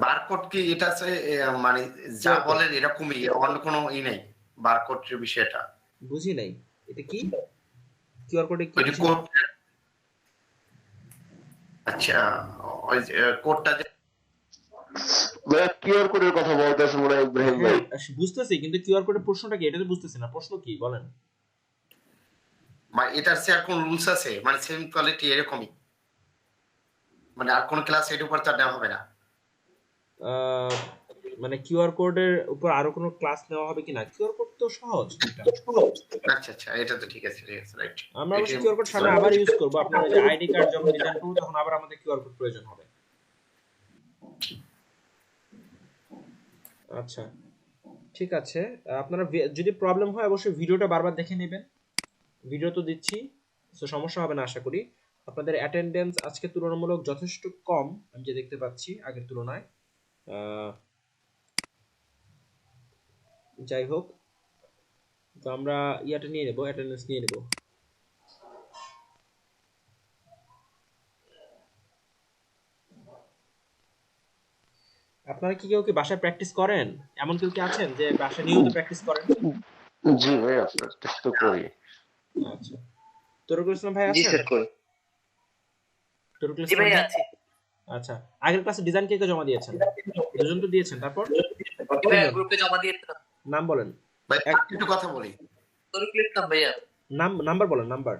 বারকোড কি এটা আছে মানে যা বলেন এরকমই, অন্য কোনো নেই বারকোডের বিষয়টা? বুঝি নাই, এটা কি কিউআর কোডে কি? আচ্ছা, ওই কোডটা যে ভাইয়া কিউআর কোডের কথা বলতেছে মনে হয় ইব্রাহিম ভাই। বুঝতেছি, কিন্তু কিউআর কোডের প্রশ্নটা কি এটা তো বুঝতেছি না, প্রশ্ন কি বলেন? মানে এটার সে আর কোন রুলস আছে মানে সেম কোয়ালিটি এরকমই, মানে আর কোন ক্লাস এর উপর তার নেওয়া হবে না? মানে কিউআর কোডের উপর আরো কোনো ক্লাস নেওয়া হবে কিনা? কিউআর কোড তো সহজ এটা। আচ্ছা আচ্ছা, এটা তো ঠিক আছে, রাইট। আমরা অবশ্যই কিউআর কোড সামনে আবার ইউজ করব, আপনারা যে আইডি কার্ড যখন ডিজাইন করব তখন আবার আমাদের কিউআর কোড প্রয়োজন হবে। আচ্ছা ঠিক আছে, আপনারা যদি প্রবলেম হয় অবশ্যই ভিডিওটা বারবার দেখে নেবেন, ভিডিও তো দিচ্ছি, তো সমস্যা হবে না আশা করি। আপনাদের অ্যাটেন্ডেন্স আজকে তুলনামূলক যথেষ্ট কম আমি যে দেখতে পাচ্ছি আগের তুলনায়। যাই হোক, তো আমরা ইয়াটা নিয়ে নেব, অ্যাটেন্ডেন্স নিয়ে নেব। আপনারা কি কেউ কি বাসায় প্র্যাকটিস করেন? এমন কেউ কি আছেন যে বাসায় নিয়মিত প্র্যাকটিস করেন? জি ভাইয়া প্র্যাকটিস তো করি। আচ্ছা, তরুকুল ইসলাম ভাই জি আছেন? স্যার করি। তরুকুল জি ইসলাম ভাই ভাই আছি। আচ্ছা, আগের ক্লাসে ডিজাইন কে কে জমা দিয়েছেন? দুজন তো দিয়েছেন, তারপর ভাই গ্রুপে জমা দিয়েছিলাম। নাম বলেন। ভাই একটু কথা বলি। তরিকুল ইসলাম ভাইয়া। নাম্বার বলেন, নাম্বার।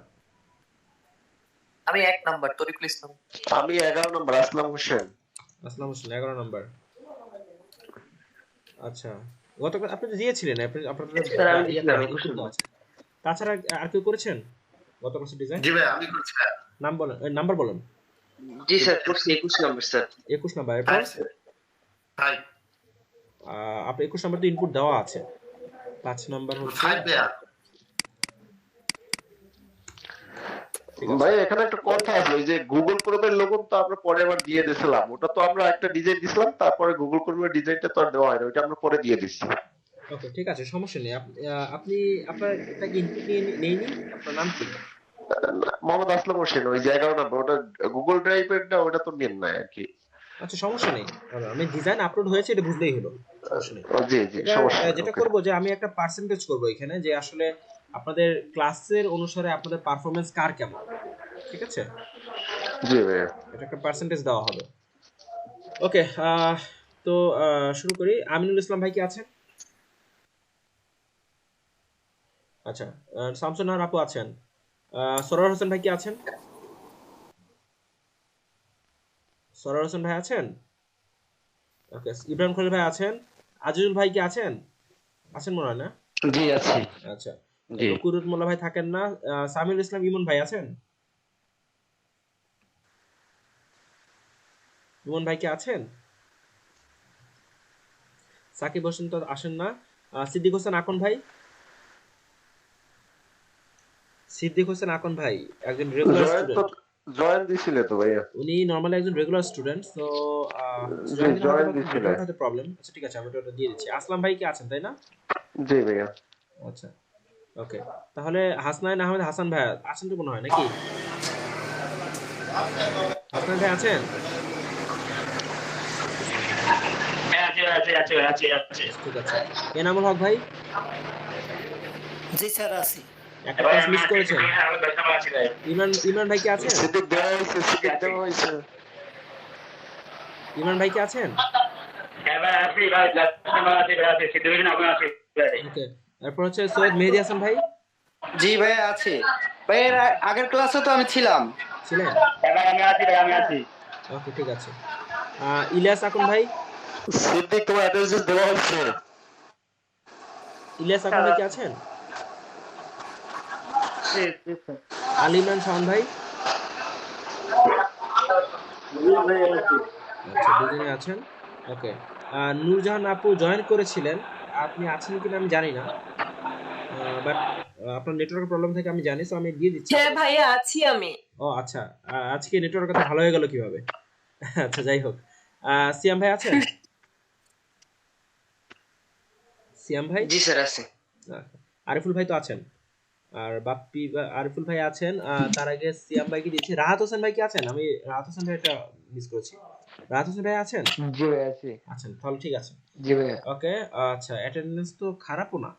আমি 1 নাম্বার তরিকুল ইসলাম। আমি 11 নম্বর আসলাম হোসেন। আসলাম হোসেন 11 নাম্বার। আচ্ছা, গতকাল আপনি তো দিয়েছিলেন, আপনাদের স্যার আমি দিয়েছিলাম 21 ইনপুট নম্বর। আছে। তাছাড়া আর কেউ করেছেন গত ক্লাসে ডিজাইন? জি ভাই আমি করছি ভাই। নাম বলেন, নাম্বার বলেন। জি স্যার করছি 21 নম্বর স্যার। 21 নাম্বার। এরপর ভাই আপনি 21 নাম্বার তো ইনপুট দেওয়া আছে। 5 নাম্বার হচ্ছে 5 ভাইয়া। ঠিক আছে। ভাই এখানে একটা কথা আছে, ওই যে গুগল ক্রোমের লোগো তো আমরা পরে আবার দিয়ে দিয়েছিলাম, ওটা তো আমরা একটা ডিজাইন দিছিলাম, তারপরে গুগল ক্রোমের ডিজাইনটা তো আর দেওয়া হয়নি, ওইটা আমরা পরে দিয়ে দিচ্ছি। ওকে ঠিক আছে, সমস্যা নেই। আপনি আপনার একটা ইনপুট নিয়ে নেইনি, আপনার নাম কি? মোহাম্মদ আসলাম হোসেন, ওই যে 11 নম্বর, ওটা গুগল ড্রাইভেরটা, ওটা তো নেন নাই আর কি। আচ্ছা সমস্যা নেই, আমি ডিজাইন আপলোড হয়েছে এটা বুঝলেই হলো, সমস্যা নেই। জি জি এটা সমস্যা নেই, যেটা okay. করব যে আমি একটা পার্সেন্টেজ করব এখানে, যে আসলে আপনাদের ক্লাসের অনুসারে আপনাদের পারফরম্যান্স কার কেমন, ঠিক আছে? জি ভাইয়া। এটা একটা পার্সেন্টেজ দেওয়া হবে। ওকে, তো শুরু করি। আমিনুল ইসলাম ভাই কি আছেন? আচ্ছা, শামসুন নাহার আপু আছেন। সরোয়ার হোসেন ভাই কি আছেন? সরোয়ার হোসেন ভাই আছেন? ওকে, ইব্রাহিম খলিল ভাই আছেন। আজিজুল ভাই কি আছেন? আছেন মনে হয় না? জি আছি। আচ্ছা, জি। কুরুত মোল্লা ভাই থাকেন না। সামিউল ইসলাম ইমন ভাই আছেন? ইমন ভাই কি আছেন? সাকিব হোসেন তো আসেন না। সিদ্দিক হোসেন আকন ভাই, সিদ্দিক হোসেন আকন ভাই একজন রেগুলার স্টুডেন্ট। জয়েন দিছিলে তো ভাইয়া? উনি নরমালি একজন রেগুলার স্টুডেন্ট, তো জি জয়েন দিলে জয়েন হয়তো দিছিলে। নেটওয়ার্ক হয়তো প্রবলেম। আচ্ছা ঠিক আছে, আমি ওটা দিয়ে দিচ্ছি। আসলাম ভাই কি আছেন তাই না? জি ভাইয়া। আচ্ছা ওকে, তাহলে হাসনাইন আহমেদ হাসান ভাই আছেন তো মনে হয় নাকি? হাসনাইন ভাই আছেন? ঠিক আছে। এনামুল হক ভাই জি স্যার আছি। একটা ক্লাস মিস করেছেন। ইমরান ভাই কি আছেন? সিদ্দিক দেওয়া হয়েছে, সিদ্দিক দেওয়া হয়েছে। ইমরান ভাই কি আছেন? ওকে, তারপর হচ্ছে সৈয়দ মেহেদী হাসান ভাই জি ভাই আছি ভাই, এর আগের ক্লাসে তো আমি ছিলাম। ছিলেন? ওকে ঠিক আছে। ইলিয়াস আকন ভাই, সিদ্দিক তোমার অ্যাড্রেস দেওয়া হয়েছে। ইলিয়াস আকন ভাই কি আছেন? আলী ইমরান শাওন ভাই, আচ্ছা দুজনে আছেন। ওকে, নূরজাহান আপু জয়েন করেছিলেন, আপনি আছেন কিনা আমি জানি না, বাট আপনার নেটওয়ার্ক প্রবলেম থেকে আমি জানি, সো আমি দিয়ে দিচ্ছি। হ্যাঁ ভাইয়া আছি আমি। ও আচ্ছা, আজকে নেটওয়ার্ক কথা ভালো হয়ে গেল কিভাবে? আচ্ছা যাই হোক, সিয়াম ভাই আছেন? সিয়াম ভাই? জি স্যার আছে। আরিফুল ভাই তো আছেন, আর বাপ্পি আরিফুল ভাই আছেন। তার আগে সিয়াম ভাইকে দিচ্ছি। রাহাত হোসেন ভাই কি আছেন? আমি রাহাত হোসেন ভাই এটা মিস করেছি। রাহাত হোসেন ভাই আছেন? জি ভাই আছি। আছেন, তাহলে ঠিক আছে। জি ভাই। ওকে, আচ্ছা অ্যাটেন্ডেন্স তো খারাপও না,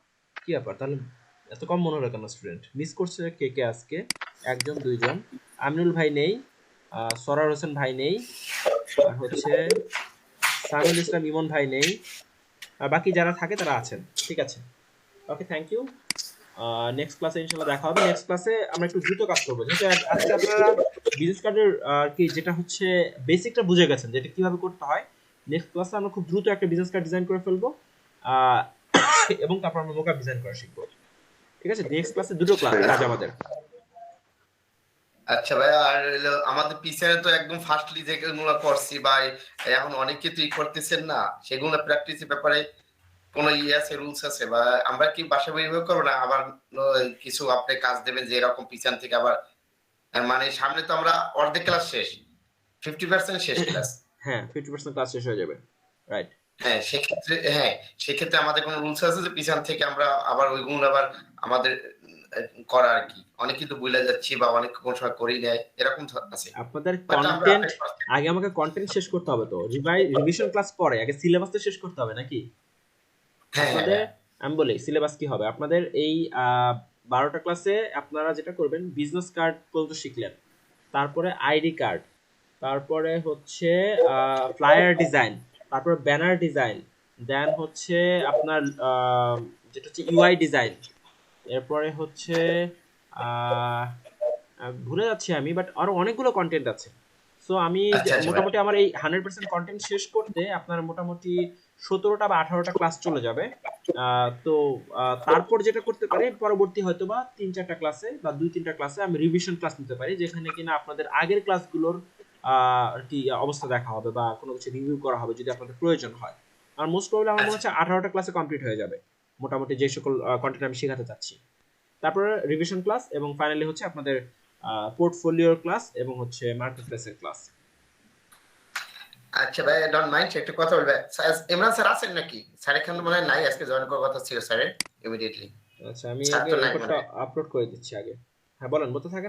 কি ব্যাপার তাহলে এত কম মনে হলো কেন? স্টুডেন্ট মিস করছে কে কে আজকে? একজন দুইজন। আমিনুল ভাই নেই, সরার হোসেন ভাই নেই, আর হচ্ছে সামিউল ইসলাম ইমন ভাই নেই, আর বাকি যারা থাকে তারা আছেন। ঠিক আছে, ওকে থ্যাংক ইউ। নেক্সট ক্লাসে ইনশাআল্লাহ দেখা হবে। নেক্সট ক্লাসে আমরা একটু দ্রুত কাজ করবো, যেহেতু আজকে আপনারা বিজনেস কার্ডের কি যেটা হচ্ছে বেসিকটা বুঝে গেছেন যেটা কিভাবে করতে হয়। নেক্সট ক্লাসে আমরা খুব দ্রুত একটা বিজনেস কার্ড ডিজাইন করে ফেলবো, এবং তারপর আমরা মোকা ডিজাইন করা শিখবো। ঠিক আছে, নেক্সট ক্লাসে দুটো কাজ আমাদের। আচ্ছা ভাই, আর আমাদের পিছনে তো একদম ফার্স্টলি যেগুলো করছি ভাই, এখন অনেকে তো করতেছেন না, সেগুলো প্র্যাকটিসের ব্যাপারে কোনো আছে, রুলস আছে? বা আমরা কি বাসা বইভাবে করবো না আবার কিছু আপনি কাজ দেবেন যে এরকম পিছন থেকে আবার, মানে সামনে তো আমরা অর্ধেক ক্লাস শেষ, 50% শেষ ক্লাস। হ্যাঁ 50% ক্লাস শেষ হয়ে যাবে, রাইট? সেক্ষেত্রে আমাদের কোনো রুলস আছে যে পিছন থেকে আমরা আবার ওইগুলো আবার আমাদের করা আর কি? অনেকেই তো ভুলে যাচ্ছি বা অনেক কোন সময় করি নেয়, এরকম আছে। আপনাদের কন্টেন্ট আগে, আমাকে কন্টেন্ট শেষ করতে হবে তো, রিভিশন ক্লাস পরে, আগে সিলেবাস তো শেষ করতে হবে নাকি? আপনাদের আমি বলি সিলেবাস কি হবে। আপনাদের এই 12টা ক্লাসে আপনারা যেটা করবেন, বিজনেস কার্ড পর্যন্ত শিখলেন, তারপরে আইডি কার্ড, তারপরে হচ্ছে ফ্লায়ার ডিজাইন, তারপরে ব্যানার ডিজাইন, দেন হচ্ছে আপনার যেটা হচ্ছে ইউআই ডিজাইন, এরপরে হচ্ছে ভুলে যাচ্ছি আমি, বাট আরো অনেকগুলো কন্টেন্ট আছে। সো আমি মোটামুটি আমার এই 100% কন্টেন্ট শেষ করতে আপনার মোটামুটি 17টা বা 18টা ক্লাস চলে যাবে। তো তারপর যেটা করতে পারি, পরবর্তী হয়তো বা 3-4টা ক্লাসে বা 2-3টা ক্লাসে আমি রিভিশন ক্লাস নিতে পারি, যেখানে কিনা আপনাদের আগের ক্লাসগুলোর আর কি অবস্থা দেখা হবে বা কোনো কিছু রিভিউ করা হবে যদি আপনাদের প্রয়োজন হয়। আর মোস্ট প্রবাবলি আমার মনে হচ্ছে 18টা ক্লাসে কমপ্লিট হয়ে যাবে মোটামুটি যে সকল কন্টেন্ট আমি শেখাতে চাচ্ছি। তারপরে রিভিশন ক্লাস এবং ফাইনালি হচ্ছে আপনাদের পোর্টফোলিওর ক্লাস এবং হচ্ছে মার্কেটপ্লেসের ক্লাস। আচ্ছা ভাই, ডোন্ট মাইন্ড একটা কথা বলবে। ইমরান স্যার আছেন নাকি? স্যার এখানে মনে হয় নাই, আজকে জয়েন করার কথা ছিল স্যারের ইমিডিয়েটলি। আচ্ছা আমি আগে রেকর্ডটা আপলোড করে দিচ্ছি আগে। হ্যাঁ বলেন, বলতে থাকেন।